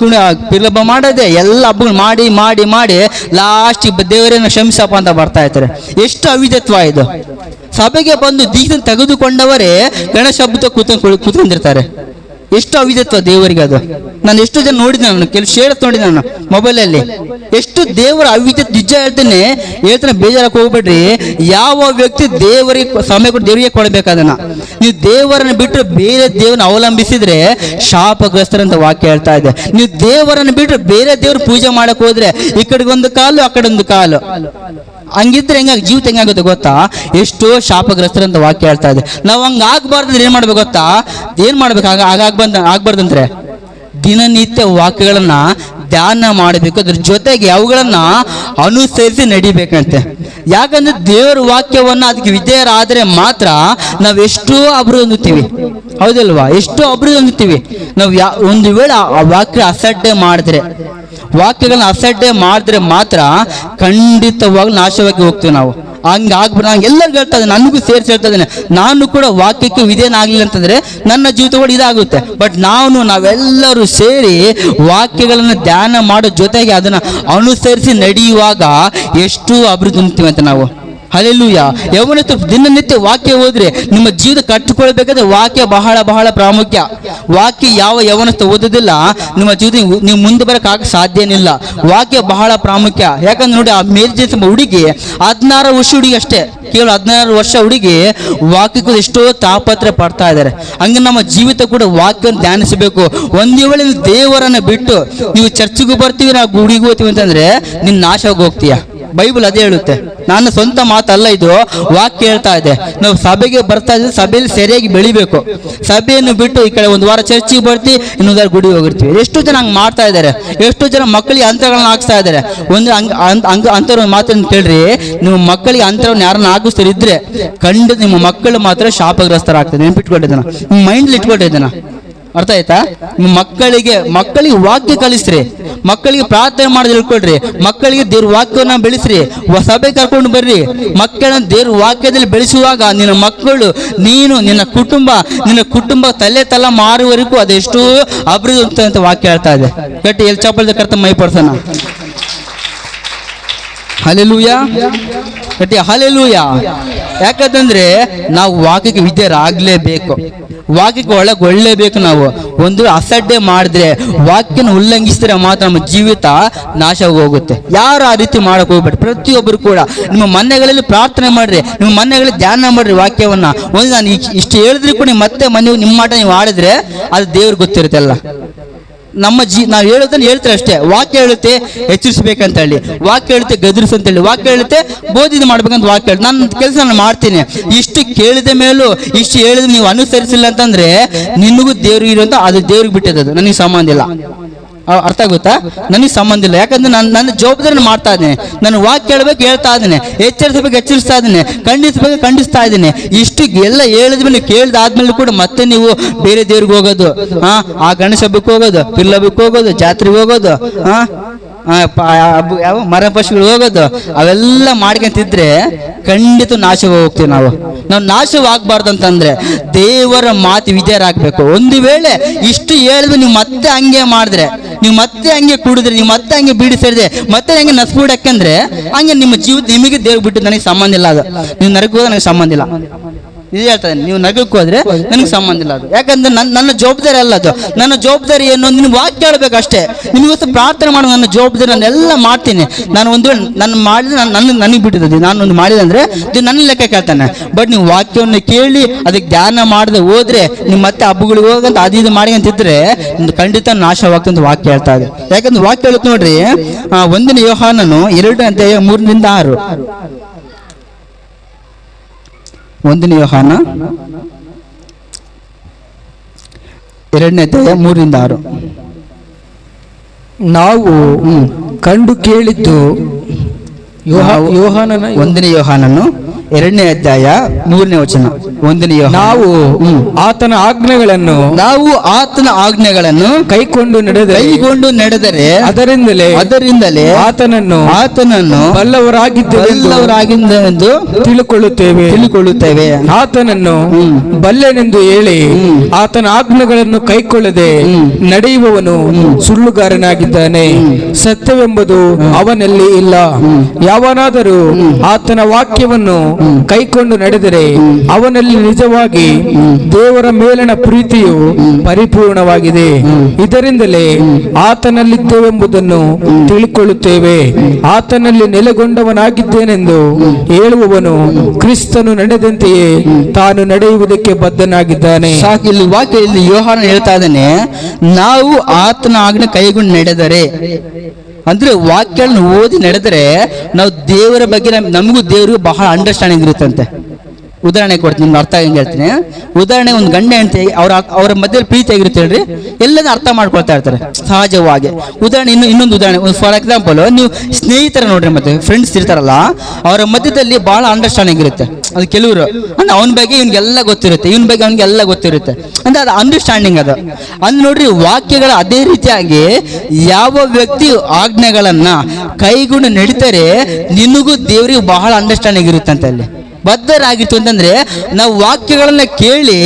ಪಿರ್ಲಬ್ಬ ಮಾಡೋದೆ, ಎಲ್ಲ ಹಬ್ಬಗಳು ಮಾಡಿ ಮಾಡಿ ಮಾಡಿ ಲಾಸ್ಟ್ ದೇವರೇನ ಕ್ಷಮಿಸಪ್ಪ ಅಂತ ಬರ್ತಾ ಇರ್ತಾರೆ. ಎಷ್ಟು ಅವಿಧತ್ವ ಇದು! ಸಭೆಗೆ ಬಂದು ದೀಕ್ಷೆ ತೆಗೆದುಕೊಂಡವರೇ ಗಣೇಶ ಹಬ್ಬದ ಕೂತ್ಕೊಂಡಿರ್ತಾರೆ. ಎಷ್ಟು ಅವಿಧತ್ವ ದೇವರಿಗೆ ಅದು. ನಾನು ಎಷ್ಟು ಜನ ನೋಡಿದ್ದೆ, ನಾನು ಕೆಲವು ಶೇರ್ಸ್ ನೋಡಿದ್ದೆ ನಾನು ಮೊಬೈಲಲ್ಲಿ. ಎಷ್ಟು ದೇವರ ಅವಿಧತ್. ನಿಜ ಹೇಳ್ತೇನೆ, ಬೇಜಾರಕ್ಕೆ ಹೋಗ್ಬೇಡ್ರಿ. ಯಾವ ವ್ಯಕ್ತಿ ದೇವರಿಗೆ ಸಮಯ ಕೊಟ್ಟು ದೇವರಿಗೆ ಕೊಡಬೇಕದನ್ನ. ನೀವು ದೇವರನ್ನು ಬಿಟ್ಟರೆ ಬೇರೆ ದೇವರನ್ನ ಅವಲಂಬಿಸಿದ್ರೆ ಶಾಪಗ್ರಸ್ತರಂತ ವಾಕ್ಯ ಹೇಳ್ತಾ ಇದೆ. ನೀವು ದೇವರನ್ನು ಬಿಟ್ಟರೆ ಬೇರೆ ದೇವ್ರ ಪೂಜೆ ಮಾಡಕ್ ಹೋದ್ರೆ ಈ ಕಡೆಗೆ ಒಂದು ಕಾಲು, ಆ ಕಡೆ ಒಂದು ಕಾಲು, ಹಂಗಿದ್ರೆ ಜೀವಿತ ಹೆಂಗಾಗುತ್ತೆ ಗೊತ್ತಾ? ಎಷ್ಟೋ ಶಾಪಗ್ರಸ್ತರಂತ ವಾಕ್ಯ ಹೇಳ್ತಾ ಇದೆ. ನಾವು ಹಂಗಾಗ್ಬಾರ್ದ್ರೆ ಏನ್ ಮಾಡ್ಬೇಕು ಗೊತ್ತಾ? ಏನ್ ಮಾಡ್ಬೇಕು? ಆಗ್ಬಾರ್ದಂದ್ರೆ ದಿನನಿತ್ಯ ವಾಕ್ಯಗಳನ್ನ ಧ್ಯಾನ ಮಾಡಬೇಕು. ಅದ್ರ ಜೊತೆಗೆ ಅವುಗಳನ್ನ ಅನುಸರಿಸಿ ನಡಿಬೇಕಂತೆ. ಯಾಕಂದ್ರೆ ದೇವರ ವಾಕ್ಯವನ್ನ ಅದಕ್ಕೆ ವಿಧೇಯರಾದ್ರೆ ಮಾತ್ರ ನಾವೆಷ್ಟೋ ಅಭಿವೃದ್ಧಿ ಹೊಂದುತ್ತೀವಿ, ಹೌದಲ್ವಾ? ಎಷ್ಟೋ ಅಭಿವೃದ್ಧಿ ಹೊಂದುತ್ತೀವಿ. ನಾವು ಒಂದು ವೇಳೆ ಆ ವಾಕ್ಯ ವಾಕ್ಯಗಳನ್ನ ಅಸಡ್ಡೆ ಮಾಡಿದ್ರೆ ಮಾತ್ರ ಖಂಡಿತವಾಗಿ ನಾಶವಾಗಿ ಹೋಗ್ತೀವಿ ನಾವು. ಹಂಗಾಗ್ಬಿಟ್ಟು ನಾನು ಎಲ್ಲರಿಗೂ ಹೇಳ್ತಾ ಇದ್ದೇನೆ, ನನಗೂ ಸೇರಿಸಿ ಹೇಳ್ತಾ ಇದ್ದೇನೆ, ನಾನು ಕೂಡ ವಾಕ್ಯಕ್ಕೆ ವಿಧೇಯನಾಗಲಿಲ್ಲ ಅಂತಂದ್ರೆ ನನ್ನ ಜೀವಿತ ಕೂಡ ಇದಾಗುತ್ತೆ. ಬಟ್ ನಾವೆಲ್ಲರೂ ಸೇರಿ ವಾಕ್ಯಗಳನ್ನು ಧ್ಯಾನ ಮಾಡೋ ಜೊತೆಗೆ ಅದನ್ನ ಅನುಸರಿಸಿ ನಡೆಯುವಾಗ ಎಷ್ಟು ಅಭಿವೃದ್ಧಿ ಹೊಂದ್ತೀವಿ ಅಂತ ನಾವು, ಹಲ್ಲೆಲೂಯ. ಯೌವನಸ್ಥರು ದಿನನಿತ್ಯ ವಾಕ್ಯ ಓದ್ರೆ ನಿಮ್ಮ ಜೀವಿತ ಕಟ್ಟಿಕೊಳ್ಬೇಕಾದ್ರೆ ವಾಕ್ಯ ಬಹಳ ಬಹಳ ಪ್ರಾಮುಖ್ಯ. ವಾಕ್ಯ ಯಾವ ಯೌವನಸ್ಥ ಓದೋದಿಲ್ಲ ನಿಮ್ಮ ಜೀವಿತ ನೀವು ಮುಂದೆ ಬರಕ್ಕೆ ಸಾಧ್ಯನಿಲ್ಲ. ವಾಕ್ಯ ಬಹಳ ಪ್ರಾಮುಖ್ಯ. ಯಾಕಂದ್ರೆ ನೋಡಿ, ಆ ಮೇಲ್ಜಾತಿ ಹುಡುಗಿ 16 ವರ್ಷ ಹುಡುಗಿ ಅಷ್ಟೇ, ಕೇವಲ 16 ವರ್ಷ ಹುಡುಗಿ ವಾಕ್ಯಕ್ಕೂ ಎಷ್ಟೋ ತಾಪತ್ರ ಪಡ್ತಾ ಇದ್ದಾರೆ. ಹಂಗೆ ನಮ್ಮ ಜೀವಿತ ಕೂಡ ವಾಕ್ಯವನ್ನು ಧ್ಯಾನಿಸಬೇಕು. ಒಂದೇ ವೇಳೆ ನೀವು ದೇವರನ್ನ ಬಿಟ್ಟು ನೀವು ಚರ್ಚಿಗೂ ಬರ್ತೀವಿ, ನಾವು ಗುಡಿಗೂ ಹೋಗ್ತೀವಿ ಅಂತಂದ್ರೆ ನಿನ್ನ ನಾಶವಾಗಿ ಹೋಗ್ತೀಯ. ಬೈಬಲ್ ಅದೇ ಹೇಳುತ್ತೆ. ನನ್ನ ಸ್ವಂತ ಮಾತಲ್ಲ ಇದು, ವಾಕ್ಯ ಹೇಳ್ತಾ ಇದೆ. ನಾವು ಸಭೆಗೆ ಬರ್ತಾ ಇದ್ದೀವಿ, ಸಭೆಯಲ್ಲಿ ಸರಿಯಾಗಿ ಬೆಳಿಬೇಕು. ಸಭೆಯನ್ನು ಬಿಟ್ಟು ಈ ಕಡೆ ಒಂದು ವಾರ ಚರ್ಚಿಗೆ ಬರ್ತೀವಿ, ಇನ್ನೊಂದು ವಾರ ಗುಡಿ ಹೋಗಿರ್ತೀವಿ. ಎಷ್ಟು ಜನ ಹಂಗೆ ಮಾಡ್ತಾ ಇದ್ದಾರೆ. ಎಷ್ಟೋ ಜನ ಮಕ್ಕಳಿಗೆ ಅಂತರಗಳನ್ನ ಹಾಕ್ಸ್ತಾ ಇದ್ದಾರೆ. ಒಂದು ಅಂತರ ಮಾತನ್ನು ಕೇಳ್ರಿ, ನಿಮ್ಮ ಮಕ್ಕಳಿಗೆ ಅಂತರವನ್ನು ಯಾರನ್ನ ಹಾಕಿಸ್ತಿದ್ರೆ ಖಂಡಿತ ನಿಮ್ಮ ಮಕ್ಕಳು ಮಾತ್ರ ಶಾಪಗ್ರಸ್ತರಾಗ್ತದೆ. ನೆನ್ಪಿಟ್ಕೊಂಡಿದ್ದಾನ, ನಿಮ್ಮ ಮೈಂಡ್ಲಿ ಇಟ್ಕೊಂಡಿದ್ದಾನ. ಅರ್ಥ ಆಯ್ತಾ? ಮಕ್ಕಳಿಗೆ ವಾಕ್ಯ ಕಲಿಸ್ರಿ, ಮಕ್ಕಳಿಗೆ ಪ್ರಾರ್ಥನೆ ಮಾಡೋದು ಹೇಳ್ಕೊಡ್ರಿ, ಮಕ್ಕಳಿಗೆ ದೇವ್ರ ವಾಕ್ಯವನ್ನ ಬೆಳೆಸ್ರಿ, ಸಭೆ ಕರ್ಕೊಂಡು ಬರ್ರಿ. ಮಕ್ಕಳನ್ನ ದೇವ್ರ ವಾಕ್ಯದಲ್ಲಿ ಬೆಳೆಸುವಾಗ ನಿನ್ನ ಮಕ್ಕಳು, ನೀನು, ನಿನ್ನ ಕುಟುಂಬ ತಲೆ ಮಾರುವವರೆಗೂ ಅದೆಷ್ಟು ಅಭಿವೃದ್ಧಿ ಅಂತ ವಾಕ್ಯ ಹೇಳ್ತಾ ಇದೆ. ಗಟ್ಟಿ ಎಲ್ಲಿ ಚಪ್ಪಲ್ದ ಕರ್ತ ಮೈ ಪಡ್ಸೋಣ. ಹಲ್ಲೆಲೂಯ, ಗಟ್ಟಿ ಹಲ್ಲೆಲೂಯ. ಯಾಕಂತಂದ್ರೆ ನಾವು ವಾಕ್ಯಕ್ಕೆ ವಿದ್ಯರಾಗಲೇಬೇಕು, ವಾಕ್ಯಕ್ಕೆ ಒಳ್ಳೇಬೇಕು. ನಾವು ಒಂದು ಅಸಡ್ಡೆ ಮಾಡಿದ್ರೆ, ವಾಕ್ಯನ ಉಲ್ಲಂಘಿಸಿದ್ರೆ ಮಾತ್ರ ನಮ್ಮ ಜೀವಿತ ನಾಶವಾಗಿ ಹೋಗುತ್ತೆ. ಯಾರು ಆ ರೀತಿ ಮಾಡಕ್ ಹೋಗ್ಬೇಡಿ. ಪ್ರತಿಯೊಬ್ಬರು ಕೂಡ ನಿಮ್ಮ ಮನೆಗಳಲ್ಲಿ ಪ್ರಾರ್ಥನೆ ಮಾಡ್ರಿ, ನಿಮ್ಮ ಮನೆಗಳಲ್ಲಿ ಧ್ಯಾನ ಮಾಡ್ರಿ ವಾಕ್ಯವನ್ನ. ಒಂದು ನಾನು ಇಷ್ಟು ಹೇಳಿದ್ರು ಕೂಡ ಮತ್ತೆ ಮನೆ ನಿಮ್ಮ ಮಾಟ ನೀವು ಆಡಿದ್ರೆ ಅದು ದೇವ್ರಿಗೆ ಗೊತ್ತಿರುತ್ತೆ ಎಲ್ಲ. ನಾವು ಹೇಳೋದನ್ನ ಹೇಳ್ತಾರೆ ಅಷ್ಟೇ. ವಾಕ್ಯ ಹೇಳುತ್ತೆ ಎಚ್ಚರಿಸ್ಬೇಕಂತ ಹೇಳಿ, ವಾಕ್ಯ ಹೇಳುತ್ತೆ ಗದರಿಸು ಅಂತ ಹೇಳಿ, ವಾಕ್ಯ ಹೇಳುತ್ತೆ ಬೋಧನೆ ಮಾಡ್ಬೇಕಂತ ವಾಕ್ಯ ಹೇಳಿ. ನನ್ನ ಕೆಲಸ ನಾನು ಮಾಡ್ತೀನಿ. ಇಷ್ಟು ಕೇಳಿದ ಮೇಲೂ ಇಷ್ಟು ಹೇಳಿದ್ರೆ ನೀವು ಅನುಸರಿಸಿಲ್ಲ ಅಂತಂದ್ರೆ ನಿನಗೂ ದೇವ್ರಿಗೆ ಇರುವಂತ ಅದು ದೇವ್ರಿಗೆ ಬಿಟ್ಟಿದ್ದು, ನನಗೆ ಸಂಬಂಧ ಇಲ್ಲ. ಅರ್ಥ ಆಗುತ್ತಾ? ನನಗೆ ಸಂಬಂಧ ಇಲ್ಲ. ಯಾಕಂದ್ರೆ ನನ್ನ ಜವಾಬ್ದಾರಿನ ಮಾಡ್ತಾ ಇದ್ದೀನಿ. ನಾನು ವಾಕ್ಯ ಹೇಳ್ಬೇಕು ಹೇಳ್ತಾ ಇದ್ದೀನಿ, ಎಚ್ಚರಿಸಬೇಕು ಎಚ್ಚರಿಸ್ತಾ ಇದ್ದೀನಿ, ಖಂಡಿಸಬೇಕು ಖಂಡಿಸ್ತಾ ಇದ್ದೀನಿ. ಇಷ್ಟು ಎಲ್ಲ ಹೇಳಿದ್ಮೇಲೆ ಕೇಳಿದಾದ್ಮೇಲೆ ಕೂಡ ಮತ್ತೆ ನೀವು ಬೇರೆ ದೇವ್ರಿಗೆ ಹೋಗೋದು, ಆ ಗಣೇಶ ಹಬ್ಬಕ್ಕೆ ಹೋಗೋದು, ಪಿಲ್ಲ ಹಬ್ಬಕ್ಕೆ ಹೋಗೋದು, ಜಾತ್ರೆಗೆ ಹೋಗೋದು, ಯಾವ ಮರ ಪಶುಗಳು ಹೋಗೋದು, ಅವೆಲ್ಲ ಮಾಡ್ಕೊಂತಿದ್ರೆ ಖಂಡಿತ ನಾಶವಾಗಿ ಹೋಗ್ತೀವಿ. ನಾವು ನಾಶವಾಗಬಾರ್ದು ಅಂತಂದ್ರೆ ದೇವರ ಮಾತು ವಿದ್ಯಾರಾಗಬೇಕು. ಒಂದು ವೇಳೆ ಇಷ್ಟು ಹೇಳಿದ್ರೆ ನೀವು ಮತ್ತೆ ಹಂಗೆ ಮಾಡಿದ್ರೆ, ನೀವು ಮತ್ತೆ ಹಂಗೆ ಕುಡಿದ್ರೆ, ನೀವು ಮತ್ತೆ ಹಂಗೆ ಬೀಡಿ ಸೇರಿದ್ರೆ, ಮತ್ತೆ ಹಂಗೆ ನಸ್ಬಿಡಕ್ಕಂದ್ರೆ ಹಂಗೆ ನಿಮ್ಮ ಜೀವಿತ ನಿಮಗೆ ದೇವ್ರು ಬಿಟ್ಟು ನನಗೆ ಸಂಬಂಧ ಇಲ್ಲ. ಅದು ನೀವು ನರಕ ಹೋದ್ರೆ ನನಗೆ ಸಂಬಂಧ ಇಲ್ಲ. ಇದು ಹೇಳ್ತಾರೆ, ನೀವು ನಗಕ್ಕೆ ಹೋದ್ರೆ ನನಗೆ ಸಂಬಂಧ ಇಲ್ಲ. ಅದು ಯಾಕಂದ್ರೆ ನನ್ನ ಜವಾಬ್ದಾರಿ ಅಲ್ಲ. ಅದು ನನ್ನ ಜವಾಬ್ದಾರಿ ಏನು, ನಿನ್ನ ವಾಕ್ಯ ಹೇಳ್ಬೇಕು ಅಷ್ಟೇ. ನಿಮಗೋಸ್ಕರ ಪ್ರಾರ್ಥನೆ ಮಾಡೋ ನನ್ನ ಜವಾಬ್ದಾರಿ ನಾನೆಲ್ಲ ಮಾಡ್ತೀನಿ. ನಾನು ಒಂದು ವೇಳೆ ನಾನು ಮಾಡಿದ್ರೆ ನನಗೆ ಬಿಟ್ಟಿದ್ದು, ನಾನು ಒಂದು ಮಾಡಿದೆ ಅಂದ್ರೆ ನನ್ನ ಲೆಕ್ಕ ಕೇಳ್ತಾನೆ. ಬಟ್ ನೀವು ವಾಕ್ಯವನ್ನು ಕೇಳಿ ಅದಕ್ಕೆ ಧ್ಯಾನ ಮಾಡದೆ ಹೋದ್ರೆ, ನೀವು ಮತ್ತೆ ಹಬ್ಬಗಳಿಗೆ ಹೋಗಂತ ಅದು ಮಾಡಿ ಅಂತಿದ್ರೆ ಖಂಡಿತ ನಾಶವಾಗ್ತಂತ ವಾಕ್ಯ ಹೇಳ್ತಾ ಇದೆ. ಯಾಕಂದ್ರೆ ವಾಕ್ಯ ಹೇಳುತ್ತೆ ನೋಡ್ರಿ, 1 ಯೋಹಾನನು 2:3-6. 1 ಯೋಹಾನ 2:3-6. ನಾವು ಕಂಡು ಕೇಳಿದ್ದು ಯೋಹಾನನ 1 ಯೋಹಾನನು 2ನೇ ಅಧ್ಯಾಯ 3ನೇ ವಚನ. 1 ಯೋಹಾನ, ನಾವು ಆತನ ಆಜ್ಞೆಗಳನ್ನು ಕೈಕೊಂಡು ನಡೆದರೆ ಅದರಿಂದಲೇ ಆತನನ್ನು ಬಲ್ಲವರಾಗಿದ್ದೆವೆಂದು ತಿಳುಕೊಳ್ಳುತ್ತೇವೆ. ಆತನನ್ನು ಬಲ್ಲೆನೆಂದು ಹೇಳಿ ಆತನ ಆಜ್ಞೆಗಳನ್ನು ಕೈಕೊಳ್ಳದೆ ನಡೆಯುವವನು ಸುಳ್ಳುಗಾರನಾಗಿದ್ದಾನೆ, ಸತ್ಯವೆಂಬುದು ಅವನಲ್ಲಿ ಇಲ್ಲ. ಯಾವನಾದರೂ ಆತನ ವಾಕ್ಯವನ್ನು ಕೈಕೊಂಡು ನಡೆದರೆ ಅವನಲ್ಲಿ ನಿಜವಾಗಿ ದೇವರ ಮೇಲಿನ ಪ್ರೀತಿಯು ಪರಿಪೂರ್ಣವಾಗಿದೆ. ಇದರಿಂದಲೇ ಆತನಲ್ಲಿದ್ದೇವೆಂಬುದನ್ನು ತಿಳಿಕೊಳ್ಳುತ್ತೇವೆ. ಆತನಲ್ಲಿ ನೆಲೆಗೊಂಡವನಾಗಿದ್ದೇನೆಂದು ಹೇಳುವವನು ಕ್ರಿಸ್ತನು ನಡೆದಂತೆಯೇ ತಾನು ನಡೆಯುವುದಕ್ಕೆ ಬದ್ಧನಾಗಿದ್ದಾನೆ. ಸಾಕು, ಇಲ್ಲಿ ವಾಕ್ಯ ಇಲ್ಲಿ ಯೋಹಾನ ಹೇಳ್ತಾ ಇದ್ದಾನೆ, ನಾವು ಆತನ ಆಜ್ಞೆ ಕೈಗೊಂಡು ನಡೆದರೆ ಅಂದ್ರೆ ವಾಕ್ಯಗಳನ್ನು ಓದಿ ನಡೆದರೆ ನಾವು ದೇವರ ಬಗ್ಗೆ ನಮಗೂ ದೇವರಿಗೂ ಬಹಳ ಅಂಡರ್ಸ್ಟ್ಯಾಂಡಿಂಗ್ ಇರುತ್ತಂತೆ. ಉದಾಹರಣೆ ಕೊಡ್ತೀನಿ, ನಿಮ್ಗೆ ಅರ್ಥ ಆಗಂಗೆ ಹೇಳ್ತೀನಿ. ಉದಾಹರಣೆ, ಒಂದು ಗಂಡ ಹೆಂಡತಿ ಅವರ ಮಧ್ಯದಲ್ಲಿ ಪ್ರೀತಿ ಆಗಿರುತ್ತೆ ಹೇಳ್ರಿ, ಎಲ್ಲದನ್ನ ಅರ್ಥ ಮಾಡ್ಕೊಳ್ತಾ ಇರ್ತಾರೆ ಸಹಜವಾಗಿ. ಉದಾಹರಣೆ ಇನ್ನೊಂದು ಉದಾಹರಣೆ, ಫಾರ್ ಎಕ್ಸಾಂಪಲ್ ನೀವು ಸ್ನೇಹಿತರ ನೋಡ್ರಿ, ಮತ್ತೆ ಫ್ರೆಂಡ್ಸ್ ಇರ್ತಾರಲ್ಲ, ಅವರ ಮಧ್ಯದಲ್ಲಿ ಬಹಳ ಅಂಡರ್ಸ್ಟ್ಯಾಂಡಿಂಗ್ ಇರುತ್ತೆ. ಅದು ಕೆಲವರು ಅಂದ್ರೆ ಅವನ ಬಗ್ಗೆ ಇವನಿಗೆಲ್ಲ ಗೊತ್ತಿರುತ್ತೆ, ಇವನ ಬಗ್ಗೆ ಅವನಿಗೆಲ್ಲ ಗೊತ್ತಿರುತ್ತೆ ಅಂದ್ರೆ ಅದು ಅಂಡರ್ಸ್ಟ್ಯಾಂಡಿಂಗ್. ಅದು ನೋಡ್ರಿ, ವಾಕ್ಯಗಳ ಅದೇ ರೀತಿಯಾಗಿ ಯಾವ ವ್ಯಕ್ತಿ ಆಜ್ಞೆಗಳನ್ನ ಕೈಗೊಂಡು ನಡೀತಾರೆ ನಿನಗೂ ದೇವರಿಗೂ ಬಹಳ ಅಂಡರ್ಸ್ಟ್ಯಾಂಡಿಂಗ್ ಇರುತ್ತೆ ಅಂತ ಅಲ್ಲಿ ಬದ್ಧರಾಗಿತ್ತು. ಅಂತಂದ್ರೆ ನಾವು ವಾಕ್ಯಗಳನ್ನ ಕೇಳಿ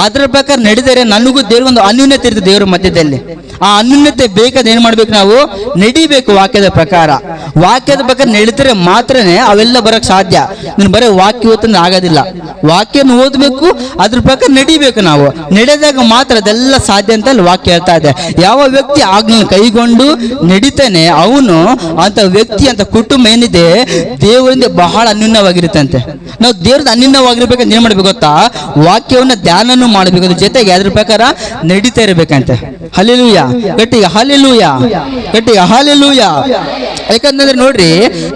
ಅದರ ಪ್ರಕಾರ ನಡೆದರೆ ನನಗೂ ದೇವ್ರ ಒಂದು ಅನ್ಯೂನ್ಯತೆ ಇರುತ್ತೆ ದೇವರ ಮಧ್ಯದಲ್ಲಿ. ಆ ಅನ್ಯೂನ್ಯತೆ ಬೇಕಾದ್ರೆ ಏನ್ ಮಾಡ್ಬೇಕು, ನಾವು ನಡಿಬೇಕು ವಾಕ್ಯದ ಪ್ರಕಾರ. ವಾಕ್ಯದ ಪ್ರಕಾರ ನಡೀತಾರೆ ಮಾತ್ರನೇ ಅವೆಲ್ಲ ಬರಕ್ ಸಾಧ್ಯ. ನೀನು ಬರೀ ವಾಕ್ಯ ಓದ್ತಂದ್ರೆ ಆಗೋದಿಲ್ಲ. ವಾಕ್ಯನ ಓದ್ಬೇಕು, ಅದ್ರ ಪ್ರಕಾರ ನಡಿಬೇಕು. ನಾವು ನಡೆದಾಗ ಮಾತ್ರ ಅದೆಲ್ಲ ಸಾಧ್ಯ ಅಂತ ಅಲ್ಲಿ ವಾಕ್ಯ ಹೇಳ್ತಾ ಇದೆ. ಯಾವ ವ್ಯಕ್ತಿ ಆಜ್ಞೆ ಕೈಗೊಂಡು ನಡಿತಾನೆ ಅವನು ಅಂತ ವ್ಯಕ್ತಿ ಅಂತ ಕುಟುಂಬ ಏನಿದೆ ದೇವರಿಂದ ಬಹಳ ಅನ್ಯೂನ್ಯವಾಗಿರುತ್ತಂತೆ. ನಾವು ದೇವ್ರದ್ದು ಅನ್ಯೂನ್ಯವಾಗಿರ್ಬೇಕಂತ ಏನ್ ಮಾಡ್ಬೇಕು ಗೊತ್ತಾ, ವಾಕ್ಯವನ್ನ ಧ್ಯಾನನೂ ಮಾಡ್ಬೇಕು, ಅದ್ರ ಜೊತೆಗೆ ಅದ್ರ ಪ್ರಕಾರ ನಡೀತಾ ಇರ್ಬೇಕಂತೆ. ಹಲ್ಲೆಲೂಯಾ, ಗಟ್ಟಿಗೆ ಹಲ್ಲೆಲೂಯಾ, ಗಟ್ಟಿಗೆ ಹಲ್ಲೆಲೂಯಾ. ಯಾಕಂತಂದ್ರೆ ನೋಡ್ರಿ,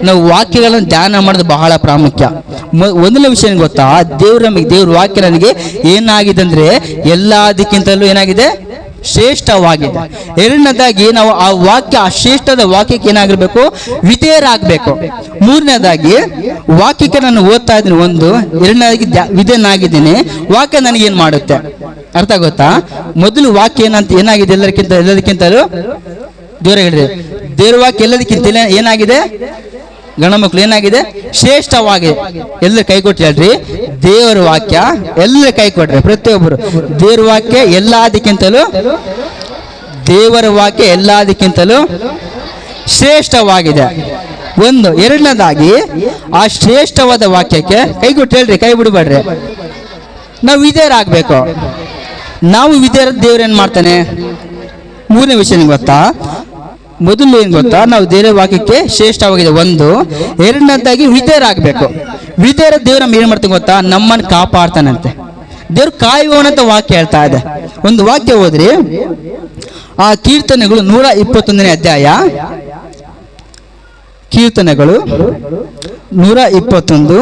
ನಾವು ವಾಕ್ಯಗಳನ್ನು ಧ್ಯಾನ ಮಾಡೋದು ಬಹಳ ಪ್ರಾಮುಖ್ಯ. ಒಂದನೇ ವಿಷಯ ಏನ್ ಗೊತ್ತಾ, ದೇವ್ರ ವಾಕ್ಯ ನನಗೆ ಏನಾಗಿದೆ ಅಂದ್ರೆ ಎಲ್ಲದಕ್ಕಿಂತಲೂ ಏನಾಗಿದೆ, ಶ್ರೇಷ್ಠವಾಗಿದೆ. ಎರಡನೇದಾಗಿ ನಾವು ಆ ವಾಕ್ಯ, ಆ ಶ್ರೇಷ್ಠದ ವಾಕ್ಯಕ್ಕೆ ಏನಾಗಿರ್ಬೇಕು, ವಿಧೇಯರಾಗಬೇಕು. ಮೂರನೇದಾಗಿ ವಾಕ್ಯಕ್ಕೆ ನಾನು ಓದ್ತಾ ಇದ್ದೀನಿ ಒಂದು, ಎರಡನೇದಾಗಿ ವಿಧೇಯನಾಗಿದ್ದೀನಿ. ವಾಕ್ಯ ನನಗೇನು ಮಾಡುತ್ತೆ ಅರ್ಥ ಗೊತ್ತಾ. ಮೊದಲು ವಾಕ್ಯ ಏನಾಗಿದೆ ಎಲ್ಲದಕ್ಕಿಂತಲೂ ದೇವರ ಹೇಳಿದೆ, ದೇವ್ರ ವಾಕ್ಯ ಎಲ್ಲದಕ್ಕಿಂತ ಏನಾಗಿದೆ ಗಣಮಕ್ಳು ಏನಾಗಿದೆ, ಶ್ರೇಷ್ಠವಾಗಿದೆ. ಎಲ್ಲರೂ ಕೈ ಕೊಟ್ಟು ಹೇಳ್ರಿ, ದೇವರ ವಾಕ್ಯ ಎಲ್ಲರೂ ಕೈ ಕೊಟ್ರೆ ಪ್ರತಿಯೊಬ್ಬರು. ದೇವರ ವಾಕ್ಯ ಎಲ್ಲದಕ್ಕಿಂತಲೂ, ದೇವರ ವಾಕ್ಯ ಎಲ್ಲದಕ್ಕಿಂತಲೂ ಶ್ರೇಷ್ಠವಾಗಿದೆ ಒಂದು. ಎರಡನೇದಾಗಿ ಆ ಶ್ರೇಷ್ಠವಾದ ವಾಕ್ಯಕ್ಕೆ ಕೈ ಕೊಟ್ಟು ಹೇಳ್ರಿ, ಕೈ ಬಿಡಬೇಡ್ರಿ. ನಾವು ವಿಧೇಯರಾಗಬೇಕು. ನಾವು ವಿಧೇಯರ ದೇವ್ರೇನ್ ಮಾಡ್ತಾನೆ. ಮೂರನೇ ವಿಷಯ ಗೊತ್ತಾ, ಮೊದಲು ಏನ್ ಗೊತ್ತಾ, ನಾವು ದೇವರ ವಾಕ್ಯಕ್ಕೆ ಶ್ರೇಷ್ಠವಾಗಿದೆ ಒಂದು. ಎರಡನೇದಾಗಿ ವಿಧೇಯರಾಗಬೇಕು. ವಿಧೇಯರ ದೇವ್ರ ಏನ್ ಮಾಡ್ತಾನೆ ಗೊತ್ತಾ, ನಮ್ಮನ್ನು ಕಾಪಾಡ್ತಾನಂತೆ. ದೇವ್ರು ಕಾಯುವವನಂತ ವಾಕ್ಯ ಹೇಳ್ತಾ ಇದೆ. ಒಂದು ವಾಕ್ಯ ಹೋದ್ರಿ, ಆ ಕೀರ್ತನೆಗಳು 121ನೇ ಅಧ್ಯಾಯ, ಕೀರ್ತನೆಗಳು 121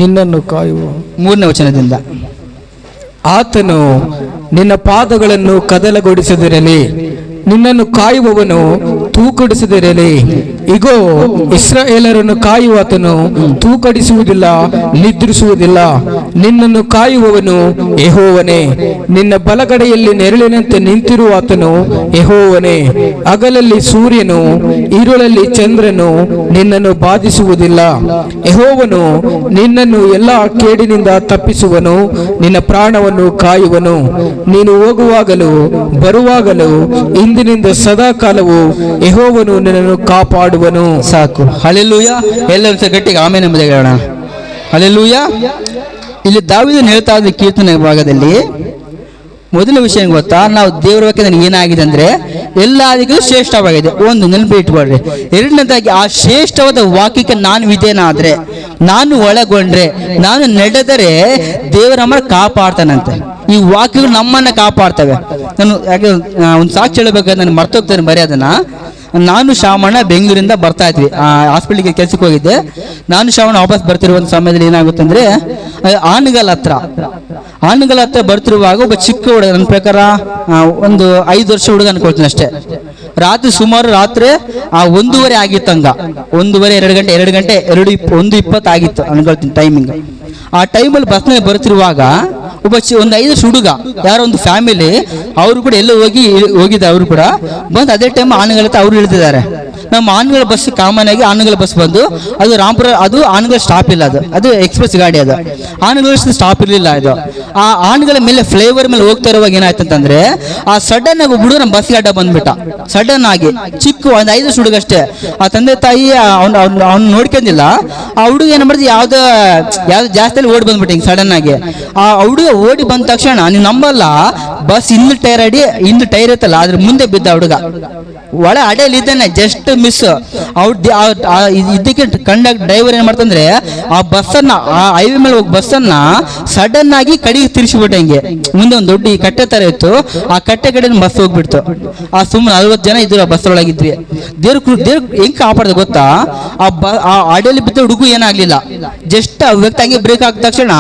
ನಿನ್ನನ್ನು ಕಾಯುವ 3ನೇ ವಚನದಿಂದ. ಆತನು ನಿನ್ನ ಪಾದಗಳನ್ನು ಕದಲಗೊಳಿಸದಿರಲಿ, ನಿನ್ನನ್ನು ಕಾಯುವವನು ತೂಕಡಿಸದಿರಲಿ. ಇಗೋ, ಇಸ್ರಾಯೇಲರನ್ನು ಕಾಯುವಾತನು ತೂಕಡಿಸುವುದಿಲ್ಲ, ನಿದ್ರಿಸುವುದಿಲ್ಲ. ನಿನ್ನನ್ನು ಕಾಯುವವನು ಯೆಹೋವನೇ, ನಿನ್ನ ಬಲಗಡೆಯಲ್ಲಿ ನೆರಳಿನಂತೆ ನಿಂತಿರುವಾತನು ಯೆಹೋವನೇ. ಹಗಲಲ್ಲಿ ಸೂರ್ಯನು, ഇരുಳಲ್ಲಿ ಚಂದ್ರನು ನಿನ್ನನ್ನು ಬಾಧಿಸುವುದಿಲ್ಲ. ಯೆಹೋವನು ನಿನ್ನನ್ನು ಎಲ್ಲಾ ಕೇಡಿನಿಂದ ತಪ್ಪಿಸುವನು, ನಿನ್ನ ಪ್ರಾಣವನ್ನು ಕಾಯುವನು. ನೀನು ಹೋಗುವಾಗಲೂ ಬರುವಾಗಲೂ ಇಂದಿನಿಂದ ಸದಾ ಕಾಲವು ಯೆಹೋವನು ನಿನ್ನನ್ನು ಕಾಪಾಡುವನು. ಸಾಕು. ಹಲ್ಲೆಲೂಯಾ. ಎಲ್ಲರೂ ಗಟ್ಟಿಗೆ ಆಮೇಲೆ ಎಂಬುದಾಗಿ ಹೇಳೋಣ. ಹಲ್ಲೆಲೂಯಾ. ಇಲ್ಲಿ ದಾವೀದನು ಹೇಳ್ತಾ ಇದ್ದ ಕೀರ್ತನೆ ಭಾಗದಲ್ಲಿ ಮೊದಲ ವಿಷಯ ಗೊತ್ತಾ, ನಾವು ದೇವರ ವಾಕ್ಯ ನನಗೆ ಏನಾಗಿದೆ ಅಂದ್ರೆ ಎಲ್ಲದಕ್ಕೂ ಶ್ರೇಷ್ಠವಾಗಿದೆ ಒಂದು, ನೆನಪು ಇಟ್ಕೊಳ್ರಿ. ಎರಡನೇದಾಗಿ ಆ ಶ್ರೇಷ್ಠವಾದ ವಾಕ್ಯಕ್ಕೆ ನಾನು ವಿಧೇಯನಾದ್ರೆ, ನಾನು ಒಳಗೊಂಡ್ರೆ, ನಾನು ನಡೆದರೆ ದೇವರಮ್ಮ ಕಾಪಾಡ್ತಾನಂತೆ. ಈ ವಾಕ್ಯಗಳು ನಮ್ಮನ್ನ ಕಾಪಾಡ್ತವೆ. ನಾನು ಯಾಕೆ ಒಂದು ಸಾಕ್ಷಿ ಹೇಳಬೇಕಾದ್ರೆ ನಾನು ಮರ್ತೋಗ್ತೇನೆ ಬರೆಯೋದನ್ನ. ನಾನು ಶ್ರಾವಣ ಬೆಂಗಳೂರಿಂದ ಬರ್ತಾ ಇದ್ವಿ, ಹಾಸ್ಪಿಟ್ಲಿಗೆ ಕೆಲ್ಸಕ್ಕೆ ಹೋಗಿದ್ದೆ. ನಾನು ಶ್ರಾವಣ ವಾಪಸ್ ಬರ್ತಿರುವಂಥ ಸಮಯದಲ್ಲಿ ಏನಾಗುತ್ತೆ ಅಂದ್ರೆ, ಆನಗಲ್ ಹತ್ರ ಬರ್ತಿರುವಾಗ ಒಬ್ಬ ಚಿಕ್ಕ ಹುಡುಗ, ನನ್ನ ಪ್ರಕಾರ ಒಂದು 5 ವರ್ಷ ಹುಡುಗ ಅನ್ಕೊಳ್ತೀನಿ ಅಷ್ಟೇ. ಸುಮಾರು ರಾತ್ರಿ 1:30 ಆಗಿತ್ತಂಗ, 1:30 2 ಗಂಟೆ 1:20 ಆಗಿತ್ತು ಅನ್ಕೊಳ್ತೀನಿ ಟೈಮಿಂಗ್. ಆ ಟೈಮಲ್ಲಿ ಬಸ್ನಲ್ಲಿ ಬರ್ತಿರುವಾಗ ಒಂದು 5 ವರ್ಷ ಹುಡುಗ, ಯಾರೋ ಒಂದು ಫ್ಯಾಮಿಲಿ, ಅವರು ಕೂಡ ಎಲ್ಲೋ ಹೋಗಿದ್ದ. ಅವರು ಕೂಡ ಬಂದು ಅದೇ ಟೈಮ್ ಆನಗಲ್ ಹತ್ರ ಅವರು ಇಳಿದಿದ್ದಾರೆ. ನಮ್ಮ ಆನಗಲ್ ಬಸ್ ಕಾಮನ್ ಆಗಿ ಆನಗಲ್ ಬಸ್ ಬಂದು ಅದು ರಾಂಪುರ, ಅದು ಆನಗಲ್ ಸ್ಟಾಪ್ ಇಲ್ಲ, ಅದು ಎಕ್ಸ್ಪ್ರೆಸ್ ಗಾಡಿ, ಅದು ಆನಗಲ್ ಸ್ಟಾಪ್ ಇರಲಿಲ್ಲ. ಇದು ಆ ಆನಗಲ್ ಮೇಲೆ ಫ್ಲೇವರ್ ಮೇಲೆ ಹೋಗ್ತಾ ಇರುವಾಗ ಏನಾಯ್ತು ಅಂತಂದ್ರೆ, ಆ ಸಡನ್ ಆಗಿ ಹುಡುಗ ನಮ್ಮ ಬಸ್ಗೆ ಅಡ್ಡ ಬಂದ್ಬಿಟ್ಟ. ಸಡನ್ ಆಗಿ ಚಿಕ್ಕ ಒಂದು 5 ವರ್ಷ ಹುಡುಗ ಅಷ್ಟೇ. ಆ ತಂದೆ ತಾಯಿ ಅವ್ನು ನೋಡ್ಕೊಂಡಿಲ್ಲ. ಆ ಹುಡುಗ ಏನ್ ಮಾಡಿದ್, ಯಾವ್ದು ಜಾಸ್ತಿ ಓಡಿ ಬಂದ್ಬಿಟ್ಟು ಹಿಂಗೆ ಸಡನ್ ಆಗಿ. ಆ ಹುಡುಗ ಓಡಿ ಬಂದ ತಕ್ಷಣ ನೀವು ನಂಬಲ್ಲ, ಬಸ್ ಹಿಂದ್ ಟೈರ್ ಇತ್ತಲ್ಲ ಅದ್ರ ಮುಂದೆ ಬಿದ್ದ ಹುಡುಗ. ಒಳ ಅಡೆಯಲ್ಲಿ ಇದ್ದಾನೆ, ಜಸ್ಟ್ ಮಿಸ್. ಇದಕ್ಕೆ ಡ್ರೈವರ್ ಏನ್ ಮಾಡ್ತಂದ್ರೆ, ಆ ಬಸ್ಸನ್ನ, ಆ ಹೈವೇ ಮೇಲೆ ಹೋಗಿ ಬಸ್ಸನ್ನ ಸಡನ್ ಆಗಿ ಕಡೆಗೆ ತಿರ್ಸಿಬಿಟ್ಟ. ಹಿಂಗೆ ಮುಂದೆ ಒಂದು ದೊಡ್ಡ ಕಟ್ಟೆ ತರ ಇತ್ತು, ಆ ಕಟ್ಟೆ ಕಡೆ ಬಸ್ ಹೋಗ್ಬಿಡ್ತು. ಆ ಸುಮ್ಮನೆ 40 ಜನ ಇದ್ರು ಆ ಬಸ್ ಒಳಗಿದ್ವಿ. ದೇವ್ರ ಹೆಂಗ್ ಕಾಪಾಡ್ದ ಗೊತ್ತಾ, ಆ ಅಡೆಯಲ್ಲಿ ಬಿದ್ದ ಹುಡುಗು ಏನಾಗ್ಲಿಲ್ಲ. ಜಸ್ಟ್ ಆ ವ್ಯಕ್ತಿ ಹಂಗೆ ಬ್ರೇಕ್ ಹಾಕಿದ ತಕ್ಷಣ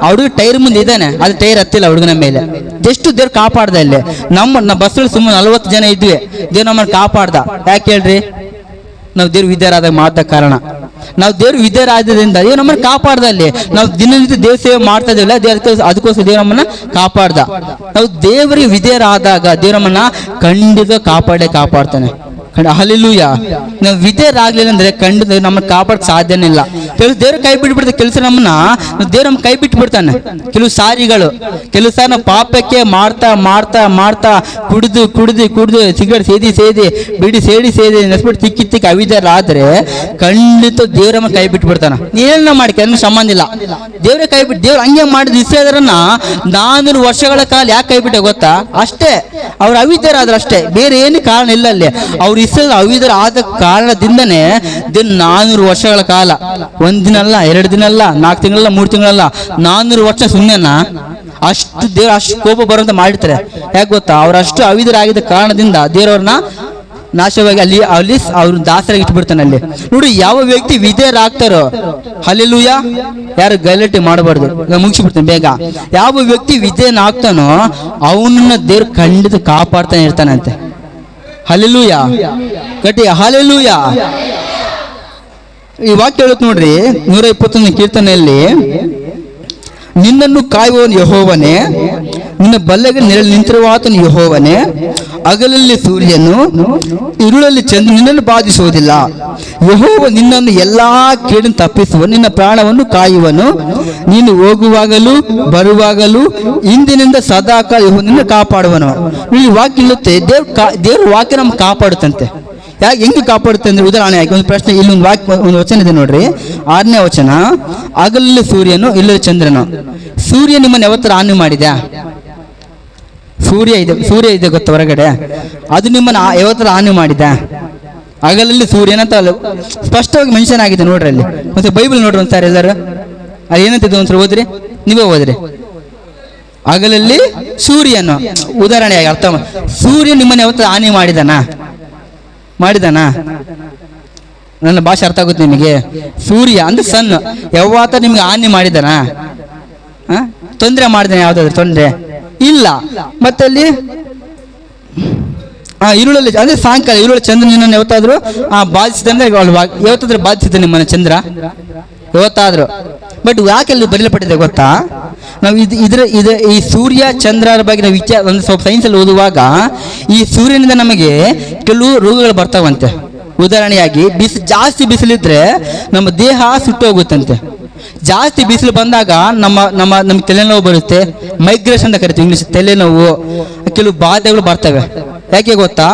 ಆ ಹುಡುಗ ಟೈರ್ ಮುಂದೆ ಇದ್ದಾನೆ, ಅದು ಟೈರ್ ಹತ್ತಿಲ್ಲ ಹುಡುಗನ ಮೇಲೆ. ಜಸ್ಟ್ ದೇವ್ರು ಕಾಪಾಡ್ದ. ಇಲ್ಲಿ ನಮ್ಮ ಬಸ್ಗಳು ಸುಮ್ಮನೆ 40 ಜನ ಇದ್ವಿ, ದೇವ್ರು ನಮ್ಮನ್ನು ಕಾಪಾಡ್ದ. ಯಾಕೆ ಹೇಳ್ರಿ, ನಾವು ದೇವ್ರ ವಿದ್ಯಾರಾದಾಗ ಮಾತ್ರ ಕಾರಣ. ನಾವು ದೇವ್ರ ವಿದ್ಯಾರಾದ್ರಿಂದ ದೇವ್ರು ನಮ್ಮನ್ನು ಕಾಪಾಡ್ದ. ಅಲ್ಲಿ ನಾವು ದಿನನಿತ್ಯ ದೇವ್ರ ಸೇವೆ ಮಾಡ್ತಾ ಇದ್ದೀವಲ್ಲ, ಅದಕ್ಕೋಸ್ಕರ ದೇವ್ರ ನಮ್ಮನ್ನ ಕಾಪಾಡ್ದ. ನಾವು ದೇವರಿಗೆ ವಿಧೇಯರಾದಾಗ ದೇವ್ರ ನಮ್ಮನ್ನ ಖಂಡಿತ ಕಾಪಾಡ್ತಾನೆ. ಹಲ್ಲೆಲೂಯ. ನಾವು ವಿಧೇಯರಾಗ್ಲಿಲ್ಲ ಅಂದ್ರೆ ಖಂಡಿತ ನಮ್ಮನ್ನ ಕಾಪಾಡಕ್ ಸಾಧ್ಯನೇ ಇಲ್ಲ. ಕೆಲವು ದೇವ್ರ ಕೈ ಬಿಟ್ಬಿಡ್ತಾರೆ, ಕೆಲಸ ನಮ್ಮನ್ನ ದೇವ್ರ ನಮ್ಮ ಕೈ ಬಿಟ್ಟು ಬಿಡ್ತಾನೆ. ಕೆಲವು ಸಾರಿಗಳು, ಕೆಲವು ಸಾರಿ ನಾವು ಪಾಪಕ್ಕೆ ಮಾಡ್ತಾ ಮಾಡ್ತಾ ಮಾಡ್ತಾ ಕುಡಿದು ಕುಡಿದು ಕುಡಿದು ಸಿಗರೇಟ್ ಸೇದಿ ಬಿಡಿ ಸೇದಿ ನೆಸ್ಬಿಟ್ಟು ತಿಕ್ಕಿ ಅವಿಧೇಯರಾದ್ರೆ ಖಂಡಿತ ದೇವ್ರ ನಮ್ಮ ಕೈ ಬಿಟ್ಟು ಬಿಡ್ತಾನೆ. ಏನ ಮಾಡಿ ಅದನ್ನ ಸಂಬಂಧ ಇಲ್ಲ. ದೇವ್ರ ಕೈ ಬಿಟ್ಟು ದೇವ್ರು ಹಂಗೆ ಮಾಡಿದ ಇಸ್ರಾಯೇಲರನ್ನ 400 ವರ್ಷಗಳ ಕಾಲ ಯಾಕೆ ಕೈ ಬಿಟ್ಟೆ ಗೊತ್ತಾ? ಅಷ್ಟೇ, ಅವ್ರು ಅವಿಧೇಯರಾದ್ರೆ ಅಷ್ಟೇ, ಬೇರೆ ಏನು ಕಾರಣ ಇಲ್ಲ ಅಲ್ಲಿ. ಅವ್ರು ಇಸ್ರಾಯೇಲ್ ಅವಿಧೇಯರ ಆದ ಕಾರಣದಿಂದನೇ 400 ವರ್ಷಗಳ ಕಾಲ, 1 ದಿನ ಅಲ್ಲ, 2 ದಿನ ಅಲ್ಲ, 4 ತಿಂಗಳಲ್ಲ, 3 ತಿಂಗಳಲ್ಲ, 400 ವರ್ಷ ಸುಮ್ಮನೆನಾ? ಅಷ್ಟು ದೇವ್ರು ಅಷ್ಟು ಕೋಪ ಬರುವಂತ ಮಾಡಿರ್ತಾರೆ. ಯಾಕೆ ಗೊತ್ತಾ? ಅವರಷ್ಟು ಅವಿಧೇಯರಾಗಿದ್ದ ಕಾರಣದಿಂದ ದೇವರವ್ರನ್ನ ನಾಶವಾಗಿ ಅಲ್ಲಿ ಅವ್ರ ದಾಸರಾಗಿ ಇಟ್ಬಿಡ್ತಾನೆ ಅಲ್ಲಿ. ನೋಡಿ, ಯಾವ ವ್ಯಕ್ತಿ ವಿಧೇಯರಾಗ್ತಾರೋ, ಹಲ್ಲೆಲೂಯ, ಯಾರು ಗಲಾಟೆ ಮಾಡಬಾರ್ದು, ಮುಗಿಸ್ಬಿಡ್ತಾನೆ ಬೇಗ. ಯಾವ ವ್ಯಕ್ತಿ ವಿಧೇಯನಾಗ್ತಾನೋ ಅವನನ್ನ ದೇವ್ರು ಖಂಡಿತ ಕಾಪಾಡ್ತಾನೆ ಇರ್ತಾನಂತೆ. ಹಲ್ಲೆಲೂಯ, ಗಟ್ಟಿ ಹಲ್ಲೆಲೂಯ. ಈ ವಾಕ್ಯ ಹೇಳುತ್ತೆ ನೋಡ್ರಿ, 121 ಕೀರ್ತನೆಯಲ್ಲಿ, ನಿನ್ನನ್ನು ಕಾಯುವವನು ಯೆಹೋವನೇ, ನಿನ್ನ ಬಲ್ಲೆಗೆ ನೆರಳು ನಿಂತಿರುವಾತನು ಯೆಹೋವನೇ. ಹಗಲಲ್ಲಿ ಸೂರ್ಯನು, ಇರುಳಲ್ಲಿ ಚಂದ್ರ ನಿನ್ನನ್ನು ಬಾಧಿಸುವುದಿಲ್ಲ. ಯೆಹೋವ ನಿನ್ನನ್ನು ಎಲ್ಲಾ ಕೇಡನ್ನು ತಪ್ಪಿಸುವ, ನಿನ್ನ ಪ್ರಾಣವನ್ನು ಕಾಯುವನು. ನೀನು ಹೋಗುವಾಗಲೂ ಬರುವಾಗಲೂ ಇಂದಿನಿಂದ ಸದಾಕಾಲ ಯೆಹೋವನನ್ನು ಕಾಪಾಡುವನು. ಈ ವಾಕ್ಯ ಇಲ್ಲುತ್ತೆ, ದೇವ್ರ ವಾಕ್ಯ ನಮ್ಗೆ ಕಾಪಾಡುತ್ತಂತೆ. ಯಾಕೆ ಹೆಂಗೆ ಕಾಪಾಡುತ್ತೆ ಅಂದ್ರೆ, ಉದಾಹರಣೆ ಆಗಿ ಒಂದು ಪ್ರಶ್ನೆ, ಇಲ್ಲೊಂದು ವಾಕ್ಯ, ಒಂದು ವಚನ ಇದೆ ನೋಡ್ರಿ, 6ನೇ ವಚನ. ಹಗಲಲ್ಲಿ ಸೂರ್ಯನು, ಇಲ್ಲಲ್ಲಿ ಚಂದ್ರನು. ಸೂರ್ಯ ನಿಮ್ಮನ್ನು ಯಾವತ್ತರ ಹಾನಿ ಮಾಡಿದ್ಯಾ? ಸೂರ್ಯ ಇದೆ ಗೊತ್ತ ಹೊರಗಡೆ, ಅದು ನಿಮ್ಮನ್ನು ಯಾವತ್ತರ ಹಾನಿ ಮಾಡಿದ? ಹಗಲಲ್ಲಿ ಸೂರ್ಯನಂತ ಸ್ಪಷ್ಟವಾಗಿ ಮೆನ್ಷನ್ ಆಗಿದೆ ನೋಡ್ರಿ ಅಲ್ಲಿ. ಮತ್ತೆ ಬೈಬಲ್ ನೋಡ್ರಿ ಒಂದ್ಸಾರಿ ಎಲ್ಲರೂ, ಅದು ಏನಂತಿದ್ದು ಒಂದ್ಸರಿ ಓದ್ರಿ, ನೀವೇ ಓದ್ರಿ. ಹಗಲಲ್ಲಿ ಸೂರ್ಯನು, ಉದಾಹರಣೆಯಾಗಿ ಅರ್ಥ, ಸೂರ್ಯ ನಿಮ್ಮನ್ನು ಯಾವತ್ತರ ಹಾನಿ ಮಾಡಿದಾನ? ನನ್ನ ಭಾಷೆ ಅರ್ಥ ಆಗುತ್ತೆ ನಿಮಗೆ? ಸೂರ್ಯ ಅಂದ್ರೆ ಸನ್ ಯಾವತ್ತ ನಿಮ್ಗೆ ಹಾನಿ ಮಾಡಿದಾನ? ತೊಂದರೆ ಮಾಡಿದಾನೆ? ಯಾವ್ದಾದ್ರು ತೊಂದರೆ ಇಲ್ಲ. ಮತ್ತೆ ಅಲ್ಲಿ ಇರುಳಲ್ಲಿ ಅಂದ್ರೆ ಸಾಯಂಕಾಲ ಇರುಳು ಚಂದ್ರ ನಿನ್ನನ್ನು ಯಾವತ್ತಾದ್ರು ಬಾಧಿಸಿದ ಅಂದ್ರೆ ಯಾವತ್ತಾದ್ರೂ ಬಾಧಿಸಿದ ನಿಮ್ಮನ್ನ ಚಂದ್ರ ಯಾವತ್ತಾದ್ರು? ಬಟ್ ಯಾಕೆ ಅಲ್ಲಿ ಬರೆಯಲ್ಪಟ್ಟಿದೆ ಗೊತ್ತಾ? ನಾವು ಈ ಸೂರ್ಯ ಚಂದ್ರರ ಬಗ್ಗೆ ನಾವು ಒಂದು ಸ್ವಲ್ಪ ಸೈನ್ಸಲ್ಲಿ ಓದುವಾಗ, ಈ ಸೂರ್ಯನಿಂದ ನಮಗೆ ಕೆಲವು ರೋಗಗಳು ಬರ್ತಾವಂತೆ. ಉದಾಹರಣೆಯಾಗಿ ಜಾಸ್ತಿ ಬಿಸಿಲಿದ್ರೆ ನಮ್ಮ ದೇಹ ಸುಟ್ಟೋಗುತ್ತಂತೆ. ಜಾಸ್ತಿ ಬಿಸಿಲು ಬಂದಾಗ ನಮ್ಮ ತಲೆನೋವು ಬರುತ್ತೆ, ಮೈಗ್ರೇಷನ್ ಅಂತ ಕರಿತೀವಿ ಇಂಗ್ಲಿಷ್, ತಲೆನೋವು, ಕೆಲವು ಬಾಧೆಗಳು ಬರ್ತವೆ. ಯಾಕೆ ಗೊತ್ತಾ?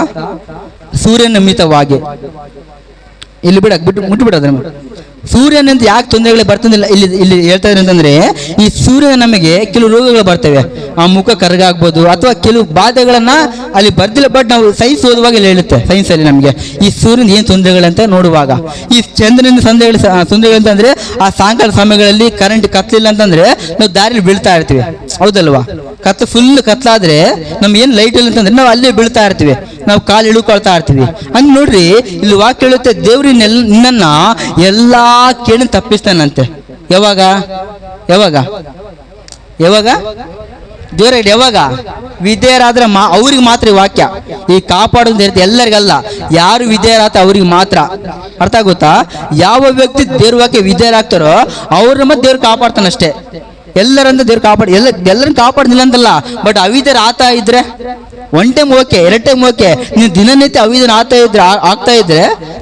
ಸೂರ್ಯನ ಮಿತವಾಗಿ ಇಲ್ಲಿ ಮುಟ್ಬಿಡೋದ್ರೆ ಸೂರ್ಯನಿಂದ ಯಾಕೆ ತೊಂದರೆಗಳು ಬರ್ತಂದಿಲ್ಲ ಇಲ್ಲಿ ಹೇಳ್ತಾ ಇದ್ರೆ ಅಂತಂದ್ರೆ, ಈ ಸೂರ್ಯ ನಮಗೆ ಕೆಲವು ರೋಗಗಳು ಬರ್ತವೆ, ಆ ಮುಖ ಕರಗಾಗ್ಬೋದು, ಅಥವಾ ಕೆಲವು ಬಾಧೆಗಳನ್ನ ಅಲ್ಲಿ ಬರ್ತಿಲ್ಲ. ಬಟ್ ನಾವು ಸೈನ್ಸ್ ಓದುವಾಗ ಇಲ್ಲಿ ಹೇಳುತ್ತೆ, ಸೈನ್ಸ್ ಅಲ್ಲಿ ನಮಗೆ ಈ ಸೂರ್ಯನ ಏನು ತೊಂದರೆಗಳಂತ ನೋಡುವಾಗ, ಈ ಚಂದ್ರನಿಂದ ತೊಂದರೆಗಳು ಅಂತಂದ್ರೆ, ಆ ಸಾಯಂಕಾಲ ಸಮಯಗಳಲ್ಲಿ ಕರೆಂಟ್ ಕತ್ಲಿಲ್ಲ ಅಂತಂದ್ರೆ ನಾವು ದಾರಿಲಿ ಬೀಳ್ತಾ ಇರ್ತೀವಿ, ಹೌದಲ್ವಾ? ಫುಲ್ ಕತ್ಲಾದ್ರೆ ನಮ್ಗೆ ಏನು ಲೈಟ್ ಇಲ್ಲ ಅಂತಂದ್ರೆ ನಾವು ಅಲ್ಲೇ ಬೀಳ್ತಾ ಇರ್ತೀವಿ, ನಾವು ಕಾಲು ಇಳುಕೊಳ್ತಾ ಇರ್ತೀವಿ. ಹಂಗೆ ನೋಡ್ರಿ, ಇಲ್ಲಿ ವಾಕ್ಯ ಹೇಳುತ್ತೆ, ನಿನ್ನನ್ನ ಎಲ್ಲಾ ಕೇಳಿ ತಪ್ಪಿಸ್ತಾನಂತೆ. ಯಾವಾಗ ದೇವರ ಯಾವಾಗ ವಿಧೇಯರಾದ್ರೆ ಅವ್ರಿಗೆ ಮಾತ್ರ ಈ ವಾಕ್ಯ ಈ ಕಾಪಾಡೋದು ಇರುತ್ತೆ, ಎಲ್ಲರಿಗಲ್ಲ. ಯಾರು ವಿಧೇಯರಾತ ಅವ್ರಿಗೆ ಮಾತ್ರ. ಅರ್ಥ ಆಗುತ್ತಾ? ಯಾವ ವ್ಯಕ್ತಿ ದೇವ್ರ ವಾಕ್ಯ ವಿಧೇಯರಾಗ್ತಾರೋ ಅವ್ರ ಮತ್ತೆ ದೇವ್ರು ಕಾಪಾಡ್ತಾನಷ್ಟೇ. ಎಲ್ಲರಂತ ದೇವ್ರು ಎಲ್ಲರನ್ನ ಕಾಪಾಡ್ದಿಲ್ಲ ಅಂತಲ್ಲ, ಬಟ್ ಅವಿಧೇಯರ ಆತ ಇದ್ರೆ 1 ಟೈಮ್ ಓಕೆ, 2 ಟೈಮ್ ಓಕೆ, ನೀವು ದಿನನಿತ್ಯ ಅವಿಧೇಯರ ಆಗ್ತಾ ಇದ್ರೆ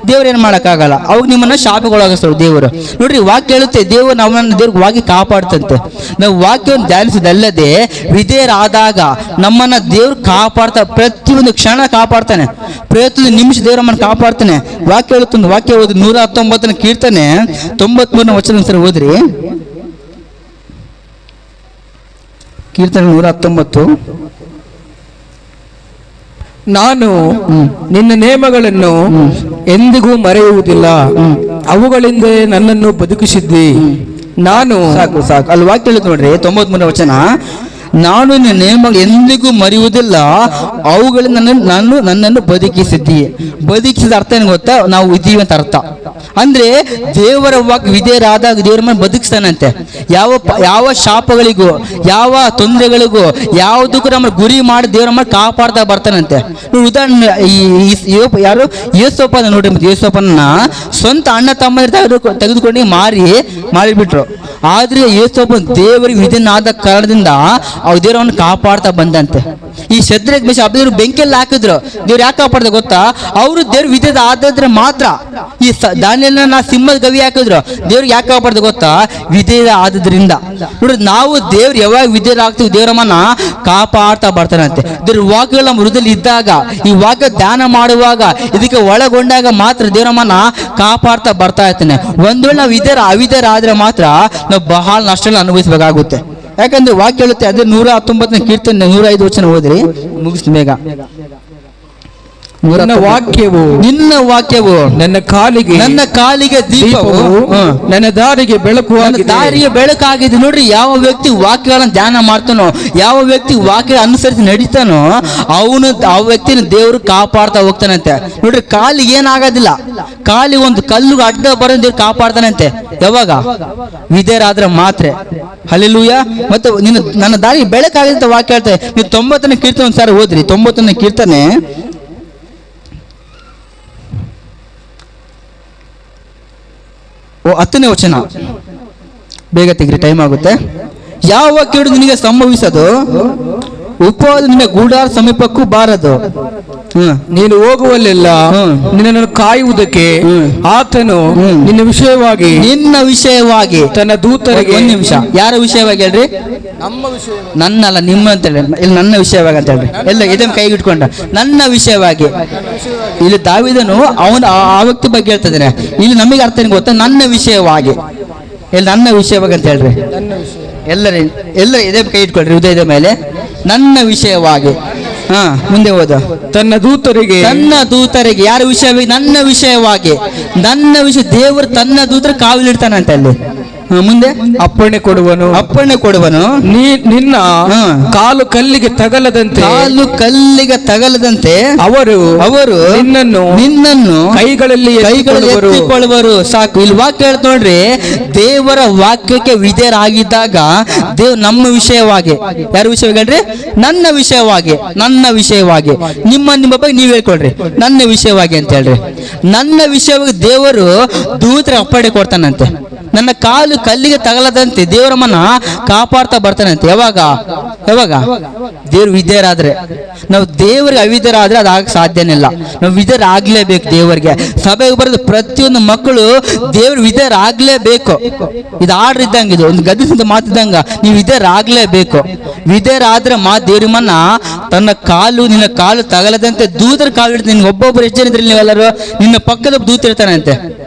ದೇವ್ರು ಏನು ಮಾಡೋಕ್ಕಾಗಲ್ಲ. ಅವಾಗ ನಿಮ್ಮನ್ನ ಶಾಪಗೊಳಗಿಸ್ತಾರೆ ದೇವರು. ನೋಡ್ರಿ, ವಾಕ್ಯ ಹೇಳುತ್ತೆ, ದೇವರು ದೇವ್ರಿಗೆ ವಾಕ್ಯ ಕಾಪಾಡ್ತಂತೆ. ನಾವು ವಾಕ್ಯವನ್ನು ಧ್ಯಾನಿಸಿದಲ್ಲದೆ ವಿಧೇಯರಾದಾಗ ನಮ್ಮನ್ನ ದೇವ್ರು ಕಾಪಾಡ್ತಾ, ಪ್ರತಿಯೊಂದು ಕ್ಷಣ ಕಾಪಾಡ್ತಾನೆ, ಪ್ರತಿಯೊಂದು ನಿಮಿಷ ದೇವ್ರು ನಮ್ಮನ್ನು ಕಾಪಾಡ್ತಾನೆ. ವಾಕ್ಯ ಹೇಳುತ್ತೆ, ಒಂದು ವಾಕ್ಯ ಓದಿ, 119ನೇ ಕೀರ್ತನೆ 93ನೇ ವಚನ ಸರಿ ಓದ್ರಿ. ಕೀರ್ತನೆ 119. ನಾನು ನಿನ್ನ ನೇಮಗಳನ್ನು ಎಂದಿಗೂ ಮರೆಯುವುದಿಲ್ಲ, ಅವುಗಳಿಂದ ನನ್ನನ್ನು ಬದುಕಿಸಿದ್ದಿ. ನಾನು ಸಾಕು ಅಲ್ಲಿ ವಾಕ್ಯ ಹೇಳುತ್ತೆ ನೋಡ್ರಿ, 93ನೇ ವಚನ. ನಾನು ನಿನ್ನ ನೇಮಗಳು ಎಂದಿಗೂ ಮರೆಯುವುದಿಲ್ಲ, ಅವುಗಳಿಂದ ನನ್ನನ್ನು ಬದುಕಿಸಿದ ಅರ್ಥ ಏನು ಗೊತ್ತಾ? ನಾವು ಇದ್ದೀವಿ ಅಂತ ಅರ್ಥ. ಅಂದ್ರೆ ದೇವರ ವಾಕ್ಯ ವಿಧೇಯರಾದಾಗ ದೇವರ ಮನೆ ಬದುಕಿಸ್ತಾನಂತೆ. ಯಾವ ಶಾಪಗಳಿಗೂ, ಯಾವ ತೊಂದರೆಗಳಿಗೂ, ಯಾವುದಕ್ಕೂ ನಮ್ಮ ಗುರಿ ಮಾಡಿ ದೇವರ ಮನೆ ಕಾಪಾಡ್ತಾ ಬರ್ತಾನಂತೆ. ಉದಾಹರಣೆ ಯಾರು ಯೇಸೋಪ ನೋಡ್ರಿ, ಯೇಸೋಪನ್ನ ಸ್ವಂತ ಅಣ್ಣ ತಮ್ಮ ತೆಗೆದುಕೊಂಡು ಮಾರಿಬಿಟ್ರು. ಆದ್ರೆ ಯೇಸೋಪ ದೇವರಿಗೆ ವಿಧೇಯನಾದ ಕಾರಣದಿಂದ ದೇವರವನ್ನು ಕಾಪಾಡ್ತಾ ಬಂದಂತೆ. ಈ ಶದ್ರಕ್ ಮೇಷ ಅಬ್ದೇವ್ರು ಬೆಂಕಿಯಲ್ಲಿ ಹಾಕಿದ್ರು. ದೇವ್ರು ಯಾಕೆ ಕಾಪಾಡ್ದೆ ಗೊತ್ತಾ? ಅವರು ದೇವ್ರ ವಿದ್ಯದ ಆದ್ರೆ ಮಾತ್ರ. ಈ ದಾನಿಯೇಲನ ಸಿಂಹದ ಗವಿ ಹಾಕಿದ್ರು, ದೇವ್ರಿಗೆ ಯಾಕೆ ಕಾಪಾಡ್ದೆ ಗೊತ್ತಾ? ವಿಧೇಯ ಆದ್ರಿಂದ. ನೋಡ್ರಿ, ನಾವು ದೇವ್ರು ಯಾವಾಗ ವಿಧೇಯರಾಗ್ತೀವಿ ದೇವ್ರಮ್ಮನ ಕಾಪಾಡ್ತಾ ಬರ್ತಾನಂತೆ. ದೇವ್ರ ವಾಕ್ಯಗಳು ನಮ್ಮ ಹೃದಯದಲ್ಲಿ ಇದ್ದಾಗ, ಈ ವಾಕ್ಯ ಧ್ಯಾನ ಮಾಡುವಾಗ, ಇದಕ್ಕೆ ಒಳಗೊಂಡಾಗ ಮಾತ್ರ ದೇವ್ರಮ್ಮನ ಕಾಪಾಡ್ತಾ ಬರ್ತಾ ಇರ್ತಾನೆ. ಒಂದ್ ವೇಳೆ ನಾವು ಅವಿಧೇಯರಾದ್ರೆ ಮಾತ್ರ ನಾವು ಬಹಳ ನಷ್ಟ ಅನುಭವಿಸಬೇಕಾಗುತ್ತೆ. ಯಾಕಂದ್ರೆ ವಾಕ್ಯ ಹೇಳುತ್ತೆ, ಅದೇ 119 ಕೀರ್ತನೆ 105 ವಚನ ಓದ್ರಿ, ಮುಗಿಸ್ ಬೇಗ. ನಿನ್ನ ವಾಕ್ಯವು ನನ್ನ ಕಾಲಿಗೆ ದೀಪವು, ನನ್ನ ದಾರಿಗೆ ಬೆಳಕು, ದಾರಿಗೆ ಬೆಳಕಾಗಿದೆ. ನೋಡ್ರಿ, ಯಾವ ವ್ಯಕ್ತಿ ವಾಕ್ಯಗಳನ್ನ ಧ್ಯಾನ ಮಾಡ್ತಾನೋ, ಯಾವ ವ್ಯಕ್ತಿ ವಾಕ್ಯ ಅನುಸರಿಸಿ ನಡೀತಾನೋ, ಆ ವ್ಯಕ್ತಿನ ದೇವರು ಕಾಪಾಡ್ತಾ ಹೋಗ್ತಾನಂತೆ. ನೋಡ್ರಿ, ಕಾಲಿಗೆ ಏನಾಗೋದಿಲ್ಲ, ಕಾಲಿಗೆ ಒಂದು ಕಲ್ಲು ಅಡ್ಡ ಬರೋ ದೇವ್ರು ಕಾಪಾಡ್ತಾನಂತೆ. ಯಾವಾಗ? ವಿಧೇಯರಾದ್ರೆ ಮಾತ್ರ. ಹಲ್ಲೆಲೂಯಾ. ಮತ್ತೆ ನನ್ನ ದಾರಿಗೆ ಬೆಳಕಾಗಿದೆ ಅಂತ ವಾಕ್ಯ ಹೇಳ್ತಾರೆ. ನೀವು 90ನೇ ಕೀರ್ತನೆ ಒಂದ್ಸಾರಿ ಓದ್ರಿ. 90ನೇ ಕೀರ್ತನೆ 10ನೇ ವಚನ. ಬೇಗ ತೆಗ್ರಿ, ಟೈಮ್ ಆಗುತ್ತೆ. ಯಾವ ಕೇಡು ನಿನಗೆ ಸಂಭವಿಸದು, ಉಪವಾಸ ನಿನ್ನ ಗೂಡಾರ ಸಮೀಪಕ್ಕೂ ಬಾರದು. ನೀನು ಹೋಗುವಲ್ಲೆಲ್ಲ ನಿನ್ನನ್ನು ಕಾಯುವುದಕ್ಕೆ ಆತನು ನಿನ್ನ ವಿಷಯವಾಗಿ ತನ್ನ ದೂತರಿಗೆ. ಒಂದ್ ನಿಮಿಷ, ಯಾರ ವಿಷಯವಾಗಿ ಹೇಳ್ರಿ? ನನ್ನಲ್ಲ, ನಿಮ್ಮ ಅಂತ ಹೇಳಿ. ಇಲ್ಲಿ ನನ್ನ ವಿಷಯವಾಗಿ ಅಂತ ಹೇಳ್ರಿ. ಎಲ್ಲ ಇದನ್ನ ಕೈಗೆ ಇಟ್ಕೊಂಡ ನನ್ನ ವಿಷಯವಾಗಿ. ಇಲ್ಲಿ ದಾವೀದನು ಅವನು ಆ ವ್ಯಕ್ತಿ ಬಗ್ಗೆ ಹೇಳ್ತಿದ್ದಾನೆ. ಇಲ್ಲಿ ನಮಗೆ ಅರ್ಥ ಏನು ಗೊತ್ತಾ? ನನ್ನ ವಿಷಯವಾಗಿ. ಇಲ್ಲಿ ನನ್ನ ವಿಷಯವಾಗಿ ಅಂತ ಹೇಳ್ರಿ. ಎಲ್ಲರೂ ಇದೇ ಕೈ ಇಟ್ಕೊಳ್ರಿ ಹೃದಯದ ಮೇಲೆ. ನನ್ನ ವಿಷಯವಾಗಿ. ಮುಂದೆ ಓದ. ತನ್ನ ದೂತರಿಗೆ ಯಾರ ವಿಷಯವಾಗಿ? ನನ್ನ ವಿಷಯವಾಗಿ. ನನ್ನ ವಿಷಯ ದೇವರು ತನ್ನ ದೂತರ ಕಾವಲಿಡ್ತಾನಂತೆ ಅಲ್ಲಿ. ಮುಂದೆ ಅಪ್ಪಣೆ ಕೊಡುವನು ನಿನ್ನ ಕಾಲು ಕಲ್ಲಿಗೆ ತಗಲದಂತೆ ಅವರು ನಿನ್ನನ್ನು ಕೈಗಳಲ್ಲಿ ಎತ್ತಿಕೊಳ್ಳುವರು. ಸಾಕು. ಇಲ್ಲಿ ವಾಕ್ಯ ಹೇಳ್ತ ನೋಡ್ರಿ, ದೇವರ ವಾಕ್ಯಕ್ಕೆ ವಿಧೇಯರಾಗಿದ್ದಾಗ ದೇವ್ ನಮ್ಮ ವಿಷಯವಾಗಿ. ಯಾರ ವಿಷಯವಾಗಿ ಹೇಳ್ರಿ? ನನ್ನ ವಿಷಯವಾಗಿ. ನಿಮ್ಮ ಬಗ್ಗೆ ನೀವ್ ಹೇಳ್ಕೊಳ್ರಿ, ನನ್ನ ವಿಷಯವಾಗಿ ಅಂತ ಹೇಳ್ರಿ. ನನ್ನ ವಿಷಯವಾಗಿ ದೇವರು ದೂತರ ಅಪ್ಪಣೆ ಕೊಡ್ತಾನಂತೆ. ನನ್ನ ಕಾಲು ಕಲ್ಲಿಗೆ ತಗಲದಂತೆ ದೇವರಮ್ಮನ ಕಾಪಾಡ್ತಾ ಬರ್ತಾನಂತೆ. ಯಾವಾಗ? ದೇವ್ರು ವಿಧೇಯರಾದ್ರೆ. ನಾವು ದೇವರಿಗೆ ಅವಿಧೇಯರಾದ್ರೆ ಅದಾಗ ಸಾಧ್ಯನೇ ಇಲ್ಲ. ನಾವು ವಿಧೇಯರಾಗ್ಲೇಬೇಕು ದೇವರಿಗೆ. ಸಭೆಗೆ ಬರೋದು ಪ್ರತಿಯೊಂದು ಮಕ್ಕಳು ದೇವ್ರ ವಿಧೇಯರಾಗ್ಲೇಬೇಕು. ಇದು ಆರ್ಡರ್ ಇದ್ದಂಗೆ, ಇದು ಒಂದು ಗದ್ದಿಸಿದ ಮಾತಿದ್ದಂಗ. ನೀವು ವಿಧೇಯರಾಗ್ಲೇಬೇಕು. ವಿಧೇಯರಾದ್ರೆ ದೇವ್ರಮ್ಮನ ನಿನ್ನ ಕಾಲು ತಗಲದಂತೆ ದೂತರ ಕಾಲು ಇಡ್ತಾನೆ. ನಿನ್ಗೆ ಒಬ್ಬೊಬ್ಬರು ಎಷ್ಟು ಜನ ಇದ್ರಿ ನೀವೆಲ್ಲರೂ? ನಿನ್ನ ಪಕ್ಕದ ದೂತ ಇರ್ತಾನಂತೆ.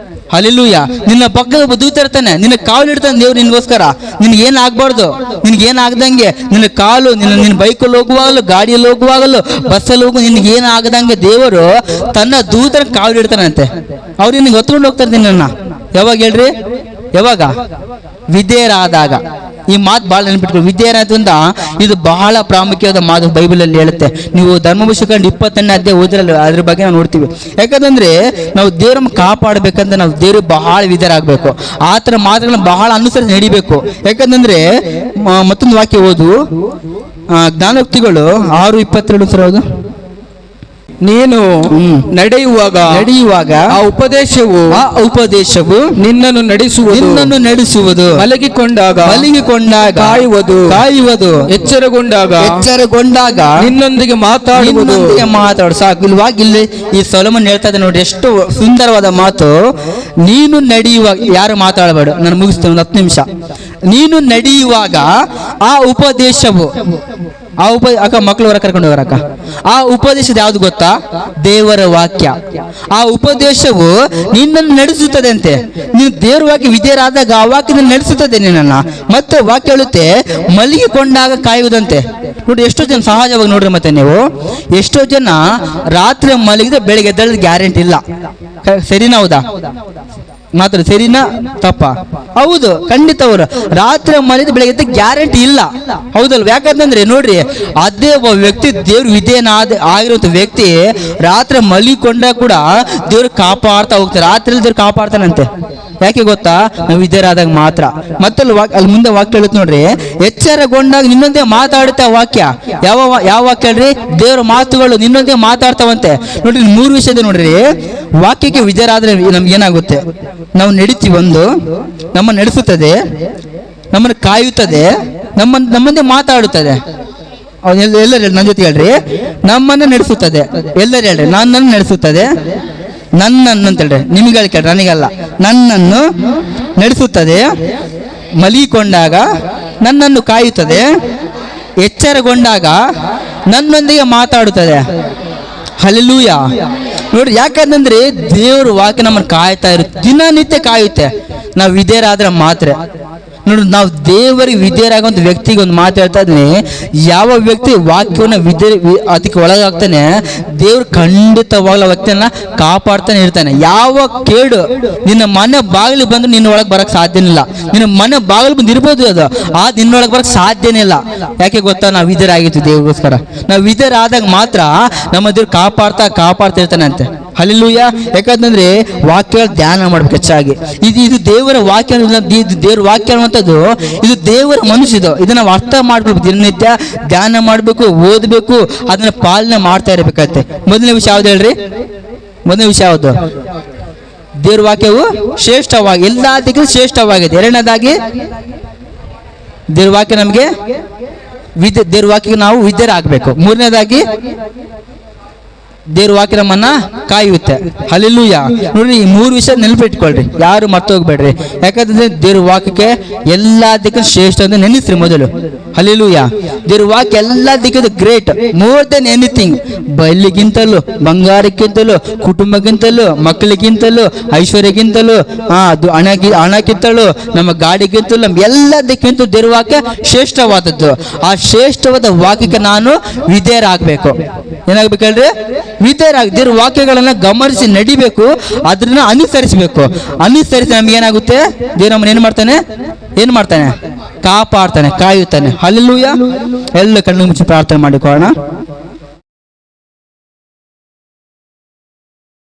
ಹಲ್ಲೆಲೂಯಾ. ನಿನ್ನ ಪಕ್ಕದ ದೂತ ಇರ್ತಾನೆ, ನಿನ್ನ ಕಾಲು ಇಡ್ತಾನೆ ದೇವ್ರು ನಿನ್ಗೋಸ್ಕರ. ನಿನ್ಗೇನ್ ಆಗ್ಬಾರ್ದು, ನಿನ್ಗೇನಾಗ್ದಂಗೆ ನಿನ್ನ ಕಾಲು ನಿನ್ನ ಬೈಕಲ್ಲಿ ಹೋಗುವಾಗಲೂ, ಗಾಡಿಯಲ್ಲಿ ಹೋಗುವಾಗಲೂ, ಬಸ್ಸಲ್ಲಿ ಹೋಗುವ ನಿನ್ಗೆ ಏನಾಗದಂಗೆ ದೇವರು ತನ್ನ ದೂತರ ಕಾಲು ಇಡ್ತಾನಂತೆ. ಅವ್ರು ನಿನ್ಗೆ ಹೊತ್ಕೊಂಡು ಹೋಗ್ತಾರೆ ನಿನ್ನ. ಯಾವಾಗ ಹೇಳ್ರಿ? ಯಾವಾಗ? ವಿಧೇಯರಾದಾಗ. ಈ ಮಾತು ಬಹಳ ನೆನಪಿಟ್ಕೊಳ್ಳಿ. ವಿಧೇಯರಾದ್ರಿಂದ ಇದು ಬಹಳ ಪ್ರಾಮುಖ್ಯವಾದ ಮಾತು ಬೈಬಲಲ್ಲಿ ಹೇಳುತ್ತೆ. ನೀವು ಧರ್ಮಪುಸ್ತಕಂಡು 20ನೇ ಅಧ್ಯಾಯ ಓದಿರಲ್ಲ, ಅದ್ರ ಬಗ್ಗೆ ನಾವು ನೋಡ್ತೀವಿ. ಯಾಕಂದ್ರೆ ನಾವು ದೇವ್ರನ್ನ ಕಾಪಾಡಬೇಕಂದ್ರೆ ನಾವು ದೇವ್ರ ಬಹಳ ವಿಧೇಯರಾಗಬೇಕು. ಆ ಥರ ಮಾತುಗಳನ್ನ ಬಹಳ ಅನುಸರಿಸಿ ನಡಿಬೇಕು. ಯಾಕಂದ್ರೆ ಮತ್ತೊಂದು ವಾಕ್ಯ ಓದು, ಜ್ಞಾನೋಕ್ತಿಗಳು 6:22 ಸರ್. ಹೌದು. ನೀನು ನಡೆಯುವಾಗ ಆ ಉಪದೇಶವು ನಿನ್ನನ್ನು ನಡೆಸುವುದು, ಮಲಗಿಕೊಂಡಾಗ ಕಾಯುವುದು, ಎಚ್ಚರಗೊಂಡಾಗ ನಿನ್ನೊಂದಿಗೆ ಮಾತಾಡುವುದು. ಸಾಕು. ಇಲ್ಲಿ ಈ ಸೊಲೊಮನ್ ಹೇಳ್ತಾ ಇದ್ದ ನೋಡಿ, ಎಷ್ಟು ಸುಂದರವಾದ ಮಾತು. ನೀನು ನಡೆಯುವಾಗ, ಯಾರು ಮಾತಾಡಬೇಡ, ನಾನು ಮುಗಿಸ್ತೇನೆ ಒಂದು 10 ನಿಮಿಷ. ನೀನು ನಡೆಯುವಾಗ ಆ ಉಪದೇಶವು, ಅಕ್ಕ ಮಕ್ಕಳು ಹೊರ ಕರ್ಕೊಂಡು ಹೋಗರಕ್ಕ. ಆ ಉಪದೇಶದ ಯಾವ್ದು ಗೊತ್ತಾ? ದೇವರ ವಾಕ್ಯ. ಆ ಉಪದೇಶವು ನಿನ್ನನ್ನು ನಡೆಸುತ್ತದೆ ಅಂತೆ. ನೀವು ದೇವರ ವಾಕ್ಯ ವಿಧೇಯರಾದಾಗ ಆ ವಾಕ್ಯದಲ್ಲಿ ನಡೆಸುತ್ತದೆ ನಿನ್ನನ್ನ. ಮತ್ತೆ ವಾಕ್ಯ ಹೇಳುತ್ತೆ, ಮಲಗಿಕೊಂಡಾಗ ಕಾಯುವುದಂತೆ. ನೋಡಿ, ಎಷ್ಟೋ ಜನ ಸಹಜವಾಗಿ ನೋಡ್ರಿ. ಮತ್ತೆ ನೀವು ಎಷ್ಟೋ ಜನ ರಾತ್ರಿ ಮಲಗಿದ್ರೆ ಬೆಳಿಗ್ಗೆ ಎದ್ದೇಳೋದು ಗ್ಯಾರಂಟಿ ಇಲ್ಲ. ಸರಿನಾ? ಹೌದಾ? ಮಾತ್ರ ಸರಿನಾ ತಪ್ಪ? ಹೌದು, ಖಂಡಿತ. ಅವರು ರಾತ್ರಿ ಮಲಗಿದ ಬೆಳಗ್ಗೆ ಗ್ಯಾರಂಟಿ ಇಲ್ಲ. ಹೌದಲ್ವ? ಯಾಕಂತಂದ್ರೆ ನೋಡ್ರಿ, ಅದೇ ಒಬ್ಬ ವ್ಯಕ್ತಿ ದೇವ್ರ ಆಗಿರುವಂತ ವ್ಯಕ್ತಿ ರಾತ್ರಿ ಮಲಿಕೊಂಡ ಕೂಡ ದೇವ್ರು ಕಾಪಾಡ್ತಾ ಹೋಗ್ತಾರೆ. ರಾತ್ರಿ ದೇವ್ರು ಕಾಪಾಡ್ತಾನಂತೆ. ಯಾಕೆ ಗೊತ್ತಾ? ನಾವು ವಿಧೇಯರಾದಾಗ ಮಾತ್ರ. ಅಲ್ಲಿ ಮುಂದೆ ವಾಕ್ಯ ಹೇಳುತ್ತೆ ನೋಡ್ರಿ, ಎಚ್ಚರಗೊಂಡಾಗ ನಿನ್ನೊಂದೇ ಮಾತಾಡುತ್ತಾ ವಾಕ್ಯ. ಯಾವ ವಾಕ್ಯ ಹೇಳ್ರಿ? ದೇವರ ಮಾತುಗಳು ನಿನ್ನೊಂದೇ ಮಾತಾಡ್ತಾವಂತೆ. ನೋಡ್ರಿ, 3 ವಿಷಯದ ನೋಡ್ರಿ. ವಾಕ್ಯಕ್ಕೆ ವಿಧೇಯರಾದ್ರೆ ನಮ್ಗೆ ಏನಾಗುತ್ತೆ? ನಾವು ನಡೀತೀವಿ. ಒಂದು, ನಮ್ಮನ್ನು ನಡೆಸುತ್ತದೆ, ನಮ್ಮನ್ನು ಕಾಯುತ್ತದೆ, ನಮ್ಮಂದೇ ಮಾತಾಡುತ್ತದೆ. ಎಲ್ಲರೂ ಹೇಳಿ, ನನ್ನ ಜೊತೆ ಹೇಳ್ರಿ. ನಮ್ಮನ್ನು ನಡೆಸುತ್ತದೆ. ಎಲ್ಲರೂ ಹೇಳ್ರಿ, ನನ್ನನ್ನು ನಡೆಸುತ್ತದೆ. ನನ್ನನ್ನು ಅಂತ ಹೇಳ್ರಿ, ನಿಮ್ಗೆ ಹೇಳ್ರಿ, ನನಗಲ್ಲ. ನನ್ನನ್ನು ನಡೆಸುತ್ತದೆ. ಮಲಿಕೊಂಡಾಗ ನನ್ನನ್ನು ಕಾಯುತ್ತದೆ. ಎಚ್ಚರಗೊಂಡಾಗ ನನ್ನೊಂದಿಗೆ ಮಾತಾಡುತ್ತದೆ. ಹಲ್ಲೆಲೂಯ. ನೋಡ್ರಿ, ಯಾಕಂತಂದ್ರೆ ದೇವ್ರ ವಾಕ್ಯ ನಮ್ಮನ್ನು ಕಾಯ್ತಾ ಇರುತ್ತೆ, ದಿನನಿತ್ಯ ಕಾಯುತ್ತೆ. ನಾವು ವಿಧೇಯರಾದ್ರೆ ಮಾತ್ರ. ನೋಡ್ರಿ, ನಾವು ದೇವರಿಗೆ ವಿಧೇಯರಾಗುವಂಥ ವ್ಯಕ್ತಿಗೆ ಒಂದು ಮಾತು ಹೇಳ್ತಾ ಇದ್ದೀನಿ, ಯಾವ ವ್ಯಕ್ತಿ ವಾಕ್ಯವನ್ನು ಅದಕ್ಕೆ ಒಳಗಾಗ್ತಾನೆ, ದೇವ್ರು ಖಂಡಿತವಾಗ್ಲೂ ವ್ಯಕ್ತಿಯನ್ನ ಕಾಪಾಡ್ತಾನೆ ಇರ್ತಾನೆ. ಯಾವ ಕೇಡು ನಿನ್ನ ಮನೆ ಬಾಗಿಲು ಬಂದು ನಿನ್ನ ಒಳಗೆ ಬರಕ್ಕೆ ಸಾಧ್ಯನೇ ಇಲ್ಲ. ನಿನ್ನ ಮನೆ ಬಾಗಿಲು ಬಂದು ಇರ್ಬೋದು, ಅದು ನಿನ್ನೊಳಗೆ ಬರಕ್ಕೆ ಸಾಧ್ಯನೇ ಇಲ್ಲ. ಯಾಕೆ ಗೊತ್ತಾ? ನಾವು ವಿಧೇಯರಾಗಿತ್ತು ದೇವ್ರಿಗೋಸ್ಕರ. ನಾವು ವಿಧೇಯರಾದಾಗ ಮಾತ್ರ ನಮ್ಮ ದೇವ್ರು ಕಾಪಾಡ್ತಾ ಇರ್ತಾನೆ ಅಂತೆ. ಹಲ್ಲೆಲೂಯ. ಯಾಕಂತಂದ್ರೆ ವಾಕ್ಯ ಧ್ಯಾನ ಮಾಡ್ಬೇಕು ಹೆಚ್ಚಾಗಿ. ಇದು ದೇವರ ವಾಕ್ಯ, ಇದು ದೇವ್ರ ವಾಕ್ಯ ಅನ್ನುವಂಥದ್ದು, ಇದು ದೇವರ ಮನುಷ್ಯದು. ಇದನ್ನ ನಾವು ಅರ್ಥ ಮಾಡ್ಬೇಕು, ದಿನನಿತ್ಯ ಧ್ಯಾನ ಮಾಡಬೇಕು, ಓದಬೇಕು, ಅದನ್ನ ಪಾಲನೆ ಮಾಡ್ತಾ ಇರಬೇಕಂತೆ. ಮೊದಲನೇ ವಿಷಯ ಯಾವ್ದು ಹೇಳ್ರಿ? ಮೊದಲನೇ ವಿಷಯ ಯಾವುದು? ದೇವ್ರ ವಾಕ್ಯವು ಶ್ರೇಷ್ಠವಾಗಿ, ಎಲ್ಲದಕ್ಕಿಂತ ಶ್ರೇಷ್ಠವಾಗಿದೆ. ಎರಡನೇದಾಗಿ ದೇವ್ರ ವಾಕ್ಯ ನಮಗೆ ದೇವ್ರ ವಾಕ್ಯಕ್ಕೆ ನಾವು ವಿಧೇಯರಾಗಬೇಕು. ಮೂರನೇದಾಗಿ ದೇವ್ರ ವಾಕ್ಯ ನಮ್ಮನ್ನ ಕಾಯುತ್ತೆ. ಹಲ್ಲೆಲೂಯ. ನೋಡ್ರಿ, ಈ ಮೂರು ವಿಷಯ ನೆನಪಿಟ್ಕೊಳ್ರಿ, ಯಾರು ಮರ್ತೋಗ್ಬೇಡ್ರಿ. ಯಾಕಂತಂದ್ರೆ ದೇವ್ರ ವಾಕ್ಯಕ್ಕೆ ಎಲ್ಲದಕ್ಕಿಂತ ಶ್ರೇಷ್ಠ ಅಂತ ನೆನೆಸ್ರಿ ಮೊದಲು. ಹಲ್ಲೆಲೂಯ. ದೇವ್ರ ವಾಕ್ಯ ಎಲ್ಲದಕ್ಕಿಂತ ಗ್ರೇಟ್, ಮೋರ್ ದೆನ್ ಎನಿಥಿಂಗ್. ಬಯಲಿಗಿಂತಲೂ, ಬಂಗಾರಕ್ಕಿಂತಲೂ, ಕುಟುಂಬಕ್ಕಿಂತಲೂ, ಮಕ್ಕಳಿಗಿಂತಲೂ, ಐಶ್ವರ್ಯಕ್ಕಿಂತಲೂ, ಹಣಕ್ಕಿಂತಲೂ, ನಮ್ಮ ಗಾಡಿಗಿಂತಲೂ, ನಮ್ಮ ಎಲ್ಲದಕ್ಕಿಂತ ದೇವ್ರ ವಾಕ್ಯ ಶ್ರೇಷ್ಠವಾದದ್ದು. ಆ ಶ್ರೇಷ್ಠವಾದ ವಾಕ್ಯಕ್ಕೆ ನಾನು ವಿಧೇಯರಾಗಬೇಕು. ಏನಾಗ್ಬೇಕು ಹೇಳ್ರಿ? ವಿಧೇಯರಾಗಿ ದೇವ್ರ ವಾಕ್ಯಗಳನ್ನ ಗಮನಿಸಿ ನಡಿಬೇಕು, ಅದನ್ನ ಅನುಸರಿಸಬೇಕು. ಅನುಸರಿಸಿ ನಮ್ಗೆ ಏನಾಗುತ್ತೆ? ದೇವ್ರ ನಮ್ಮನ್ನ ಏನ್ ಮಾಡ್ತಾನೆ? ಕಾಪಾಡ್ತಾನೆ, ಕಾಯುತ್ತಾನೆ. ಹಲ್ಲೆಲೂಯ. ಎಲ್ಲ ಕಣ್ಣು ಮುಚ್ಚಿ ಪ್ರಾರ್ಥನೆ ಮಾಡಿಕೊಳ್ಳೋಣ.